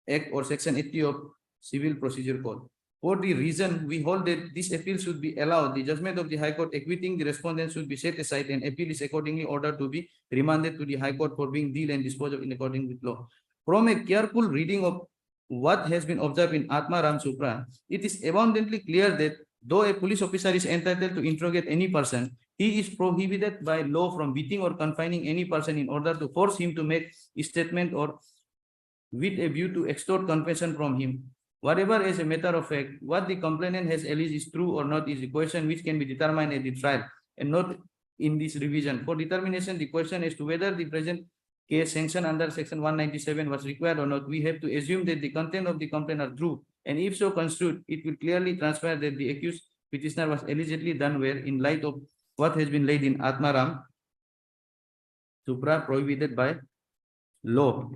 Act or section 80 of Civil Procedure Code. For the reason we hold that this appeal should be allowed, the judgment of the High Court acquitting the respondent should be set aside, and appeal is accordingly ordered to be remanded to the High Court for being dealt and disposed of in accordance with law. From a careful reading of what has been observed in Atma Ram Supra, it is abundantly clear that though a police officer is entitled to interrogate any person, he is prohibited by law from beating or confining any person in order to force him to make a statement or with a view to extort confession from him. Whatever is a matter of fact, what the complainant has alleged is true or not is a question which can be determined at the trial and not in this revision. For determination, the question as to whether the present case sanction under section 197 was required or not, we have to assume that the content of the complaint are true, and if so construed, it will clearly transpire that the accused petitioner was allegedly done where, in light of what has been laid in Atmaram Supra, prohibited by law.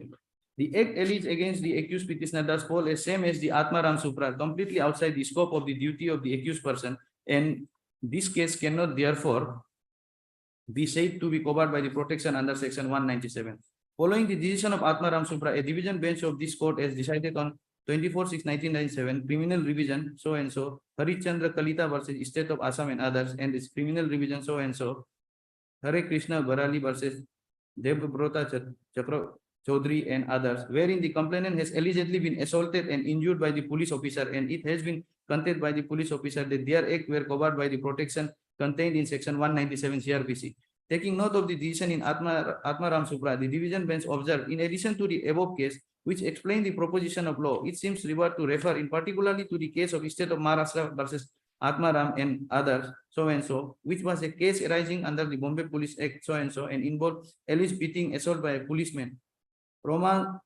The act alleged against the accused petitioner does fall as same as the Atmaram Supra, completely outside the scope of the duty of the accused person, and this case cannot therefore be said to be covered by the protection under section 197. Following the decision of Atmaram Supra, a division bench of this court has decided on 24/6/1997 criminal revision so and so, Harichandra Kalita versus State of Assam and others, and its criminal revision so and so, Hare Krishna Barali versus Devbrota Chakra Chaudhary and others, wherein the complainant has allegedly been assaulted and injured by the police officer, and it has been contended by the police officer that their acts were covered by the protection contained in section 197 CRPC. Taking note of the decision in Atmaram Supra, the division bench observed, in addition to the above case, which explain the proposition of law, it seems reward to refer in particularly to the case of State of Maharashtra versus Atmaram and others, so and so, which was a case arising under the Bombay Police Act, so and involved alleged beating assault by a policeman. Roma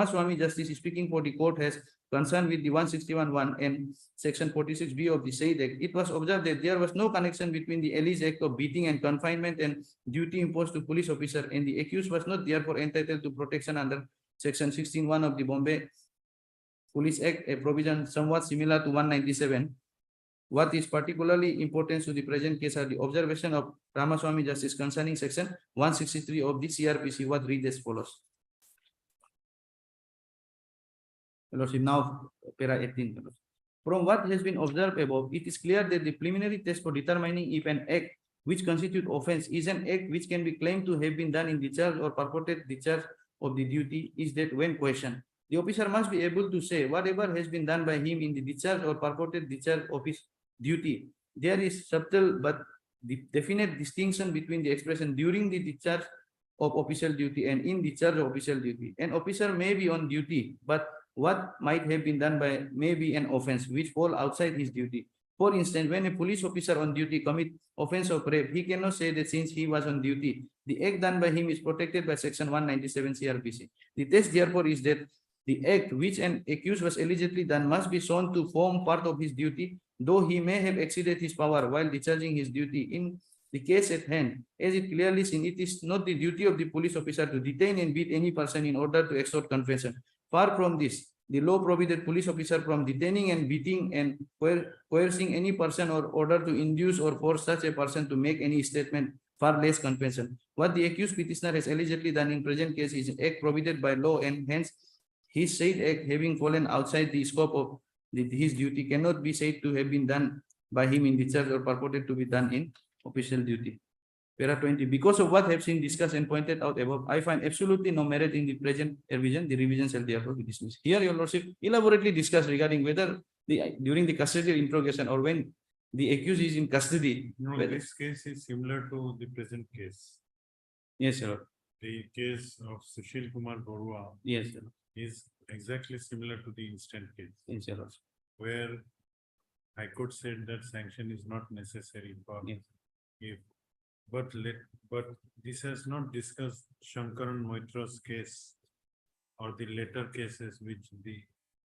Swami Justice speaking for the court has concern with the 161(1) and section 46B of the said act. It was observed that there was no connection between the alleged act of beating and confinement and duty imposed to police officer, and the accused was not therefore entitled to protection under section 16(1) of the Bombay Police Act, a provision somewhat similar to 197. What is particularly important to the present case are the observation of Ramaswamy Justice concerning section 163 of the CRPC, what read as follows. Lordship, now para 18. From what has been observed above, it is clear that the preliminary test for determining if an act which constitutes offense is an act which can be claimed to have been done in discharge or purported discharge of the duty is that when questioned, the officer must be able to say whatever has been done by him in the discharge or purported discharge of his duty. There is subtle but definite distinction between the expression during the discharge of official duty and in discharge of official duty. An officer may be on duty, but what might have been done by may be an offense which fall outside his duty. For instance, when a police officer on duty commit offense of rape, he cannot say that since he was on duty, the act done by him is protected by section 197 CRPC. The test therefore is that the act which an accused was allegedly done must be shown to form part of his duty, though he may have exceeded his power while discharging his duty. In the case at hand, as it clearly seen, it is not the duty of the police officer to detain and beat any person in order to extort confession. Far from this, the law prohibited police officer from detaining and beating and coercing any person or order to induce or force such a person to make any statement, far less confession. What the accused petitioner has allegedly done in present case is an act prohibited by law, and hence his said act having fallen outside the scope of his duty cannot be said to have been done by him in discharge or purported to be done in official duty. Para 20. Because of what I have seen discussed and pointed out above, I find absolutely no merit in the present revision. The revision shall therefore be dismissed. Here, Your Lordship elaborately discussed regarding whether during the custodial interrogation or when the accused is in custody. No, whether- this case is similar to the present case. Yes, Your Lord. The case of Sushil Kumar Borua Yes, Your Lord. is exactly similar to the instant case, Yes, Your Lord. where I could say that sanction is not necessary for Yes. if, but this has not discussed Shankaran Moitra's case or the later cases which the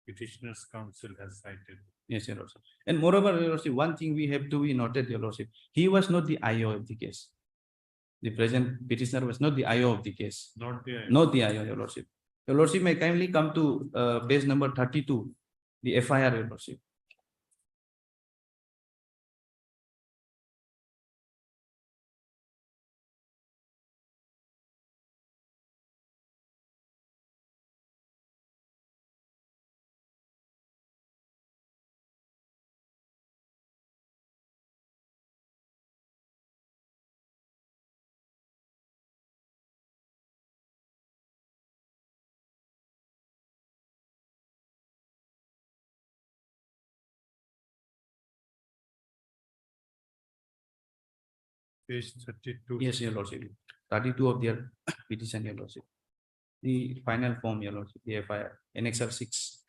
petitioner's counsel has cited. Yes, Your Lordship. And moreover, Your Lordship, one thing we have to be noted, Your Lordship, he was not the IO of the case. The present petitioner was not the IO of the case. Not the. Not the IO, Your Lordship. Your Lordship may kindly come to page number 32, the FIR, Your Lordship. Page 32. Yes, Your Lordship. 32 of their petition, Your Lordship. The final form, Your Lordship, the FIR, Annexure 6.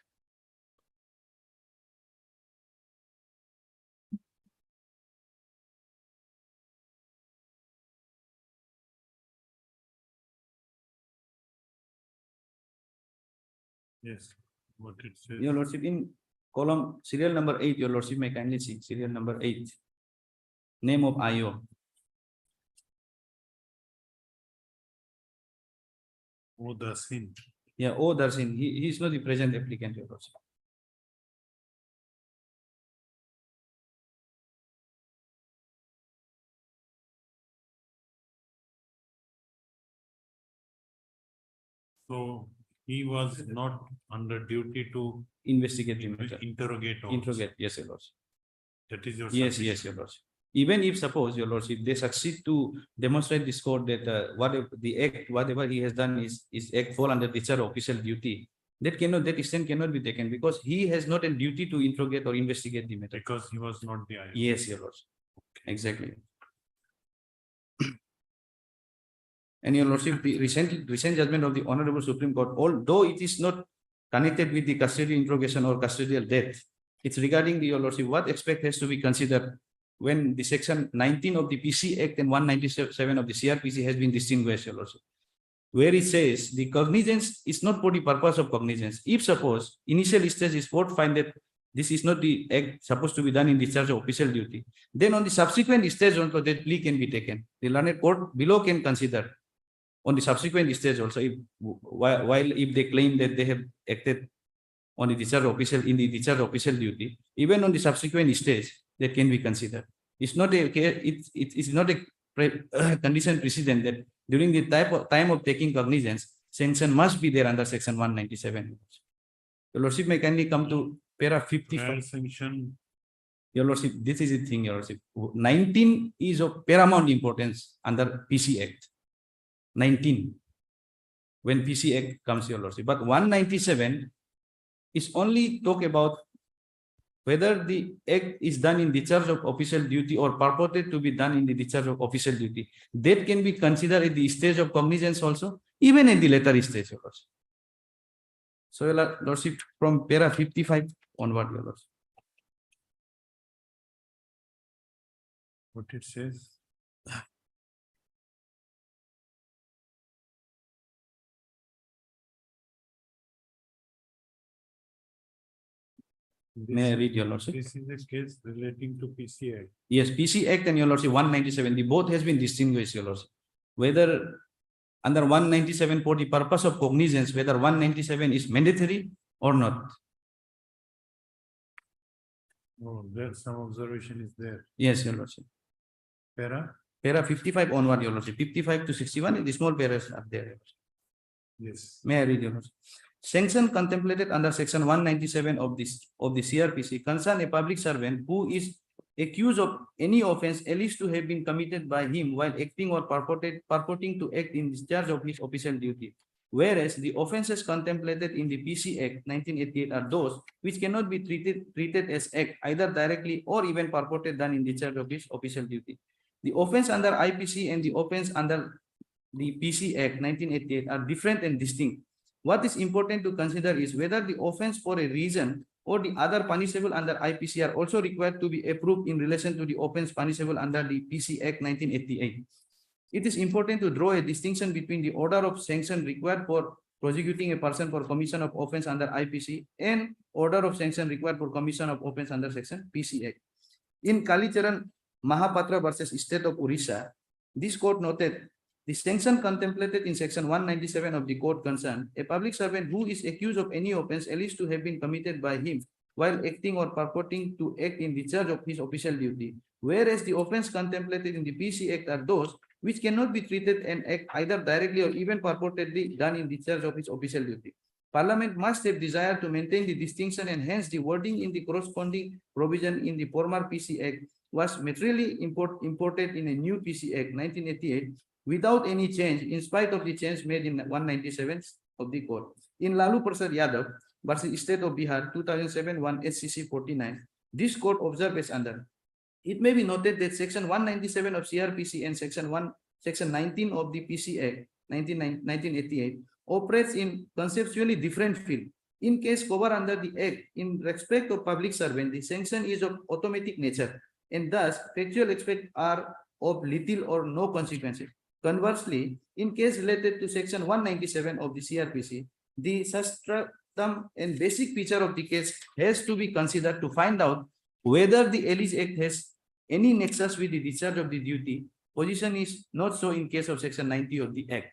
Yes, what it says. Your Lordship, in column serial number 8, Your Lordship may kindly see serial number 8. Name of IO. Oh, the sin. Yeah, O Darsin, he is not the present applicant, Your Lordship. So he was not under duty to Investigate the matter. interrogate. also. Interrogate, yes, your lordship. That is your. Yes, yes, your lordship. Even if suppose, your lordship, they succeed to demonstrate this court that whatever the act, whatever he has done is act fall under discharge of official duty. That extent cannot be taken because he has not a duty to interrogate or investigate the matter. Because he was not the. IO. Yes, your lordship. Exactly. And your lordship, the recent judgment of the Honorable Supreme Court, although it is not connected with the custodial interrogation or custodial death, it's regarding the, your lordship, what aspect has to be considered when the section 19 of the PC Act and 197 of the CRPC has been distinguished, your lordship, where it says the cognizance is not for the purpose of cognizance. If suppose initial stage is court find that this is not the act supposed to be done in discharge of official duty, then on the subsequent stage also that plea can be taken. The learned court below can consider on the subsequent stage also, if while if they claim that they have acted on the discharge of official in the discharge of official duty, even on the subsequent stage, that can be considered. It's not a it's not a condition precedent that during the time of taking cognizance, sanction must be there under section 197. Your lordship may kindly come to para 55. Trial sanction. Your lordship, this is the thing, your lordship. 19 is of paramount importance under PC Act. 19 when PC Act comes, your lordship, but 197 is only talk about whether the act is done in discharge of official duty or purported to be done in the discharge of official duty. That can be considered at the stage of cognizance also, even at the later stage, your lordship. So, your lordship, from para 55 onward, your lordship. What it says. May I read, your lordship? This is a case relating to PCI. Yes, PC Act and your lordship 197, the both has been distinguished, your lordship. Whether under 197 for the purpose of cognizance, whether 197 is mandatory or not. Oh, there's some observation is there. Yes, your lordship. Para? Para 55 onward, your lordship. 55 to 61, the small paras are there. Yes. May I read, your lordship? Sanction contemplated under section 197 of the CRPC concern a public servant who is accused of any offense alleged to have been committed by him while acting or purporting to act in discharge of his official duty. Whereas the offenses contemplated in the PC Act 1988 are those which cannot be treated as act either directly or even purported done in discharge of his official duty. The offense under IPC and the offense under the PC Act 1988 are different and distinct. What is important to consider is whether the offense for a reason or the other punishable under IPC are also required to be approved in relation to the offense punishable under the PC Act 1988. It is important to draw a distinction between the order of sanction required for prosecuting a person for commission of offense under IPC and order of sanction required for commission of offense under section PC Act. In Kalicharan Mahapatra versus State of Orissa, this court noted the sanction contemplated in section 197 of the court concerned a public servant who is accused of any offense alleged to have been committed by him while acting or purporting to act in discharge of his official duty, whereas the offense contemplated in the PC Act are those which cannot be treated and act either directly or even purportedly done in discharge of his official duty. Parliament must have desire to maintain the distinction and hence the wording in the corresponding provision in the former PC Act was materially imported in a new PC Act 1988 without any change in spite of the change made in 197 of the court. In Lalu Prasad Yadav versus State of Bihar 2007 1 SCC 49, this court observed as under. It may be noted that section 197 of CRPC and section 19 of the PC Act 1988 operates in conceptually different field. In case covered under the Act, in respect of public servant, the sanction is of automatic nature and thus factual aspects are of little or no consequences. Conversely, in case related to section 197 of the CRPC, the substratum and basic feature of the case has to be considered to find out whether the alleged act has any nexus with the discharge of the duty. Position is not so in case of section 90 of the Act.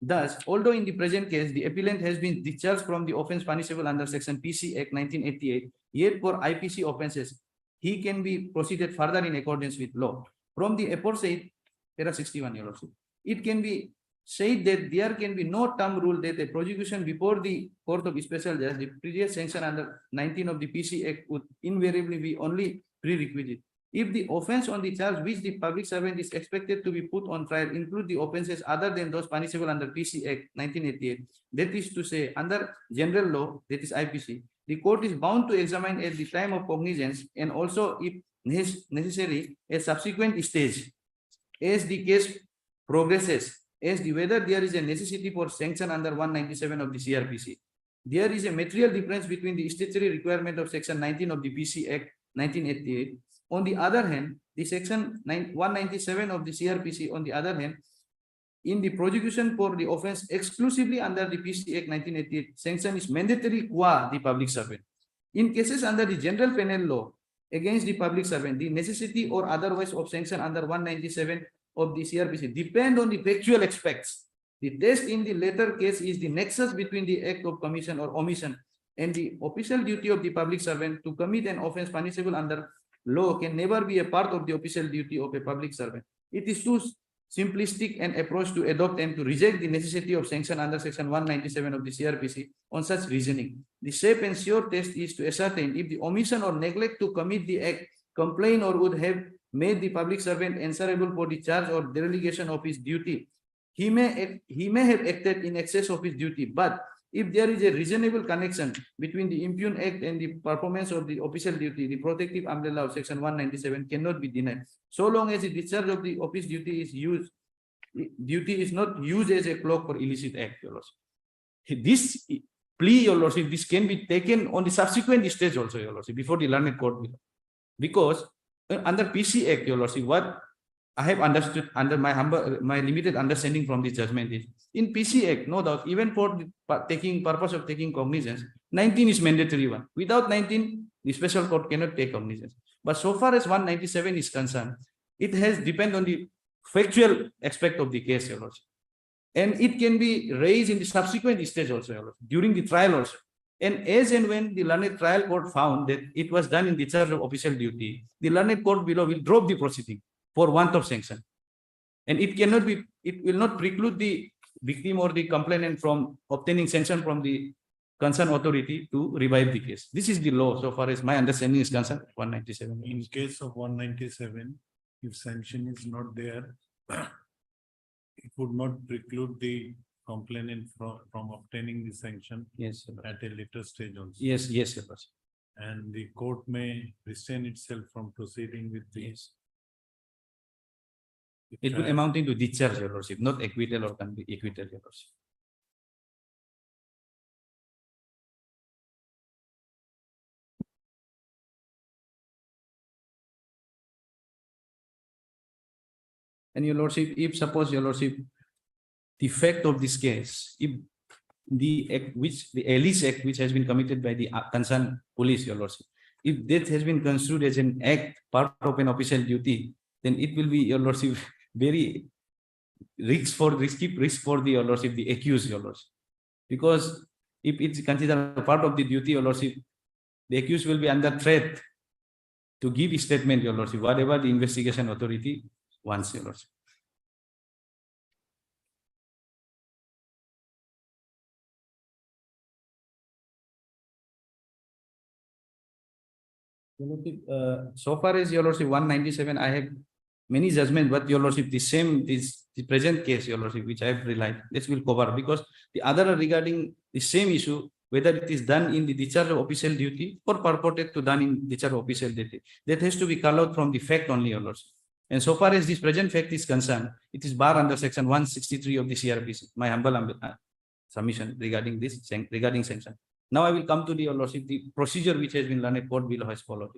Thus, although in the present case, the appellant has been discharged from the offense punishable under section PC Act 1988, yet for IPC offenses, he can be proceeded further in accordance with law. From the aforesaid, para 61, Your Lordship, it can be said that there can be no term rule that a prosecution before the Court of Special Justice, the previous sanction under 19 of the PC Act would invariably be only prerequisite. If the offense on the charge which the public servant is expected to be put on trial include the offenses other than those punishable under PC Act 1988, that is to say, under general law, that is IPC, the court is bound to examine at the time of cognizance and also, if necessary, a subsequent stage as the case progresses, as the whether there is a necessity for sanction under 197 of the CRPC. There is a material difference between the statutory requirement of section 19 of the PC Act 1988. On the other hand, the section 197 of the CRPC, on the other hand, in the prosecution for the offense exclusively under the PC Act 1988, sanction is mandatory qua the public servant. In cases under the general penal law against the public servant, the necessity or otherwise of sanction under 197 of the CRPC depend on the factual aspects. The test in the latter case is the nexus between the act of commission or omission and the official duty of the public servant to commit an offense punishable under law can never be a part of the official duty of a public servant. It is too simplistic an approach to adopt and to reject the necessity of sanction under section 197 of the CRPC on such reasoning. The safe and sure test is to ascertain if the omission or neglect to commit the act complain or would have made the public servant answerable for the charge or dereliction of his duty. He may have acted in excess of his duty, but if there is a reasonable connection between the impugned act and the performance of the official duty, the protective umbrella of section 197 cannot be denied. So long as the discharge of the office duty is not used as a cloak for illicit act, Your Lordship. This plea, Your Lordship, this can be taken on the subsequent stage also, Your Lordship, before the learned court. Because under PC Act, Your Lordship, what I have understood under my limited understanding from this judgment is in PC Act, no doubt, even for the purpose of taking cognizance, 19 is mandatory one. Without 19, the special court cannot take cognizance. But so far as 197 is concerned, it has depend on the factual aspect of the case, Your Lordship. And it can be raised in the subsequent stage also, Your Lordship, during the trial also. And as and when the learned trial court found that it was done in discharge of official duty, the learned court below will drop the proceeding for want of sanction. And it cannot be, it will not preclude the victim or the complainant from obtaining sanction from the concerned authority to revive the case. This is the law so far as my understanding is concerned, 197. In case of 197, if sanction is not there, it would not preclude the complainant from obtaining the sanction Yes, Your Lordship. at a later stage also. Yes, yes, Your Lordship. And the court may restrain itself from proceeding with the. Yes. It will amounting to discharge, Your Lordship, not acquittal or can be acquittal, Your Lordship. And Your Lordship, if suppose Your Lordship, the fact of this case, if the act which the Alice Act which has been committed by the concerned police, Your Lordship, if that has been construed as an act part of an official duty, then it will be, Your Lordship, very risky risk for the, Your Lordship, the accused, Your Lordship. Because if it's considered a part of the duty, Your Lordship, the accused will be under threat to give a statement, Your Lordship, whatever the investigation authority wants, Your Lordship. Your Lordship, so far as Your Lordship 197, I have many judgments, but Your Lordship, the present case, Your Lordship, which I have relied, this will cover, because the other are regarding the same issue, whether it is done in the discharge of official duty or purported to done in discharge of official duty. That has to be called out from the fact only, Your Lordship. And so far as this present fact is concerned, it is barred under section 163 of the CRPC, my humble submission regarding this, regarding sanction. Now I will come to the, Your Lordship, the procedure which has been learned court below has followed.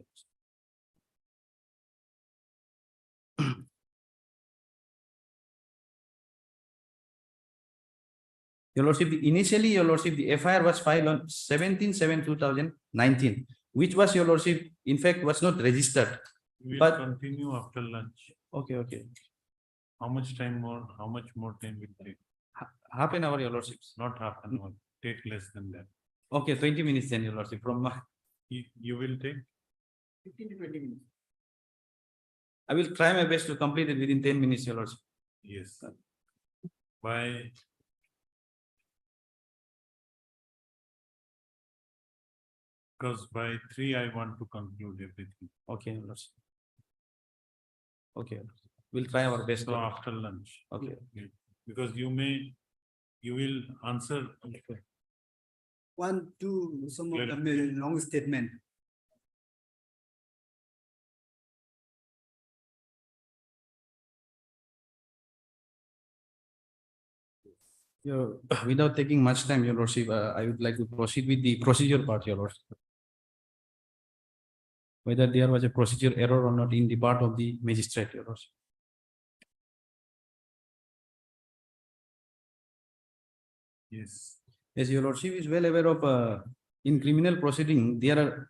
Your Lordship, initially, Your Lordship, the FIR was filed on 17/7/2019, which was, Your Lordship, in fact, was not registered. We will But- continue after lunch. Okay, okay. How much time more, how much more time will take? Half an hour, Your Lordship. Not half an hour, take less than that. Okay, 20 minutes then, Your Lordship, from my, You will take? 15 to 20 minutes. I will try my best to complete it within 10 minutes, Your Lordship. Yes. by because by 3 I want to conclude everything. Okay, your lordship. Okay, we'll try our best. So after lunch. Okay. Because you will answer. One, two, some of Clear. the long statement. Without taking much time, your lordship, I would like to proceed with the procedure part, your lordship. Whether there was a procedure error or not in the part of the magistrate, your lordship. Yes. As your lordship is well aware of, in criminal proceeding, there are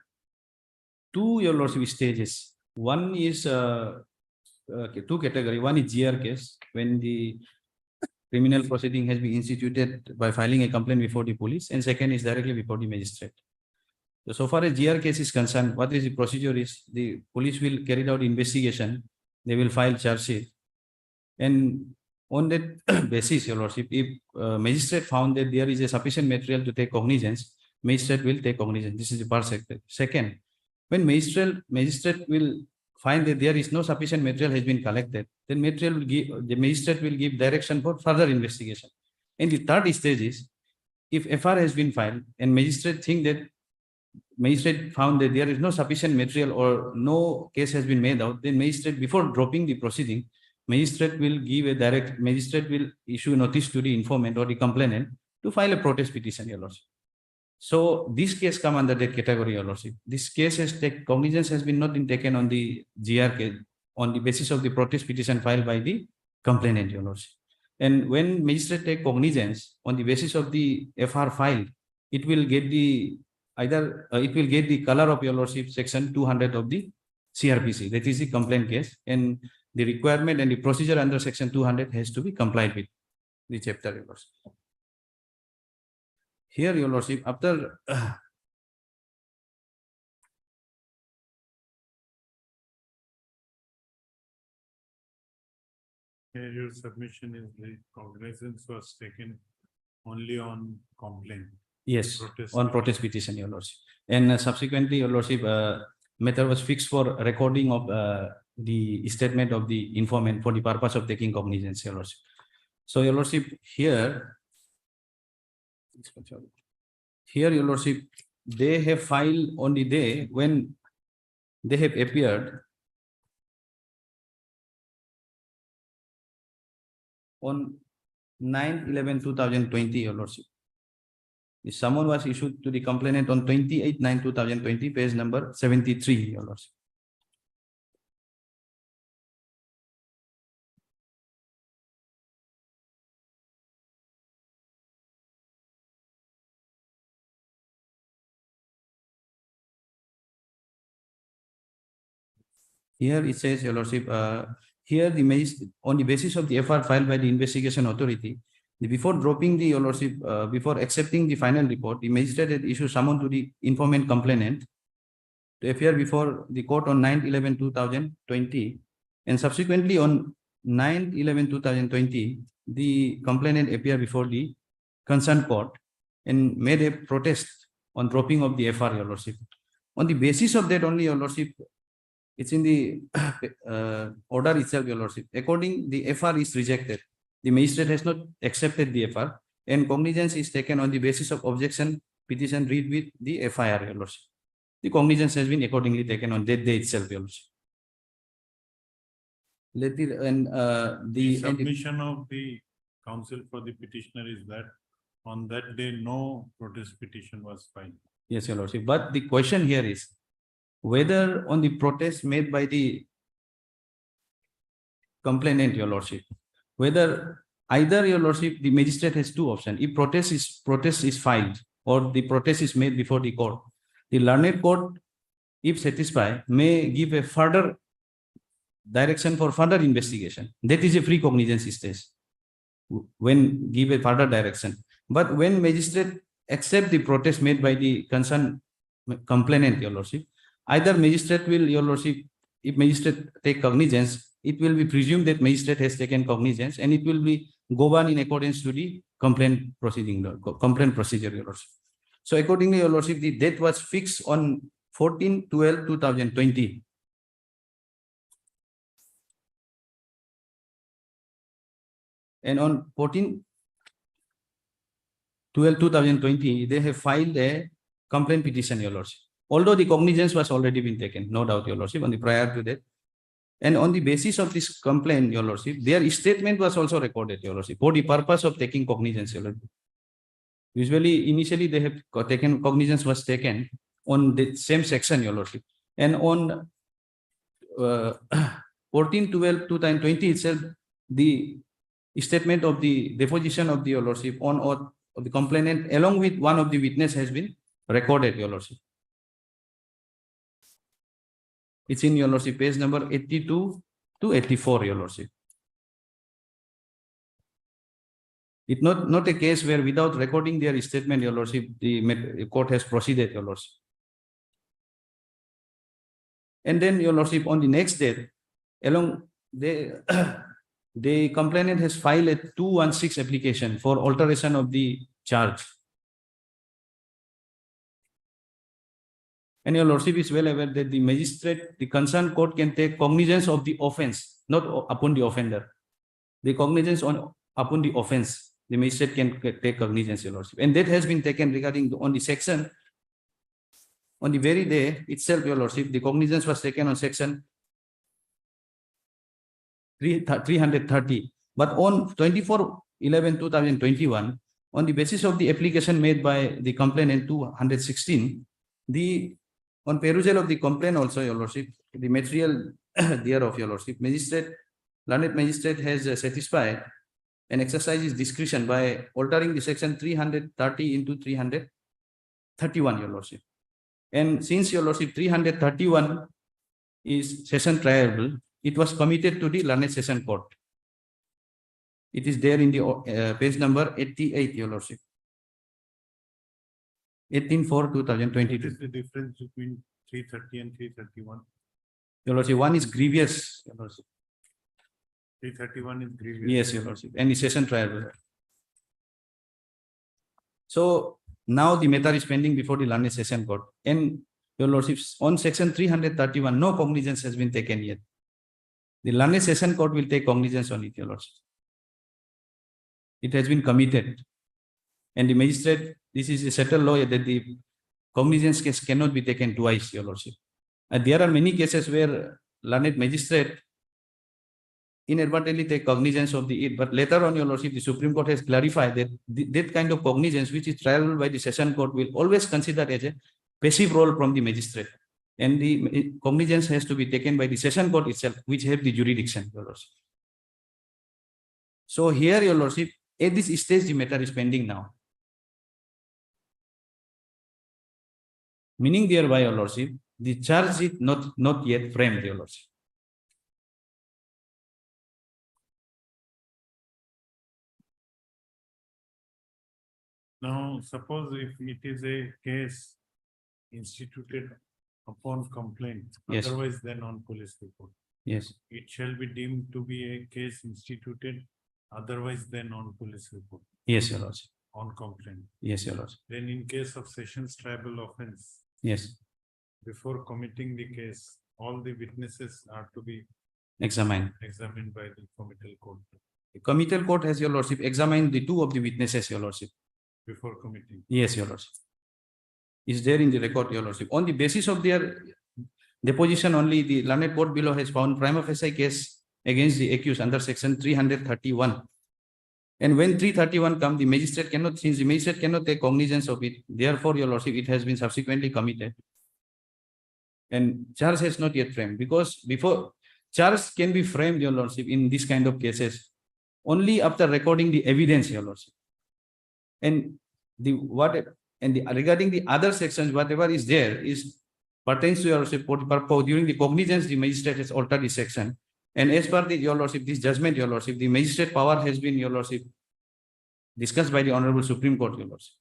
two, your lordship, stages. One is two category. One is GR case, when the criminal proceeding has been instituted by filing a complaint before the police, and second is directly before the magistrate. So far as GR case is concerned, what is the procedure is the police will carry out investigation, they will file charge sheet. And on that basis, your lordship, if magistrate found that there is a sufficient material to take cognizance, magistrate will take cognizance. This is the part sector. Second, when magistrate will find that there is no sufficient material has been collected, then the magistrate will give direction for further investigation. And the third stage is, if FR has been filed and magistrate found that there is no sufficient material or no case has been made out, then magistrate, before dropping the proceeding, magistrate will issue a notice to the informant or the complainant to file a protest petition, your lordship. So this case come under that category, your lordship. This case cognizance has been not been taken on the GR case on the basis of the protest petition filed by the complainant, your lordship. And when magistrate take cognizance on the basis of the FR filed, it will get the color of, your lordship, section 200 of the CRPC. That is the complaint case, and the requirement and the procedure under section 200 has to be complied with the chapter, your lordship. Here, your lordship, after Here your submission is the cognizance was taken only on complaint. yes, Protest. on protest petition, your lordship, and subsequently, your lordship, matter was fixed for recording of the statement of the informant for the purpose of taking cognizance, your lordship. So, your lordship, here, your lordship, they have filed on the day when they have appeared on 9/11/2020, your lordship. The summon was issued to the complainant on 28/9/2020, page number 73, your lordship. Here it says, your lordship, here on the basis of the FR filed by the investigation authority, before dropping the, your lordship, before accepting the final report, the magistrate had issued summon to the informant complainant to appear before the court on 9/11/2020, and subsequently on 9/11/2020, the complainant appeared before the concerned court and made a protest on dropping of the FR, your lordship. On the basis of that only, your lordship, it's in the order itself, your lordship. According, the FR is rejected. The magistrate has not accepted the FR, and cognizance is taken on the basis of objection petition read with the FIR, your lordship. The cognizance has been accordingly taken on that day itself, your lordship. The submission of the counsel for the petitioner is that on that day, no protest petition was filed. Yes, your lordship. But the question here is whether on the protest made by the complainant, your lordship, whether either, your lordship, the magistrate has two options. If protest is filed or the protest is made before the court, the learned court, if satisfied, may give a further direction for further investigation. That is a free cognizance stage when give a further direction. But when magistrate accept the protest made by the concerned complainant, your lordship, either magistrate will, your lordship, if magistrate take cognizance, it will be presumed that magistrate has taken cognizance, and it will be govern in accordance to the complaint proceeding, complaint procedure, your lordship. So accordingly, your lordship, the date was fixed on 14/12/2020. And on 14/12/2020, they have filed a complaint petition, your lordship. Although the cognizance was already been taken, no doubt, your lordship, on the prior to that. And on the basis of this complaint, your lordship, their statement was also recorded, your lordship, for the purpose of taking cognizance, your lordship. Usually, initially, they have taken cognizance was taken on the same section, your lordship. And on 14/12/2020 itself, the statement of the deposition of the your lordship on oath of the complainant along with one of the witness has been recorded, your lordship. It's in your lordship, page number 82 to 84, your lordship. It's not a case where without recording their statement, your lordship, the court has proceeded, your lordship. And then, your lordship, on the next day, along the the complainant has filed a 216 application for alteration of the charge. And your lordship is well aware that the magistrate, the concerned court can take cognizance of the offense, not upon the offender. The cognizance upon the offense, the magistrate can take cognizance, your lordship. And that has been taken regarding on the section. On the very day itself, your lordship, the cognizance was taken on section 330. But on 24/11/2021, on the basis of the application made by the complainant 216, on perusal of the complaint also, your lordship, the material thereof, your lordship, learned magistrate has satisfied and exercised his discretion by altering the section 330 into 331, your lordship. And since, your lordship, 331 is session triable, it was committed to the learned session court. It is there in the page number 88, your lordship. 18/4/2022. What is the difference between 330 and 331? Your lordship, one is grievous, your lordship. 331 is grievous. Yes, your lordship, and the session trial. So now the matter is pending before the learned session court. And your lordship, on section 331, no cognizance has been taken yet. The learned session court will take cognizance on it, your lordship. It has been committed. And the magistrate, this is a settled law that the cognizance case cannot be taken twice, your lordship. And there are many cases where learned magistrate inadvertently take cognizance of it, but later on, your lordship, the Supreme Court has clarified that that kind of cognizance, which is triable by the session court, will always consider as a passive role from the magistrate. And the cognizance has to be taken by the session court itself, which have the jurisdiction, your lordship. So here, your lordship, at this stage, the matter is pending now. Meaning thereby, your lordship, the charge is not yet framed, your lordship. Now, suppose if it is a case instituted upon complaint, Yes. otherwise than on police report, Yes, it shall be deemed to be a case instituted otherwise than on police report, yes, your lordship. on complaint. Yes, your lordship. Then in case of sessions tribal offense, Yes, before committing the case, all the witnesses are to be examine. examined by the committal court The committal court has, your lordship, examined the two of the witnesses, your lordship. before committing. Yes, your lordship. Is there in the record, your lordship. On the basis of their deposition only, the learned court below has found prima facie case against the accused under section 331. And when 331 come, the magistrate cannot, since the magistrate cannot take cognizance of it, therefore, your lordship, it has been subsequently committed. And charge has not yet framed, because before charge can be framed, your lordship, in this kind of cases, only after recording the evidence, your lordship. And regarding the other sections, whatever is there is pertains to your lordship during the cognizance, the magistrate has altered the section. And as per the, your lordship, this judgment, your lordship, the magistrate power has been, your lordship, discussed by the Honorable Supreme Court, your lordship.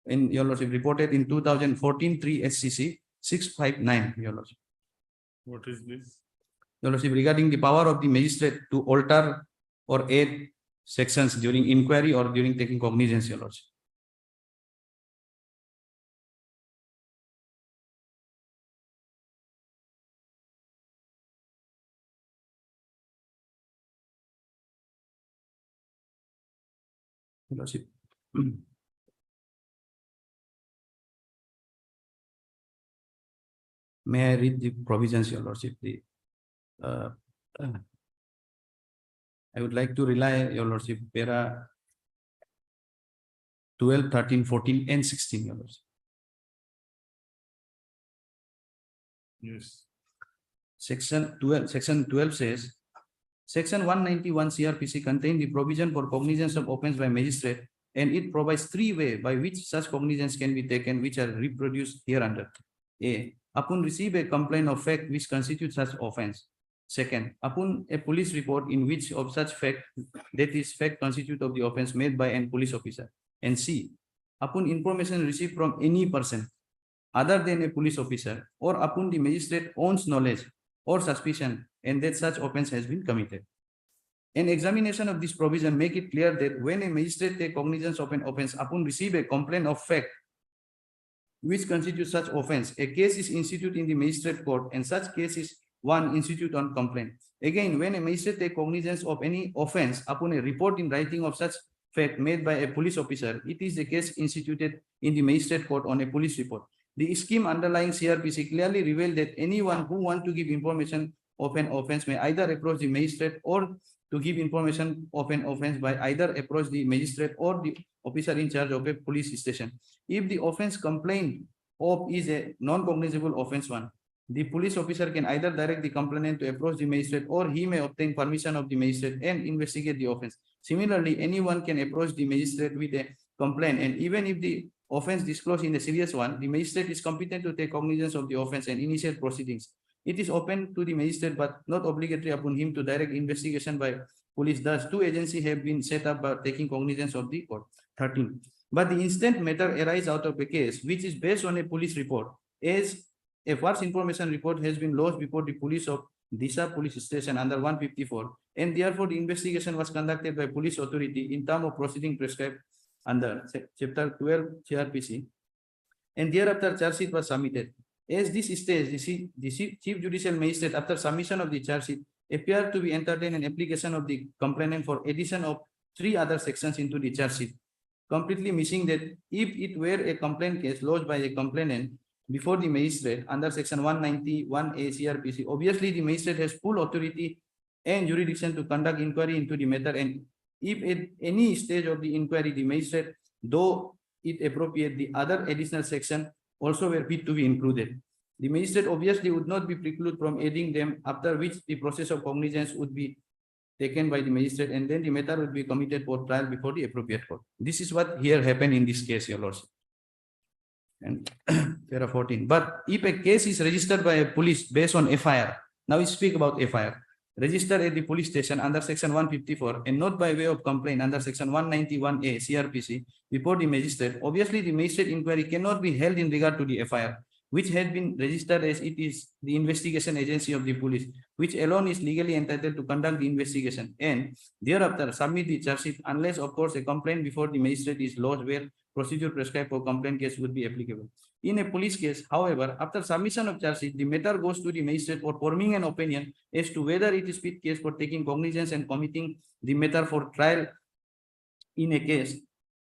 And your lordship reported in 2014 3 SCC 659, your lordship. What is this? Your lordship, regarding the power of the magistrate to alter or add sections during inquiry or during taking cognizance, your lordship. Your lordship. May I read the provisions, your lordship? Uh, I would like to rely, your lordship, para 12, 13, 14, and 16, your lordship. Yes. Section 12 says, Section 191 CRPC contain the provision for cognizance of offence by magistrate, and it provides three ways by which such cognizance can be taken, which are reproduced hereunder. A. Upon receive a complaint of fact which constitutes such offence. Second, upon a police report in which of such fact, that is fact constitute of the offence made by an police officer. And C. Upon information received from any person other than a police officer, or upon the magistrate owns knowledge or suspicion and that such offence has been committed. An examination of this provision make it clear that when a magistrate take cognizance of an offence upon receive a complaint of fact which constitutes such offence, a case is instituted in the magistrate court, and such case is one institute on complaint. Again, when a magistrate take cognizance of any offence upon a report in writing of such fact made by a police officer, it is a case instituted in the magistrate court on a police report. The scheme underlying CRPC clearly revealed that anyone who wants to give information of an offence may either approach the magistrate, or to give information of an offence by either approach the magistrate or the officer in charge of a police station. If the offence complained of is a non-cognizable offence one, the police officer can either direct the complainant to approach the magistrate, or he may obtain permission of the magistrate and investigate the offence. Similarly, anyone can approach the magistrate with a complaint, and even if the offence disclosed in a serious one, the magistrate is competent to take cognizance of the offence and initiate proceedings. It is open to the magistrate but not obligatory upon him to direct investigation by police. Thus, two agencies have been set up by taking cognizance of the court. 13. But the instant matter arises out of a case which is based on a police report, as a false information report has been lodged before the police of Disha police station under 154, and therefore the investigation was conducted by police authority in terms of proceeding prescribed under chapter 12 CRPC, and thereafter charge sheet was submitted. As this stage, the Chief Judicial Magistrate, after submission of the charge sheet, appeared to be entertained an application of the complainant for addition of 3 other sections into the charge sheet, completely missing that if it were a complaint case lodged by a complainant before the magistrate under section 191A CRPC, obviously the magistrate has full authority and jurisdiction to conduct inquiry into the matter, and if at any stage of the inquiry the magistrate, though it appropriate, the other additional section also were fit to be included, the magistrate obviously would not be precluded from adding them, after which the process of cognizance would be taken by the magistrate, and then the matter would be committed for trial before the appropriate court. This is what here happened in this case, your lordship. And para 14. But if a case is registered by a police based on FIR, now we speak about FIR, registered at the police station under section 154 and not by way of complaint under section 191A CRPC before the magistrate, obviously the magistrate inquiry cannot be held in regard to the FIR, which had been registered, as it is the investigation agency of the police, which alone is legally entitled to conduct the investigation, and thereafter submit the charge sheet, unless of course a complaint before the magistrate is lodged where procedure prescribed for complaint case would be applicable. In a police case, however, after submission of charge sheet, the matter goes to the magistrate for forming an opinion as to whether it is fit case for taking cognizance and committing the matter for trial in a case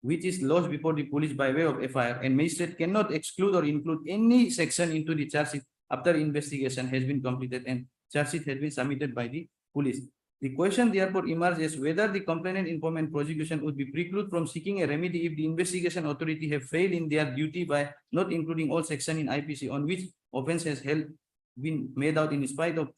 which is lodged before the police by way of FIR, and magistrate cannot exclude or include any section into the charge sheet after investigation has been completed and charge sheet has been submitted by the police. The question therefore emerges whether the complainant, informant, prosecution would be precluded from seeking a remedy if the investigation authority have failed in their duty by not including all section in IPC on which offence has been made out in spite of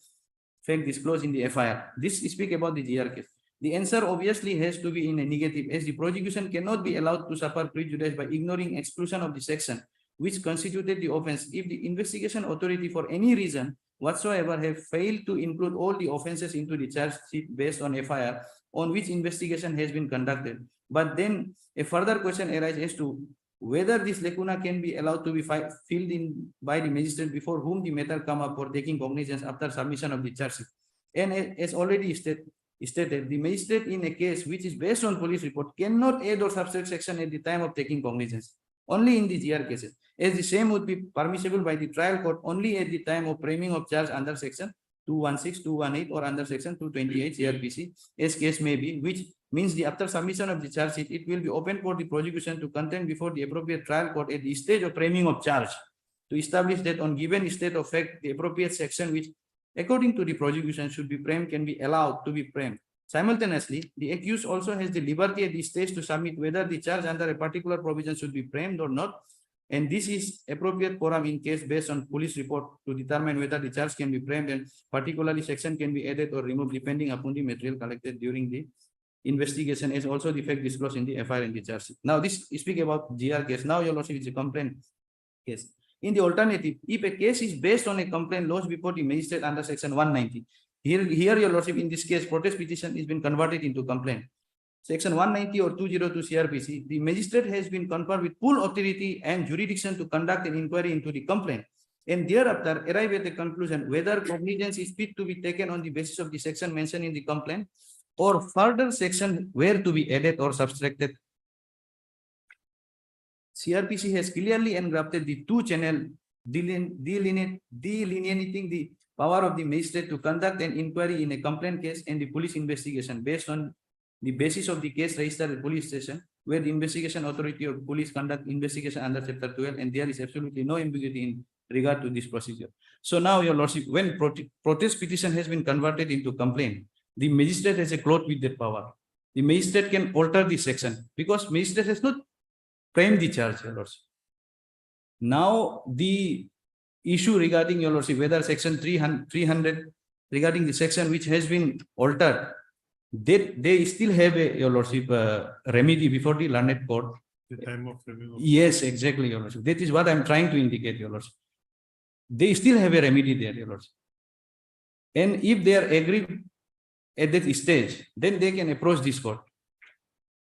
fact disclosed in the FIR. This speak about the GR case. The answer obviously has to be in a negative, as the prosecution cannot be allowed to suffer prejudice by ignoring exclusion of the section which constituted the offence if the investigation authority for any reason whatsoever have failed to include all the offences into the charge sheet based on FIR on which investigation has been conducted. But then a further question arises as to whether this lacuna can be allowed to be filled in by the magistrate before whom the matter come up for taking cognizance after submission of the charge sheet. And as already stated, stated the magistrate in a case which is based on police report cannot add or subtract section at the time of taking cognizance, only in the GR cases, as the same would be permissible by the trial court only at the time of framing of charge under section 216, 218 or under section 228 CRPC, as case may be, which means the after submission of the charge sheet, it will be open for the prosecution to contend before the appropriate trial court at the stage of framing of charge to establish that on given state of fact, the appropriate section which according to the prosecution should be framed can be allowed to be framed. Simultaneously, the accused also has the liberty at this stage to submit whether the charge under a particular provision should be framed or not, and this is appropriate forum in case based on police report to determine whether the charge can be framed and particularly section can be added or removed depending upon the material collected during the investigation, as also the fact disclosed in the FIR and the charge sheet. Now, this speak about GR case. Now, your lordship, it's a complaint case. In the alternative, if a case is based on a complaint lodged before the magistrate under section 190, here your lordship, in this case, protest petition has been converted into complaint. Section 190 or 202 CRPC, the magistrate has been conferred with full authority and jurisdiction to conduct an inquiry into the complaint, and thereafter arrive at the conclusion whether cognizance is fit to be taken on the basis of the section mentioned in the complaint or further section where to be added or subtracted. CRPC has clearly engrafted the two channel delineating the power of the magistrate to conduct an inquiry in a complaint case and the police investigation based on the basis of the case registered at police station, where the investigation authority of police conduct investigation under chapter 12, and there is absolutely no ambiguity in regard to this procedure. So now, your lordship, when protest petition has been converted into complaint, the magistrate has a cloth with that power. The magistrate can alter the section because magistrate has not framed the charge, your lordship. Now the issue regarding, your lordship, whether section 300 regarding the section which has been altered, they still have a, your lordship, remedy before the learned court. The time of review. Yes, exactly, your lordship. That is what I'm trying to indicate, your lordship. They still have a remedy there, your lordship. And if they are agreed at that stage, then they can approach this court.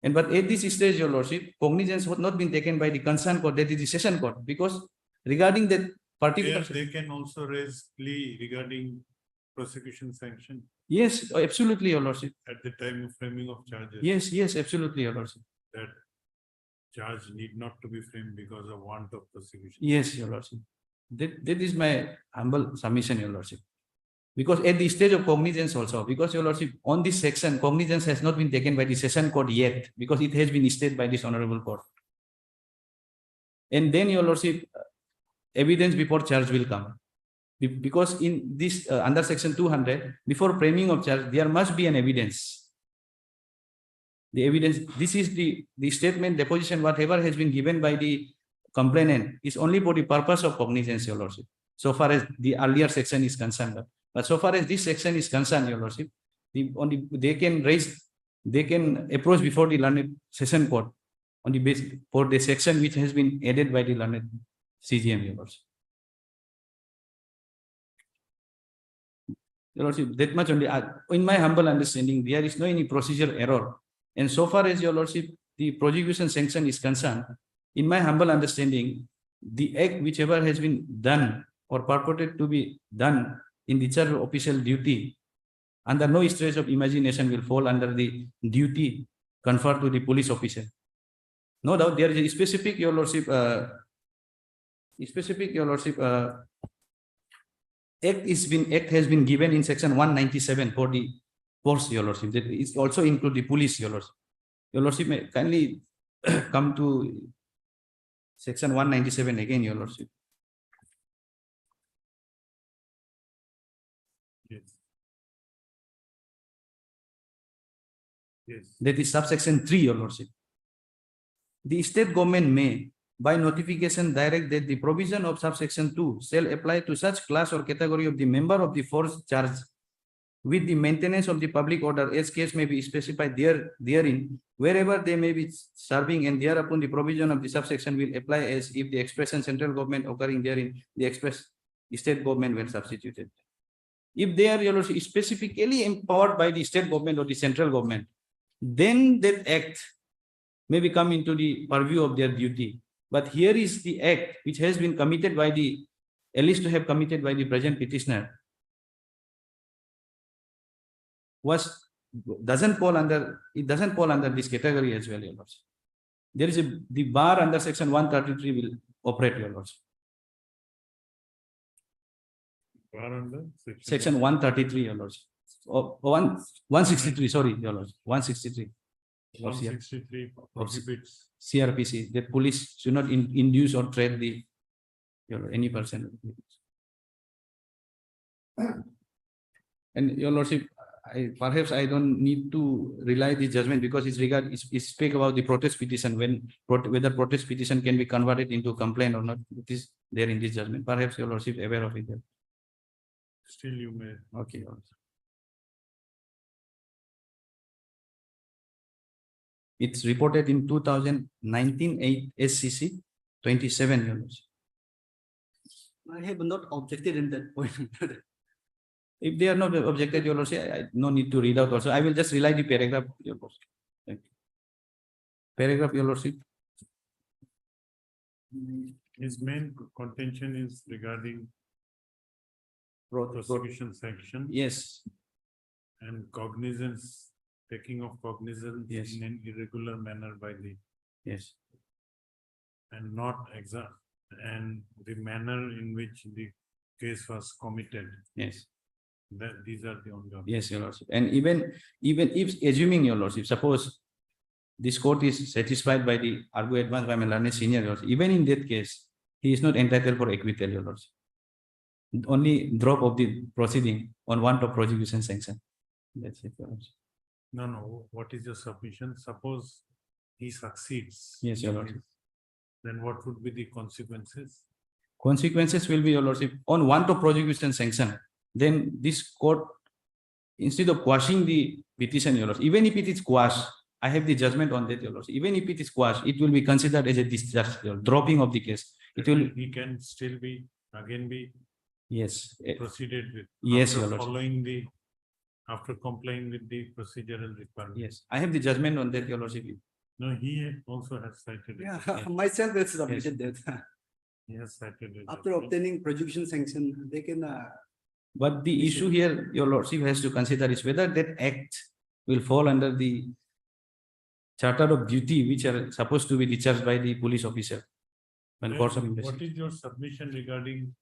And but at this stage, your lordship, cognizance has not been taken by the concerned court, that is the session court, because regarding that particular. They can also raise plea regarding prosecution sanction Yes, absolutely, your lordship. at the time of framing of charges. Yes, absolutely, your lordship. That charge need not to be framed because of want of prosecution. Yes, your lordship. That is my humble submission, your lordship. Because at the stage of cognizance also, because your lordship, on this section, cognizance has not been taken by the session court yet, because it has been stated by this honorable court. And then, your lordship, evidence before charge will come. Because in this, under section 200, before framing of charge, there must be an evidence. The evidence, this is the statement, deposition, whatever has been given by the complainant is only for the purpose of cognizance, your lordship, so far as the earlier section is concerned. But so far as this section is concerned, your lordship, they can approach before the learned session court on the basis for the section which has been added by the learned CGM, your lordship. Your lordship, that much only. In my humble understanding, there is no any procedural error. And so far as, your lordship, the prosecution sanction is concerned, in my humble understanding, the act whichever has been done or purported to be done in the charge of official duty, under no stretch of imagination will fall under the duty conferred to the police officer. No doubt there is a specific, your lordship, act has been given in section 197 for the force, your lordship. That is also include the police, your lordship. Your lordship may kindly come to section 197 again, your lordship. Yes. Yes. That is subsection 3, your lordship. The state government may, by notification, direct that the provision of subsection 2 shall apply to such class or category of the member of the force charged with the maintenance of the public order, as case may be specified therein, wherever they may be serving, and thereupon the provision of the subsection will apply as if the expression central government occurring therein, the express state government were substituted. If they are, your lordship, specifically empowered by the state government or the central government, then that act may become into the purview of their duty. But here is the act which has been committed by the, alleged to have committed by the present petitioner, was doesn't fall under, it doesn't fall under this category as well, your lordship. There is the bar under section 133 will operate, your lordship. Are under Section 133, your lordship. 163, sorry, your lordship, 163. One sixty-three prohibits. CRPC, that police should not induce or threat the, any person. And your lordship, perhaps I don't need to rely the judgment because it speak about the protest petition whether protest petition can be converted into complaint or not. It is there in this judgment. Perhaps your lordship aware of it. Still you may. Okay, your lordship. It's reported in 2019 SCC 27, your lordship. I have not objected in that point. If they are not objected, your lordship, I no need to read out also. I will just rely the paragraph, your lordship. Thank you. Paragraph, your lordship. His main contention is regarding prosecution sanction Yes, and cognizance, taking of cognizance Yes. in an irregular manner by the, yes, and not exact, and the manner in which the case was committed, yes. that these are the ongoing. Yes, your lordship. And even if assuming, your lordship, suppose this court is satisfied by the argue advance by my learned senior, your lordship, even in that case, he is not entitled for acquittal, your lordship. Only drop of the proceeding on want of prosecution sanction. That's it, your lordship. No, what is your submission? Suppose he succeeds. Yes, your lordship. Then what would be the consequences? Consequences will be, your lordship, on want of prosecution sanction. Then this court, instead of quashing the petition, your lordship, even if it is quashed, I have the judgment on that, your lordship. Even if it is quashed, it will be considered as a discharge, your dropping of the case. It will, He can still be, again be yes, proceeded with. Yes, after your lordship. following the, after complying with the procedural requirement. yes, I have the judgment on that, your lordship. No, he also has cited it. Yeah, myself has submitted that. He has cited it. After obtaining prosecution sanction, they can, But the issue here, your lordship has to consider is whether that act will fall under the charter of duty, which are supposed to be discharged by the police officer. When course of What investigation. is your submission regarding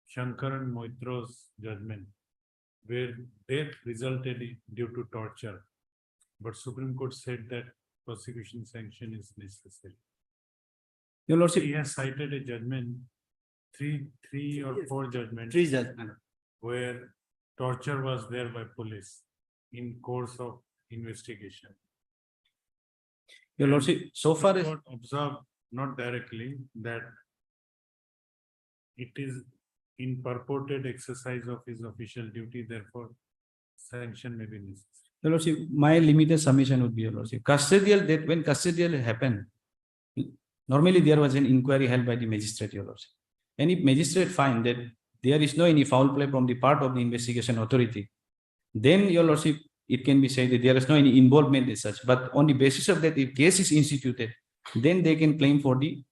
Shankar and Moitro's judgment? Where death resulted due to torture, but Supreme Court said that prosecution sanction is necessary. Your lordship, He has cited a judgment, three or four judgments. three judgment. Where torture was there by police in course of investigation. your lordship, so far as, Court observed, not directly, that it is in purported exercise of his official duty, therefore sanction may be necessary. your lordship, my limited submission would be, your lordship, custodial, that when custodial happened, normally there was an inquiry held by the magistrate, your lordship. And if magistrate find that there is no any foul play from the part of the investigation authority, then, your lordship, it can be said that there is no any involvement as such, but on the basis of that, if case is instituted, then they can claim for the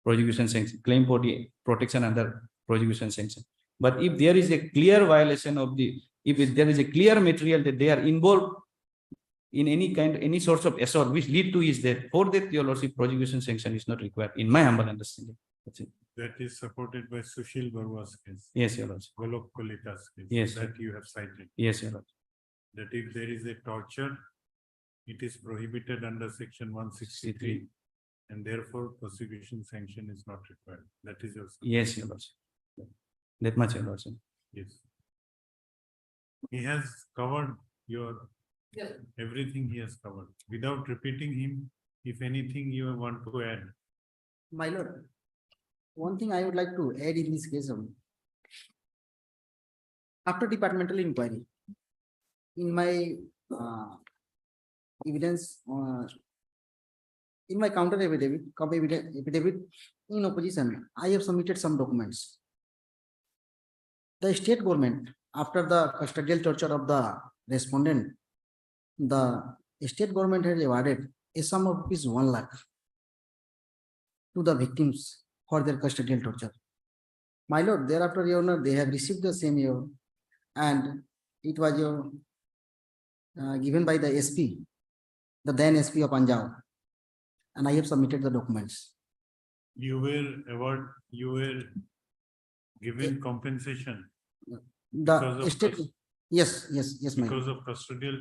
prosecution sanction, claim for the protection under prosecution sanction. But if there is a clear violation of the, if there is a clear material that they are involved in any sorts of assault which lead to his death, for that, your lordship, prosecution sanction is not required, in my humble understanding. That's it. That is supported by Sushil Barua's case, Yes, your lordship. Golok Kolita's case. Yes. That you have cited, Yes, your lordship. that if there is a torture, it is prohibited under section 163. And therefore prosecution sanction is not required. That is your. Yes, your lordship. That much, your lordship. Yes. He has covered your. Everything he has covered. Without repeating him, if anything you want to add. My lord, one thing I would like to add in this case, after departmental inquiry, in my evidence, in my counter affidavit in opposition, I have submitted some documents. The state government, after the custodial torture of the respondent, the state government has awarded a sum of rupees 1 lakh to the victims for their custodial torture. My lord, thereafter, your honor, they have received the same year, and it was your given by the SP, the then SP of Anjao. And I have submitted the documents. You were given compensation because The of state, yes, my because of custodial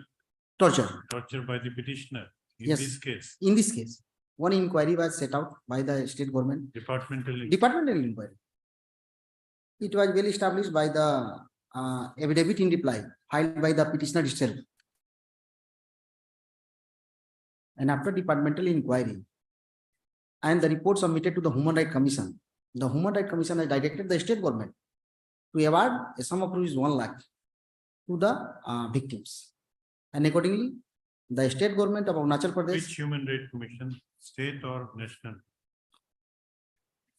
torture. torture by the petitioner in Yes. this case, In this case, one inquiry was set out by the state government, departmentally. departmental inquiry. It was well established by the affidavit in reply filed by the petitioner itself. And after departmental inquiry and the report submitted to the Human Rights Commission, the Human Rights Commission has directed the state government to award a sum of rupees 1 lakh to the victims. And accordingly, the state government of Arunachal Pradesh, Which Human Rights Commission, state or national?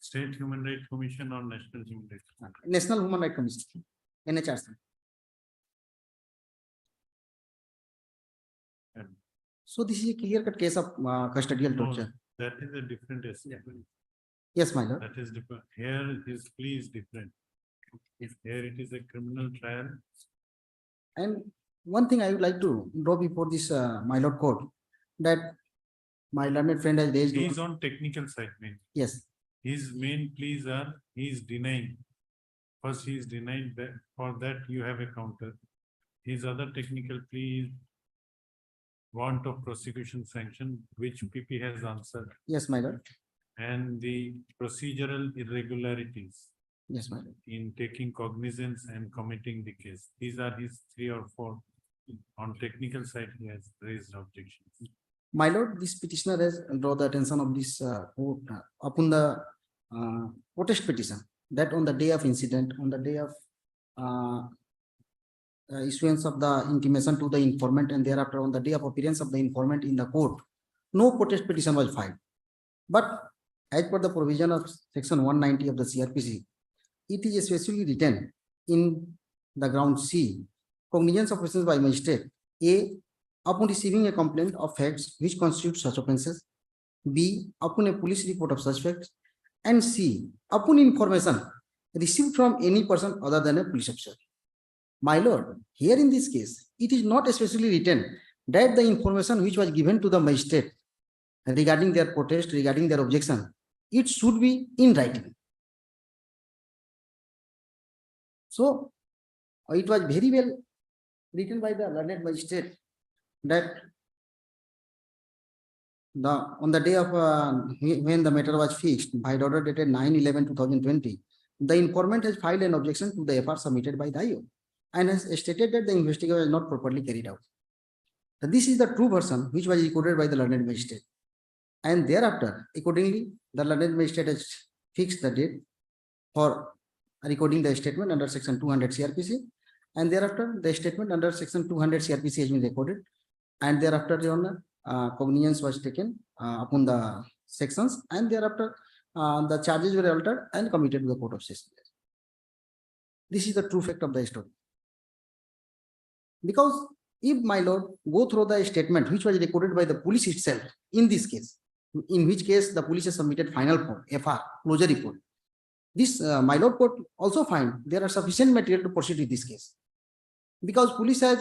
State Human Rights Commission or National Human Rights? National Human Rights Commission, NHRC. And So this is a clear-cut case of custodial No, torture. that is a different issue. Yes, my lord. That is different. Here his plea is different. If here it is a criminal trial, And one thing I would like to draw before this, my lord court, that my learned friend has raised. he is on technical side, main. Yes, His main pleas are, he is denying. First, he is denying that, for that you have a counter. His other technical plea is want of prosecution sanction, which PP has answered, yes, my lord. and the procedural irregularities Yes, my lord. in taking cognizance and committing the case. These are his 3 or 4. On technical side, he has raised objections. My lord, this petitioner has drawn the attention of this court upon the protest petition that on the day of incident, on the day of issuance of the intimation to the informant, and thereafter on the day of appearance of the informant in the court, no protest petition was filed. But as per the provision of section 190 of the CRPC, it is especially written in the ground C, cognizance of offences by magistrate, A, upon receiving a complaint of facts which constitute such offences, B, upon a police report of such facts, and C, upon information received from any person other than a police officer. My lord, here in this case, it is not especially written that the information which was given to the magistrate regarding their protest, regarding their objection, it should be in writing. So it was very well written by the learned magistrate that on the day of when the matter was fixed by order dated 9/11/2020, the informant has filed an objection to the FR submitted by the IO and has stated that the investigation was not properly carried out. So this is the true version which was recorded by the learned magistrate. And thereafter, accordingly, the learned magistrate has fixed the date for recording the statement under section 200 CRPC. And thereafter, the statement under section 200 CRPC has been recorded. And thereafter, Your Honor, cognizance was taken upon the sections, and thereafter, the charges were altered and committed to the court of session. This is the true fact of the story. Because if my lord go through the statement which was recorded by the police itself in this case, in which case the police has submitted final report, FR, closure report. This my lord court also find there are sufficient material to proceed with this case. Because police has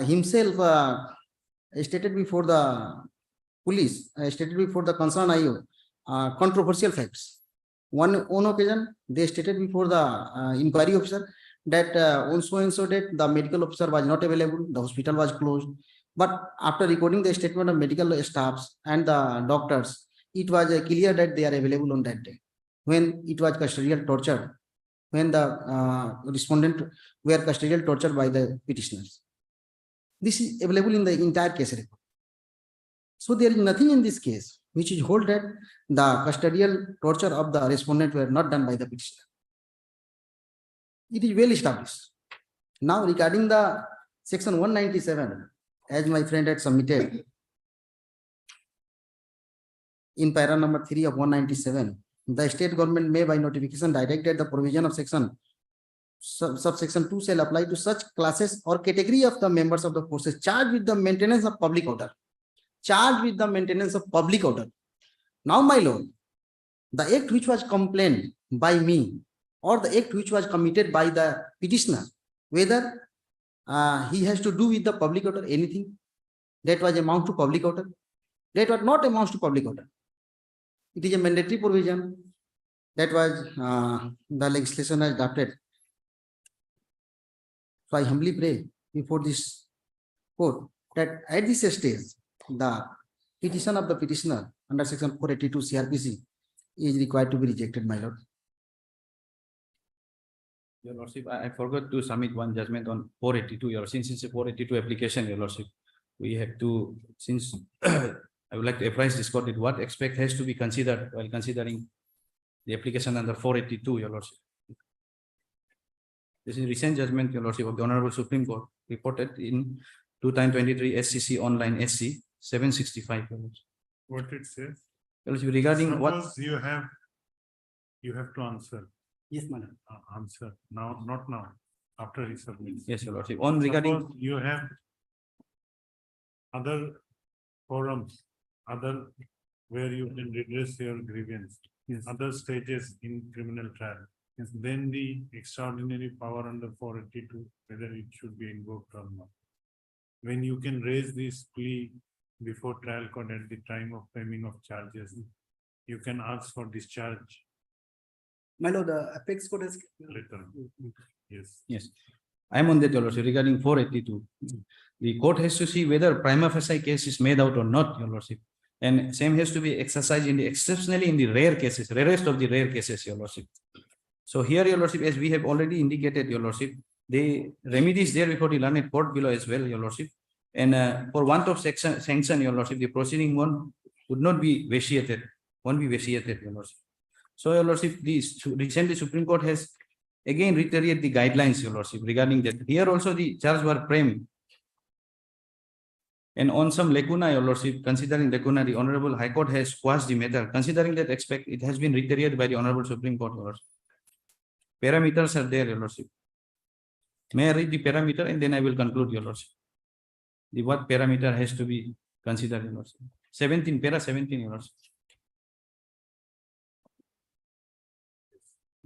himself stated before the police, stated before the concerned IO, controversial facts. On occasion, they stated before the inquiry officer that on so and so date, the medical officer was not available, the hospital was closed. But after recording the statement of medical staffs and the doctors, it was clear that they are available on that day. When it was custodial torture, when the respondent were custodial tortured by the petitioners. This is available in the entire case report. So there is nothing in this case which is hold that the custodial torture of the respondent were not done by the petitioner. It is well established. Now regarding the section 197, as my friend had submitted in para number 3 of 197, the state government may by notification direct that the provision of section subsection 2 shall apply to such classes or category of the members of the forces charged with the maintenance of public order. Charged with the maintenance of public order. Now, my lord, the act which was complained by me or the act which was committed by the petitioner, whether he has to do with the public order anything that was amount to public order, that was not amounts to public order. It is a mandatory provision that was the legislation has adopted. So I humbly pray before this court that at this stage, the petition of the petitioner under section 482 CRPC is required to be rejected, my lord. Your Lordship, I forgot to submit one judgment on 482, your, since it's a 482 application, your Lordship. We have to, since I would like to apprise this court that what aspect has to be considered while considering the application under 482, your Lordship. This is recent judgment, your Lordship, of the Honorable Supreme Court reported in 2023 SCC online SC 765, your Lordship. What it says? Your Lordship, regarding what, Suppose you have to answer, Yes, madam. answer now, not now, after he submits. yes, your Lordship, on regarding, Suppose you have other forums, other where you can redress your grievance, other stages in criminal trial. Then the extraordinary power under 482, whether it should be invoked or not. When you can raise this plea before trial court at the time of payment of charges, you can ask for discharge My lord, the apex court has. later. Yes. yes, I am on that, your Lordship, regarding 482. The court has to see whether prima facie case is made out or not, your Lordship. And same has to be exercised in the exceptionally in the rare cases, rarest of the rare cases, your Lordship. So here, your Lordship, as we have already indicated, your Lordship, the remedies there before the learned court below as well, your Lordship. And for want of sanction, your Lordship, the proceeding one would not be vitiated, won't be vitiated, your Lordship. So, your Lordship, recently Supreme Court has again reiterated the guidelines, your Lordship, regarding that. Here also the charge were framed. And on some lacuna, your Lordship, considering lacuna, the Honorable High Court has quashed the matter. Considering that aspect, it has been reiterated by the Honorable Supreme Court, your Lordship. Parameters are there, your Lordship. May I read the parameter and then I will conclude, your Lordship. The what parameter has to be considered, your Lordship. 17, para 17, your Lordship.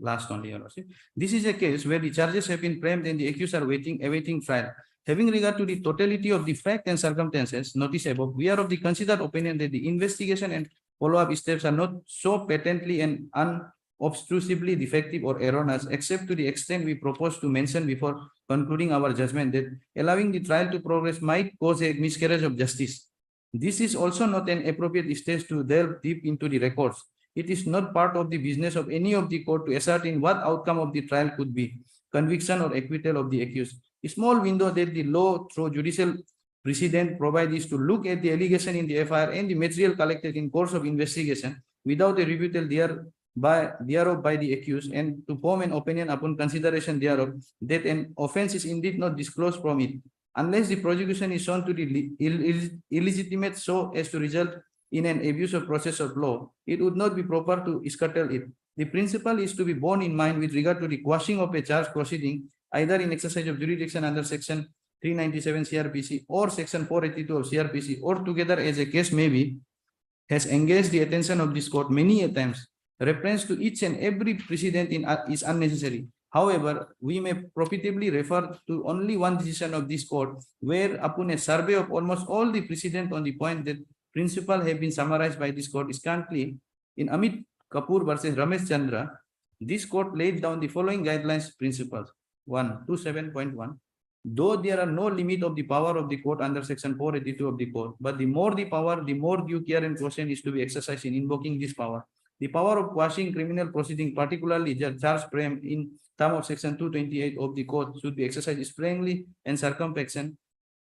Last only, your Lordship. This is a case where the charges have been framed and the accused are awaiting trial. Having regard to the totality of the fact and circumstances noticed above, we are of the considered opinion that the investigation and follow-up steps are not so patently and unobtrusively defective or erroneous, except to the extent we propose to mention before concluding our judgment that allowing the trial to progress might cause a miscarriage of justice. This is also not an appropriate stage to delve deep into the records. It is not part of the business of any of the court to ascertain what outcome of the trial could be, conviction or acquittal of the accused. A small window that the law through judicial precedent provides is to look at the allegation in the FIR and the material collected in course of investigation without a rebuttal thereof by the accused, and to form an opinion upon consideration thereof that an offense is indeed not disclosed from it, unless the prosecution is shown to be illegitimate so as to result in an abuse of process of law. It would not be proper to curtail it. The principle is to be borne in mind with regard to the quashing of a charge proceeding, either in exercise of jurisdiction under section 397 CRPC or section 482 of CRPC, or together as a case may be, has engaged the attention of this court many a times. Reference to each and every precedent is unnecessary. However, we may profitably refer to only one decision of this court, where upon a survey of almost all the precedent on the point that principle have been summarized by this court is currently in Amit Kapoor versus Ramesh Chandra, this court laid down the following guidelines principles. 127.1. Though there are no limit of the power of the court under section 482 of the code, but the more the power, the more due care and caution is to be exercised in invoking this power. The power of quashing criminal proceeding, particularly charge frame in term of section 228 of the code, should be exercised sparingly and circumspection,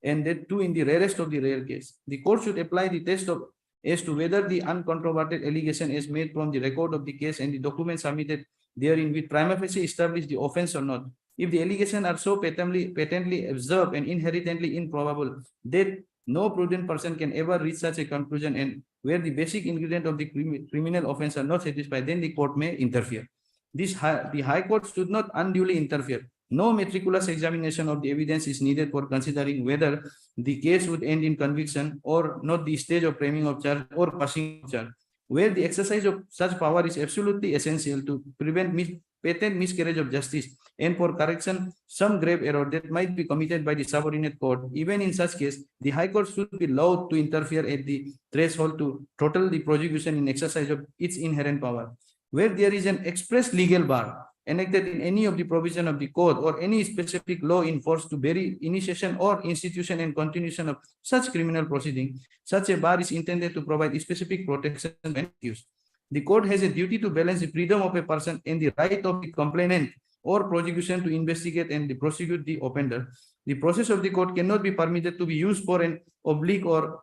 and that too in the rarest of the rare case. The court should apply the test of as to whether the uncontroverted allegation is made from the record of the case and the documents submitted therein with prima facie establish the offense or not. If the allegations are so patently observed and inherently improbable that no prudent person can ever reach such a conclusion, and where the basic ingredient of the criminal offense are not satisfied, then the court may interfere. The High Court should not unduly interfere. No meticulous examination of the evidence is needed for considering whether the case would end in conviction or not, the stage of framing of charge or passing of charge. Where the exercise of such power is absolutely essential to prevent patent miscarriage of justice and for correction some grave error that might be committed by the subordinate court. Even in such case, the High Court should be allowed to interfere at the threshold to throttle the prosecution in exercise of its inherent power. Where there is an express legal bar enacted in any of the provision of the code or any specific law in force to vary initiation or institution and continuation of such criminal proceeding, such a bar is intended to provide specific protection when used. The court has a duty to balance the freedom of a person and the right of the complainant or prosecution to investigate and prosecute the offender. The process of the court cannot be permitted to be used for an oblique or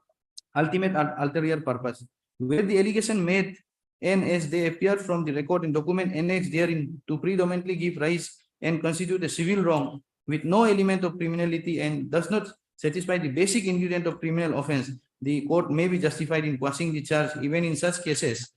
ultimate ulterior purpose. Where the allegation made and as they appear from the record and document annexed therein to predominantly give rise and constitute a civil wrong with no element of criminality and does not satisfy the basic ingredient of criminal offense, the court may be justified in quashing the charge. Even in such cases,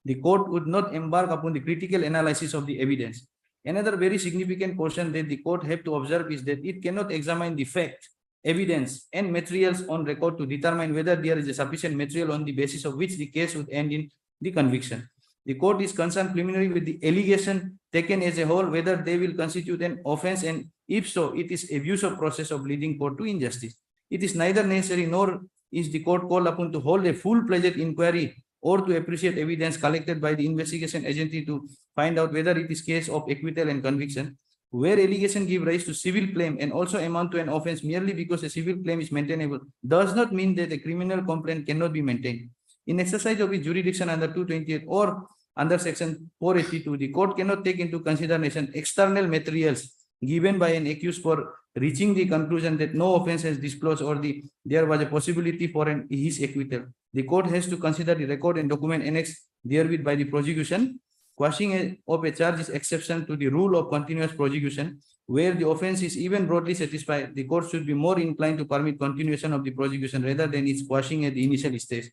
the court would not embark upon the critical analysis of the evidence. Another very significant portion that the court have to observe is that it cannot examine the fact, evidence, and materials on record to determine whether there is a sufficient material on the basis of which the case would end in the conviction. The court is concerned preliminary with the allegation taken as a whole, whether they will constitute an offense, and if so, it is abuse of process of leading court to injustice. It is neither necessary nor is the court called upon to hold a full-fledged inquiry or to appreciate evidence collected by the investigation agency to find out whether it is case of acquittal and conviction. Where allegation give rise to civil claim and also amount to an offense merely because a civil claim is maintainable does not mean that a criminal complaint cannot be maintained. In exercise of its jurisdiction under 228 or under section 482, the court cannot take into consideration external materials given by an accused for reaching the conclusion that no offense has disclosed or there was a possibility for his acquittal. The court has to consider the record and document annexed therewith by the prosecution. Quashing of a charge is exception to the rule of continuous prosecution. Where the offense is even broadly satisfied, the court should be more inclined to permit continuation of the prosecution rather than its quashing at the initial stage.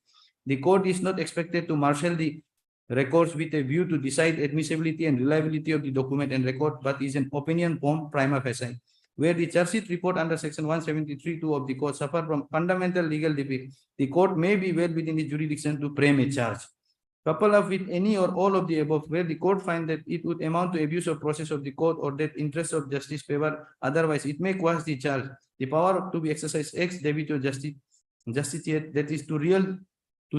The court is not expected to marshal the records with a view to decide admissibility and reliability of the document and record, but is an opinion formed prima facie. Where the charge sheet report under section 173(2) of the code suffer from fundamental legal defect, the court may be well within its jurisdiction to frame a charge. Couple up with any or all of the above, where the court find that it would amount to abuse of process of the court or that interest of justice favor otherwise, it may quash the charge. The power to be exercised ex debito justitiate, that is to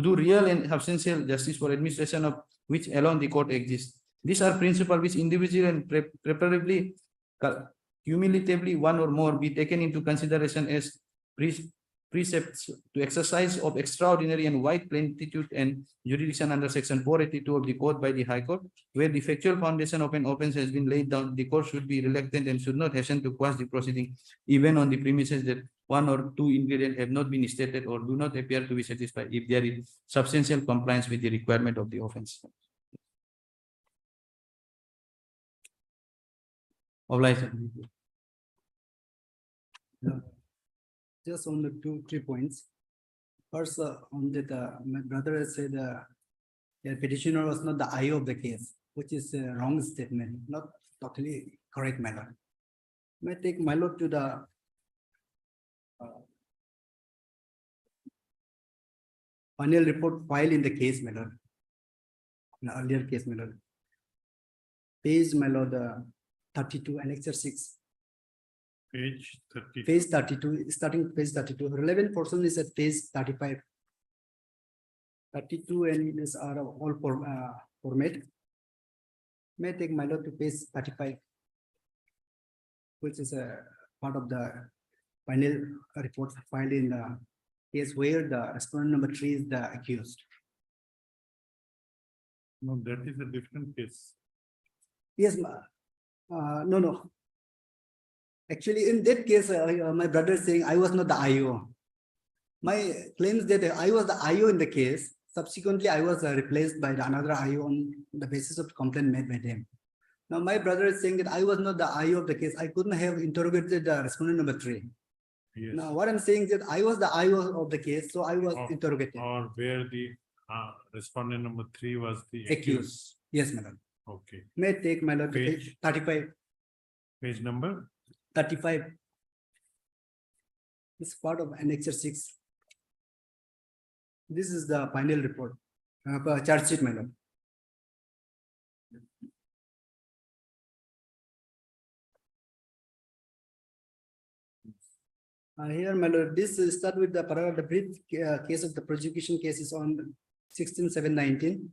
do real and substantial justice for administration of which alone the court exists. These are principles which individually and preferably cumulatively one or more be taken into consideration as precepts to exercise of extraordinary and wide plenitude and jurisdiction under section 482 of the code by the High Court. Where the factual foundation of an offense has been laid down, the court should be reluctant and should not hasten to quash the proceeding even on the premises that one or two ingredients have not been stated or do not appear to be satisfied if there is substantial compliance with the requirement of the offense. Obliged. Just on the 2-3 points. First, on that, my brother has said the petitioner was not the IO of the case, which is a wrong statement, not totally correct, my lord. May I take my lord to the final report filed in the case, my lord. In the earlier case, my lord. Page, my lord, 32, annexure 6. Page 30. Page 32, starting page 32. Relevant portion is at page 35. 32 and these are all format. May I take my lord to page 35, which is a part of the final report filed in the case where the respondent number 3 is the accused. No, that is a different case. Yes, no. Actually, in that case, my brother is saying I was not the IO. My claims that I was the IO in the case. Subsequently, I was replaced by another IO on the basis of complaint made by them. Now, my brother is saying that I was not the IO of the case. I couldn't have interrogated the respondent number 3. Yes. Now, what I'm saying is that I was the IO of the case, so I was interrogated. Or where the respondent number 3 was the Accused. Yes, madam. Okay. May I take my lord to page 35? Page number? 35. This part of annexure 6. This is the final report, charge sheet, my lord. Here, my lord, this start with the paragraph, the brief case of the prosecution case is on 16/7/19.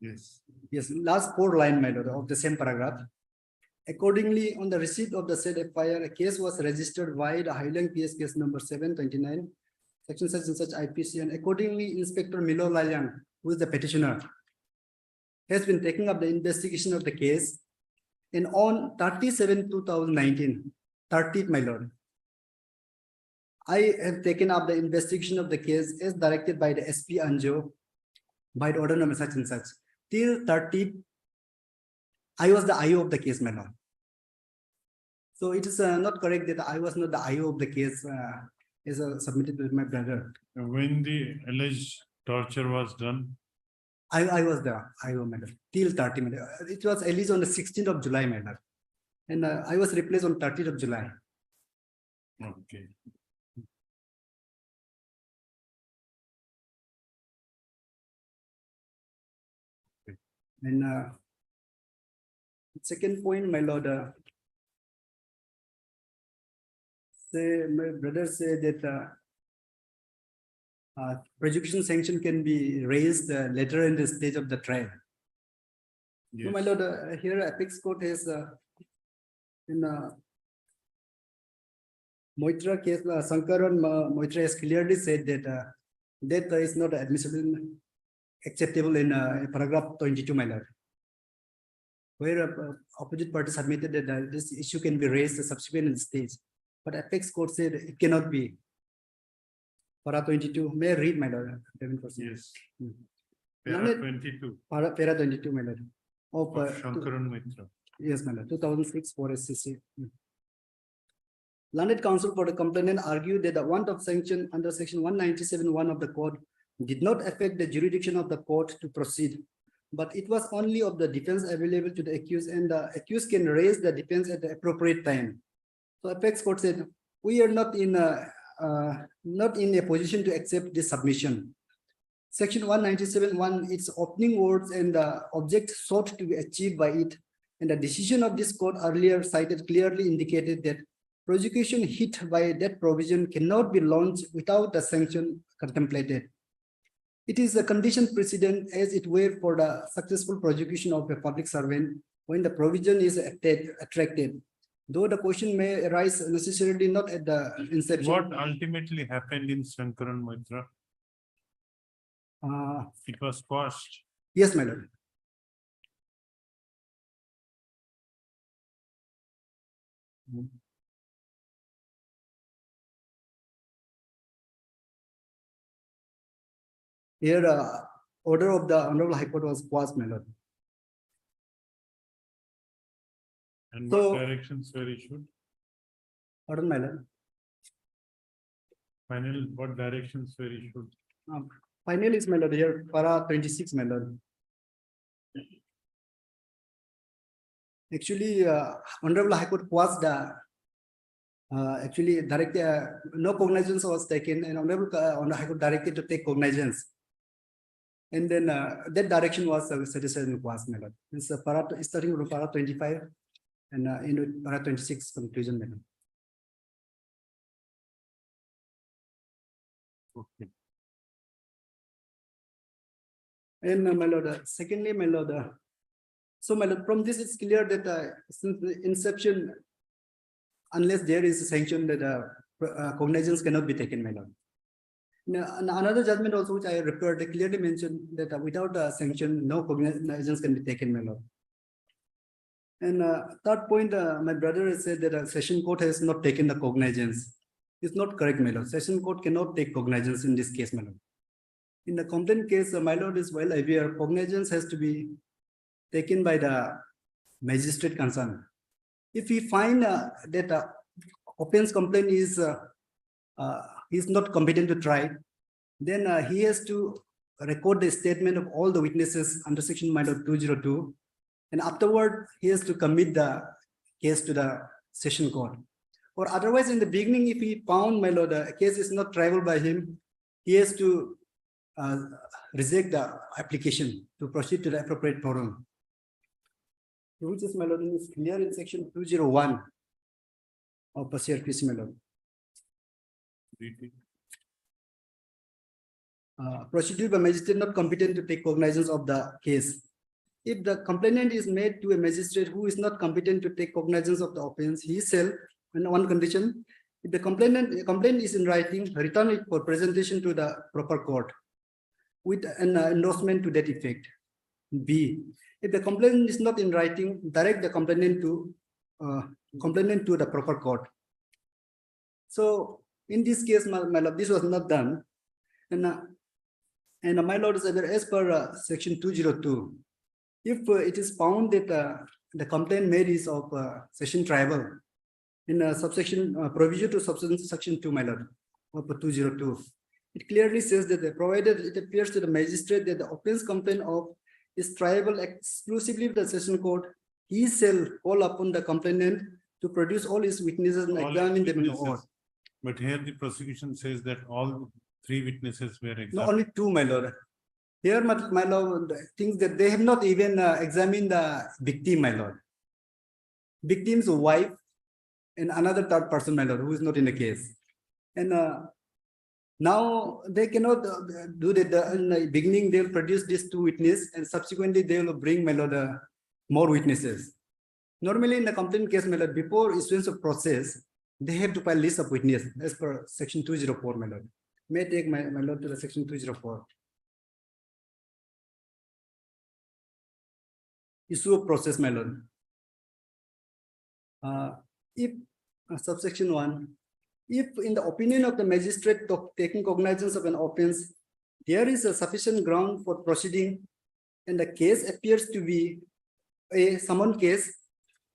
Yes. Yes, last four line, my lord, of the same paragraph. Accordingly, on the receipt of the said FIR, a case was registered via the Highland PS case number 729, section such and such IPC, and accordingly, Inspector Milo Lalyang, who is the petitioner, has been taking up the investigation of the case. And on 30/7/2019, 30th, my lord, I have taken up the investigation of the case as directed by the SP Anjo by the order number such and such. Till 30th, I was the IO of the case, my lord. So it is not correct that I was not the IO of the case as submitted with my brother. When the alleged torture was done, I was the IO, my lord, till 30, my lord. It was released on the 16th of July, my lord. And I was replaced on 30th of July. okay. And second point, my lord, say my brother said that prosecution sanction can be raised later in the stage of the trial. No, my Yes. lord, here Apex Court has in Moitra case, Sankaran Moitra has clearly said that that is not admissible, acceptable in paragraph 22, my lord, where opposite party submitted that this issue can be raised subsequent stage, but Apex Court said it cannot be. Para 22, may I read, my lord? Yes. Hmm. Para Learned- 22 Para 22, my lord. Of of Shankaran Mitra. yes, my lord, 2006 for SCC. Learned counsel for the complainant argued that the want of sanction under section 197(1) of the code did not affect the jurisdiction of the court to proceed, but it was only of the defense available to the accused, and the accused can raise the defense at the appropriate time. So Apex Court said, we are not in a position to accept this submission. Section 197(1), its opening words and the object sought to be achieved by it, and the decision of this court earlier cited clearly indicated that prosecution hit by that provision cannot be launched without the sanction contemplated. It is a condition precedent as it were for the successful prosecution of a public servant when the provision is attracted. Though the question may arise necessarily not at the inception. What ultimately happened in Shankaran Mitra? It was quashed. Yes, my lord. Here, order of the Honorable High Court was quashed, my lord. And So- what directions were issued? Pardon, my lord. Final, what directions were issued? Final is, my lord, here, para 26, my lord. Actually, Honorable High Court quashed the actually direct no cognizance was taken, and Honorable High Court directed to take cognizance. And then that direction was satisfied in quashed, my lord. It's starting from para 25 and in para 26 conclusion, my lord. Okay. And my lord, secondly, my lord, so my lord, from this it's clear that since the inception, unless there is a sanction, that cognizance cannot be taken, my lord. Now, another judgment also which I referred, they clearly mentioned that without a sanction, no cognizance can be taken, my lord. And third point, my brother has said that a session court has not taken the cognizance. It's not correct, my lord. Session court cannot take cognizance in this case, my lord. In the complaint case, my lord is well aware, cognizance has to be taken by the magistrate concerned. If we find that offense complaint is not competent to try, then he has to record the statement of all the witnesses under section 202, and afterward he has to commit the case to the session court. Or otherwise, in the beginning, if he found, my lord, the case is not triable by him, he has to reject the application to proceed to the appropriate forum. Which is, my lord, is clear in section 201 of the CRPC, my lord. Proceeded by magistrate not competent to take cognizance of the case. If the complainant is made to a magistrate who is not competent to take cognizance of the offence, he shall, on one condition, if the complaint is in writing, return it for presentation to the proper court with an endorsement to that effect. B, if the complaint is not in writing, direct the complainant to the proper court. So in this case, my lord, this was not done. And my lord, as per section 202, if it is found that the complaint made is of session tribal in subsection provision to subsection 2, my lord, of 202, it clearly says that provided it appears to the magistrate that the offence complaint of is tribal exclusively with the session court, he shall call upon the complainant to produce all his witnesses and All examine them in witnesses. court. But here the prosecution says that all 3 witnesses were No, examined. only 2, my lord. Here, my lord, thinks that they have not even examined the victim, my lord. Victim's wife and another third person, my lord, who is not in the case. And now they cannot do that. In the beginning, they will produce these 2 witnesses, and subsequently they will bring, my lord, more witnesses. Normally, in the complaint case, my lord, before issuance of process, they have to file list of witnesses as per section 204, my lord. May I take my lord to the section 204. Issue of process, my lord. If subsection 1, if in the opinion of the magistrate taking cognizance of an offence, there is a sufficient ground for proceeding and the case appears to be a summon case,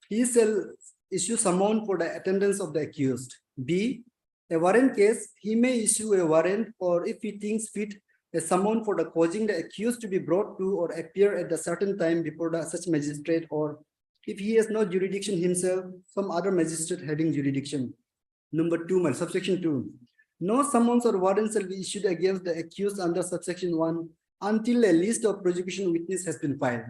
he shall issue summon for the attendance of the accused. B, a warrant case, he may issue a warrant, or if he thinks fit, a summon for the causing the accused to be brought to or appear at a certain time before the such magistrate, or if he has no jurisdiction himself, some other magistrate having jurisdiction. Number 2, subsection 2. No summons or warrants shall be issued against the accused under subsection 1 until a list of prosecution witness has been filed.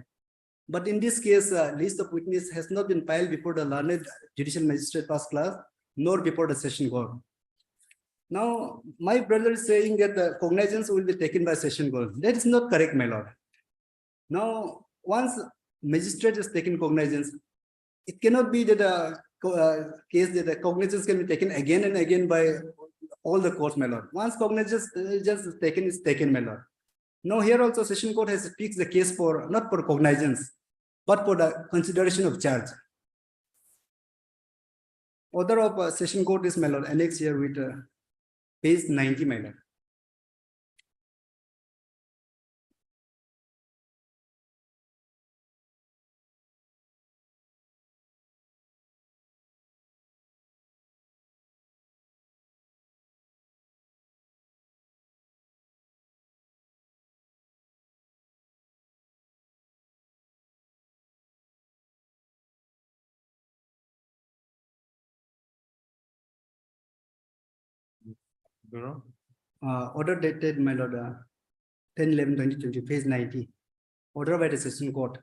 But in this case, list of witness has not been filed before the learned judicial magistrate first class, nor before the session court. Now, my brother is saying that the cognizance will be taken by session court. That is not correct, my lord. Now, once magistrate is taken cognizance, it cannot be that the case that the cognizance can be taken again and again by all the courts, my lord. Once cognizance is taken, my lord. Now here also session court has fixed the case for not for cognizance, but for the consideration of charge. Order of session court is, my lord, annexed here with page 90, my lord. Bureau? Order dated, my lord, 10/11/2020, page 90. Order by the session court.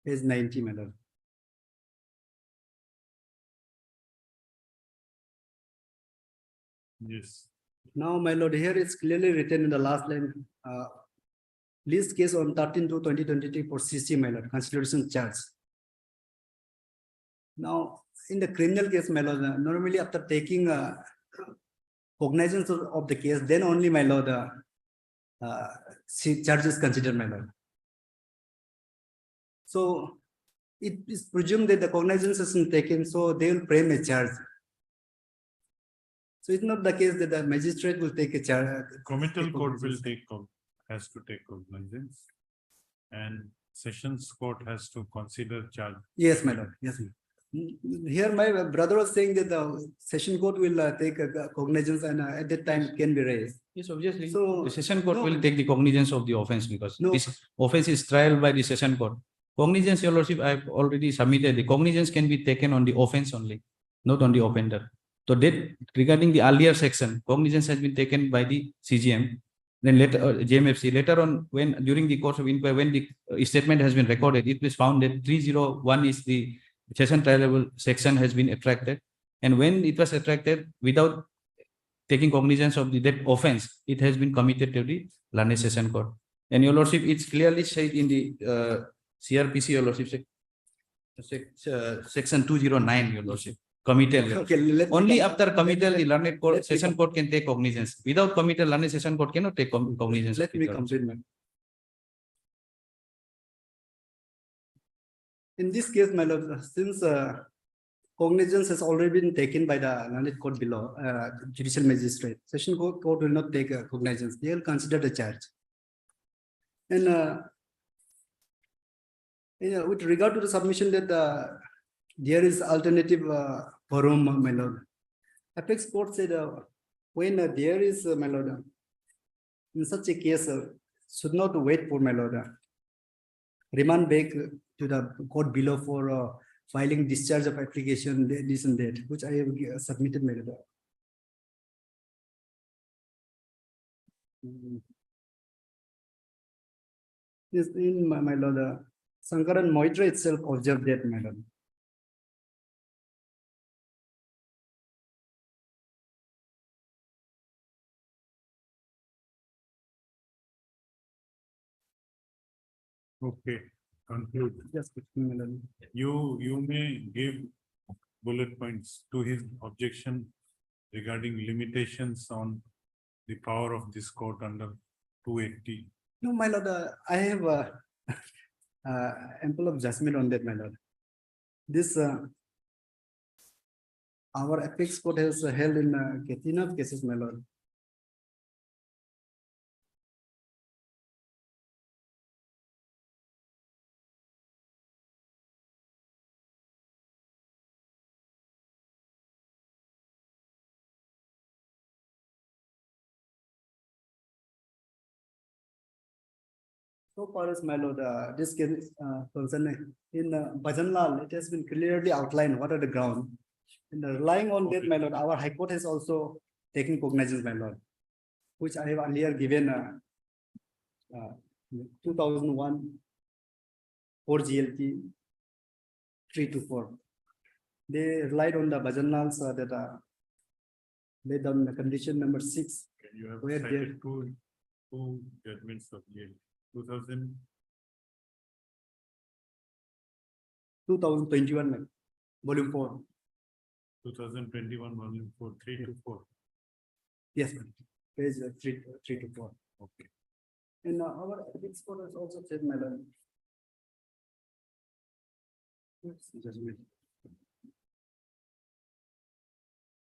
Page 90, my lord. Yes. Now, my lord, here it's clearly written in the last line, list case on 13/2/2023 for CC, my lord, consideration charge. Now, in the criminal case, my lord, normally after taking cognizance of the case, then only, my lord, charge is considered, my lord. So it is presumed that the cognizance isn't taken, so they will frame a charge. So it's not the case that the magistrate will take a charge. Committal court will has to take cognizance. And sessions court has to consider charge. Yes, my lord. Yes. Here, my brother was saying that the session court will take cognizance, and at that time it can be raised. Yes, obviously. So, The session court no. will take the cognizance of the offense because No. this offense is trial by the session court. Cognizance, your lordship, I have already submitted. The cognizance can be taken on the offense only, not on the offender. So that regarding the earlier section, cognizance has been taken by the CGM. Then later, JMFC, later on, when during the course of inquiry, when the statement has been recorded, it was found that 301 is the session trialable section has been attracted. And when it was attracted without taking cognizance of the that offense, it has been committed to the learned session court. And your lordship, it's clearly said in the CRPC, your lordship, section 209, your lordship, committal. Okay, let me Only come- after committal, the learned court, let me session court can take cognizance. Without committal, learned session court cannot take cognizance. Let of it, me your lordship. complete, ma'am. In this case, my lord, since cognizance has already been taken by the learned court below, judicial magistrate, session court will not take cognizance. They will consider the charge. And with regard to the submission that there is alternative forum, my lord. Apex court said when there is, my lord, in such a case, should not wait for, my lord, remand back to the court below for filing discharge of application, this and that, which I have submitted, my lord. Yes, in my lord, Sankaran Moitra itself observed that, my lord. Okay, conclude. Yes, my lord. You may give bullet points to his objection regarding limitations on the power of this court under 280. No, my lord, I have ample of judgment on that, my lord. This our apex court has held in enough cases, my lord. So far as, my lord, this case is concerned in Bhajanlal, it has been clearly outlined what are the ground. And relying on that, my lord, our high court has also taken cognizance, my lord, which I have earlier given 2001 4 GLT 3 to 4. They relied on the Bhajanlals that laid down the condition number 6. You have Where cited two judgments of the 2021, volume 4. 2021 volume 4, 3 to 4. Yes, ma'am. Page 3 to 4. Okay. And our ethics court has also said, my lord. Judgment.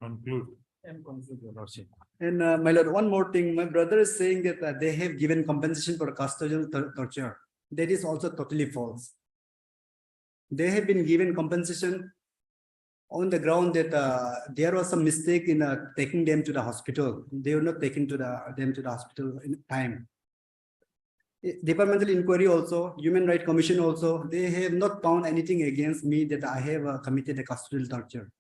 Conclude. And conclude, your lordship. And my lord, one more thing, my brother is saying that they have given compensation for custodial torture. That is also totally false. They have been given compensation on the ground that there was some mistake in taking them to the hospital. They were not taken to them to the hospital in time. Departmental inquiry also, Human Rights Commission also, they have not found anything against me that I have committed a custodial torture.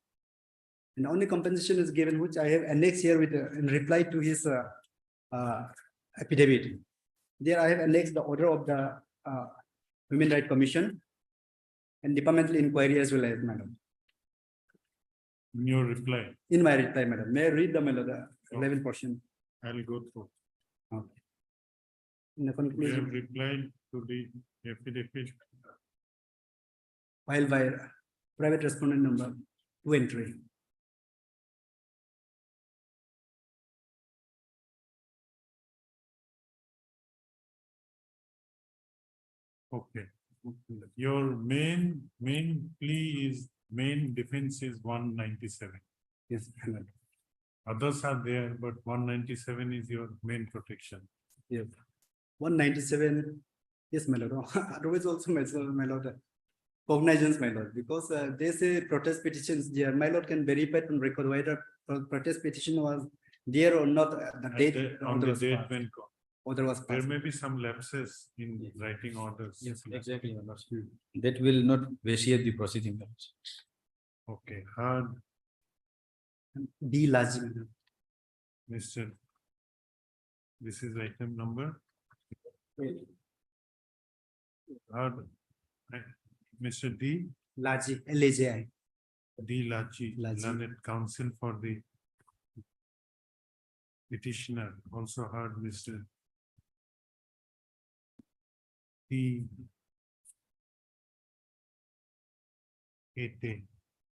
And only compensation is given, which I have annexed here with in reply to his affidavit. There I have annexed the order of the Human Rights Commission and departmental inquiry as well as, madam. In your reply, In my reply, madam, may I read the 11th portion? I'll go through. Okay. In the We have conclusion, replied to the affidavit. filed by private respondent number 2 and 3. Okay. Your main plea is, main defense is 197. Yes, madam. Others are there, but 197 is your main protection. Yes. 197, yes, my lord. Otherwise also, my lord, cognizance, my lord, because they say protest petitions there. My lord can verify from record whether protest petition was There or not, the At date. the- On order the was date passed. when Order was there passed. may be some lapses in writing orders. Yes, exactly, your lordship. That will not vitiate the proceeding. your lordship. Okay, heard, D large. Mr. This is item number. Heard, Mr. D. Large, LAJI. D. Lachi, Lachi. learned counsel for the petitioner, also heard Mr. T. Ete,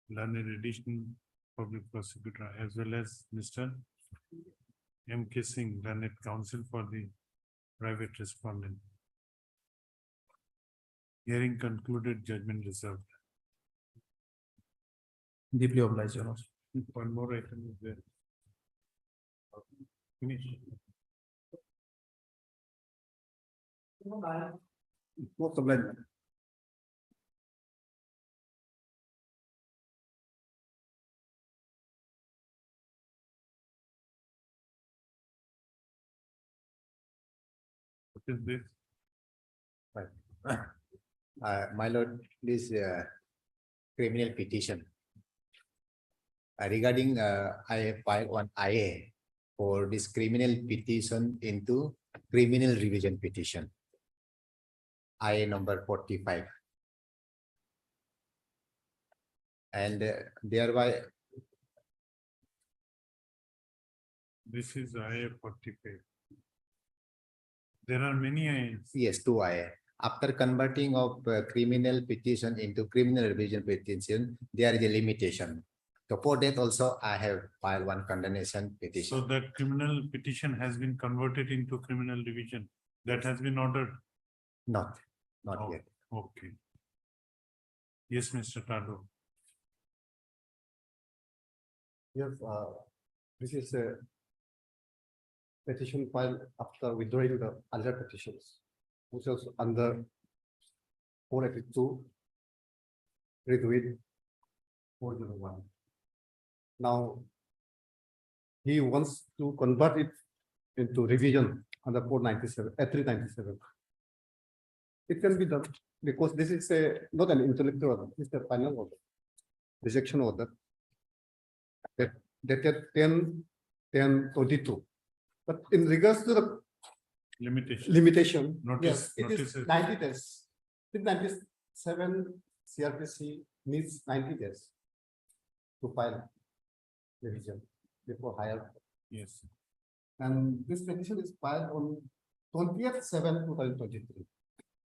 learned additional public prosecutor, as well as Mr. M. K. Singh, learned counsel for the private respondent. Hearing concluded, judgment reserved. Deeply obliged, your lordship. One more item is there. Finish. Most obliged. What is this? My lord, this criminal petition. Regarding, I have filed one IA for this criminal petition into criminal revision petition. IA number 45. And thereby, This is IA 45. There are many IAs. yes, two IA. After converting of criminal petition into criminal revision petition, there is a limitation. So for that also, I have filed one condemnation So petition. that criminal petition has been converted into criminal revision. That has been ordered. Not Oh. yet. Okay. Yes, Mr. Tado. Yes, this is a petition filed after withdrawing the other petitions, which was under 482, read with 401. Now, he wants to convert it into revision under 497, 397. It can be done because this is not an intellectual order, it's a final order, rejection order. Dated 10/22. But in regards to the Limitation. limitation, Notice- yes, it is notices. 90 days. 97 CRPC needs 90 days to file revision before higher. Yes. And this petition is filed on 20th/7/2023.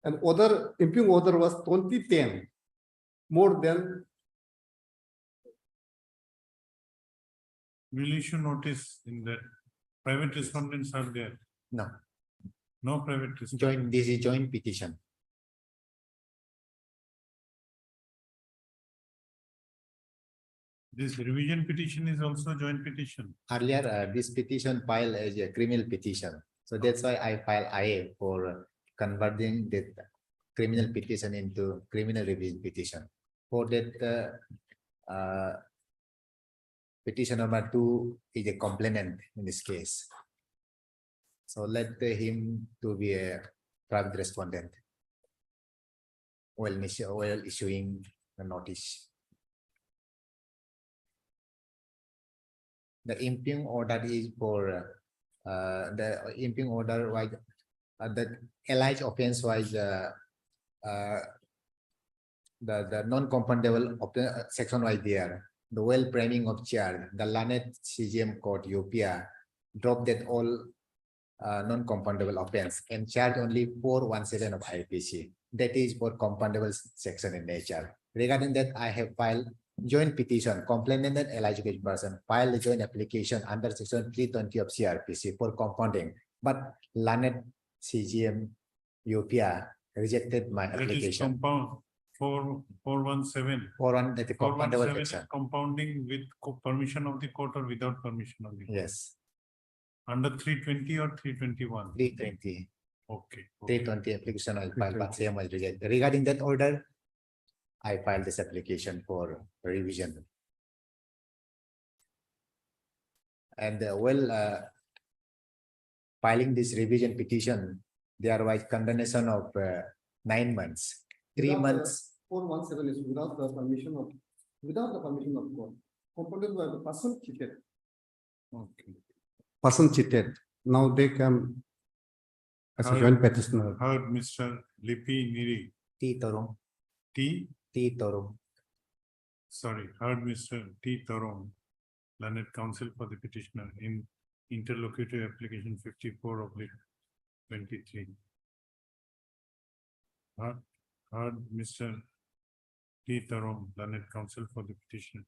And order, impugn order was 2010, more than Will issue notice in that private respondents are there. No, No private respondent. joint, this is joint petition. This revision petition is also joint petition. Earlier, this petition filed as a criminal petition. So that's why I file IA for converting the criminal petition into criminal revision petition. For that, petition number 2 is a complainant in this case. So let him to be a private respondent while issuing the notice. The impugn order is for the impugn order was the alleged offense was the non-compatible section was there. The well framing of charge, the learned CGM court UPA dropped that all non-compatible offense and charge only 417 of IPC. That is for compatible section in nature. Regarding that, I have filed joint petition, complainant and alleged person filed a joint application under section 320 of CRPC for compounding, but learned CGM UPA rejected my That is application compound 417. for one that the compatible 417 is section. compounding with permission of the court or without permission of the court. Yes, Under 320 or 321. 320. Okay. 320 application I filed, but same was rejected. Regarding that order, I filed this application for revision. And while filing this revision petition, there was condemnation of 9 months, 3 months. 417 is without the permission of court. Component were the person cheated. Okay. Person cheated. Now they come as a joint petitioner. Heard Mr. Lipi Niri, T. Torong, T, T. Torong. sorry, heard Mr. T. Torong, learned counsel for the petitioner in interlocutory application 54/23. Heard Mr. T. Torong, learned counsel for the petitioner.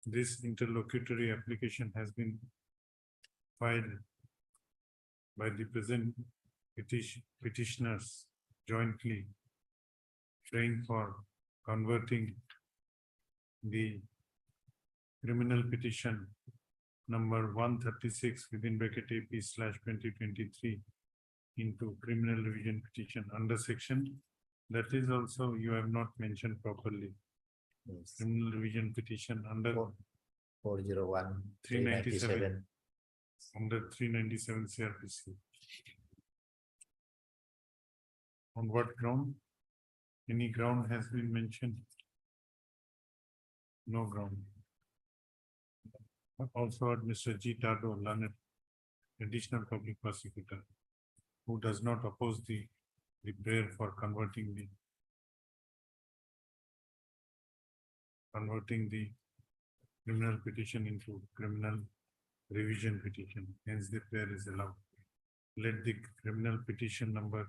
This interlocutory application has been filed by the present petitioners jointly, praying for converting the criminal petition number 136 within bracket AP/2023 into criminal revision petition under section. That is also you have not mentioned properly. Yes. Criminal revision petition under 401, 397. Under 397 CRPC. On what ground? Any ground has been mentioned? No ground. Also at Mr. G. Tado, learned additional public prosecutor, who does not oppose the prayer for converting the criminal petition into criminal revision petition. Hence the prayer is allowed. Let the criminal petition number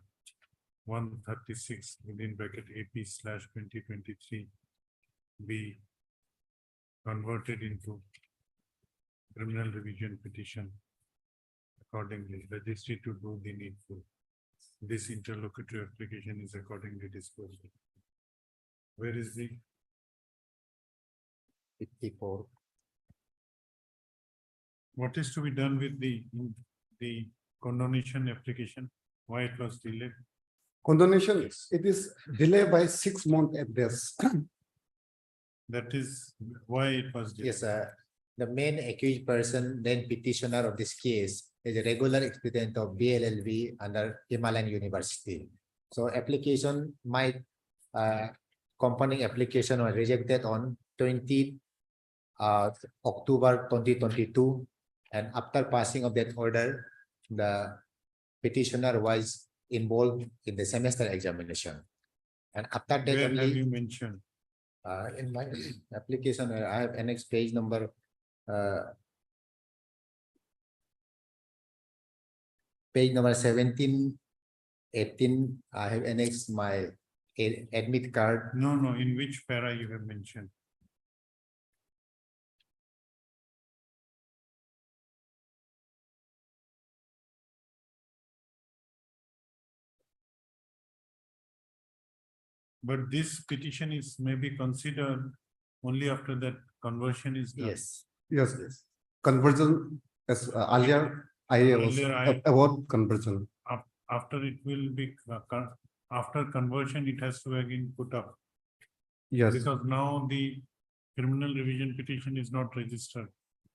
136 within bracket AP/2023 be converted into criminal revision petition accordingly. Registry to do the needful. This interlocutory application is accordingly disposed of. Where is the 54. what is to be done with the condonation application? Why it was delayed? Condonation, it is delayed by 6 months at this. That is why it was delayed. Yes, the main accused person, then petitioner of this case, is a regular student of BLLB under Himalayan University. So application might, accompanying application was rejected on 20 October 2022. And after passing of that order, the petitioner was involved in the semester examination. And after that, Where have only, you mentioned? in my application, I have annexed page number page number 17, 18. I have annexed my admit card. No, no, in which para you have mentioned? But this petition is maybe considered only after that conversion is done. Yes. Yes, yes. Conversion, as earlier, I was Earlier I- about conversion. After it will be, after conversion, it has to again put up. Yes, Because now the criminal revision petition is not registered.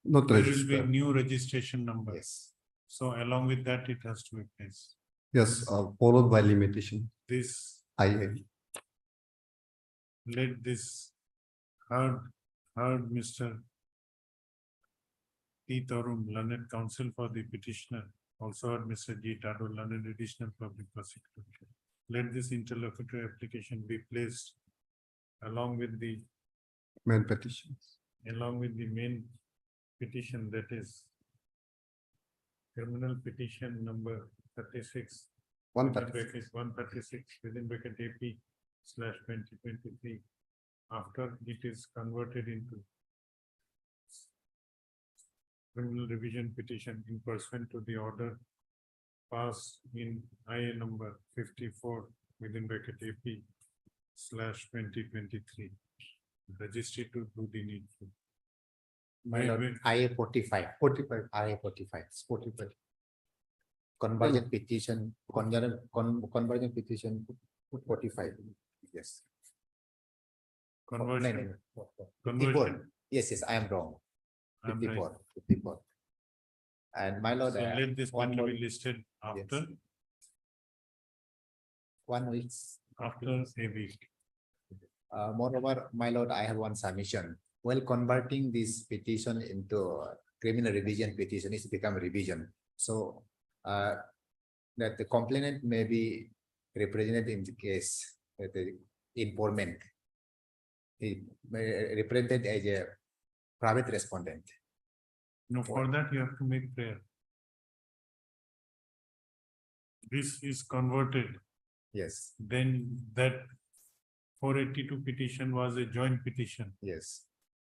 not There will be registered. new registration number. Yes. So along with that, it has to be placed. Yes, followed by limitation. This, IA. let this heard Mr. T. Tarun, learned counsel for the petitioner, also heard Mr. G. Tado, learned additional public prosecutor. Let this interlocutory application be placed along with the Main petitions. main petition, that is criminal petition number 36. 136. 136 within bracket AP/2023. After it is converted into criminal revision petition in pursuant to the order passed in IA number 54 within bracket AP/2023. Registry to do the needful. My lord, IA 45. 45. IA 45. 45. Conversion petition, conversion petition 45. Yes. No, Conversion. no, no. Conversion. 54. Yes, yes, I am wrong. I'm right. 54. 54. And my lord, So let this one matter more, be listed after, 1 week. after a week. Moreover, my lord, I have one submission. While converting this petition into criminal revision petition, it's become revision. So that the complainant may be represented in the case, the informant. He may represented as a private respondent. No, for that you have to make prayer. This is converted, Yes, then that 482 petition was a joint petition. yes.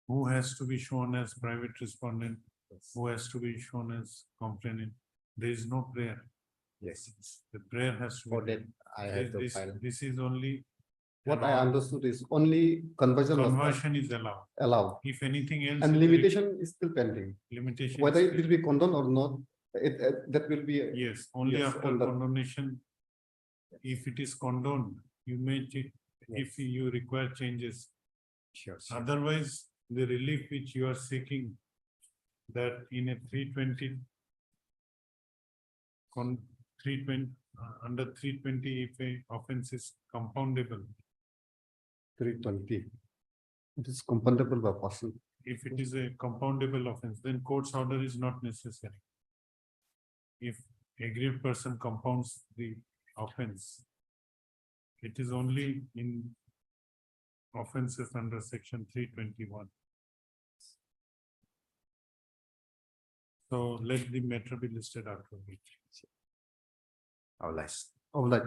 Who has to be shown as private respondent? Who has to be shown as complainant? There is no prayer. Yes, The prayer has to for be. that I have to This, file. this is only. What I understood is only conversion was Conversion is allowed. allowed If anything else. and is a limitation is still pending. Limitation. Whether is it will be condoned or not, that will be. Yes, only Yes, after on the- condonation. If it is condoned, you may, if you require changes. Sure. Otherwise, the relief which you are seeking, that in a 320. 320, under 320, if a offense is compoundable, 320. It is compoundable by person. if it is a compoundable offense, then court's order is not necessary. If aggrieved person compounds the offense, it is only in offenses under section 321. So let the matter be listed after. Our last. Of like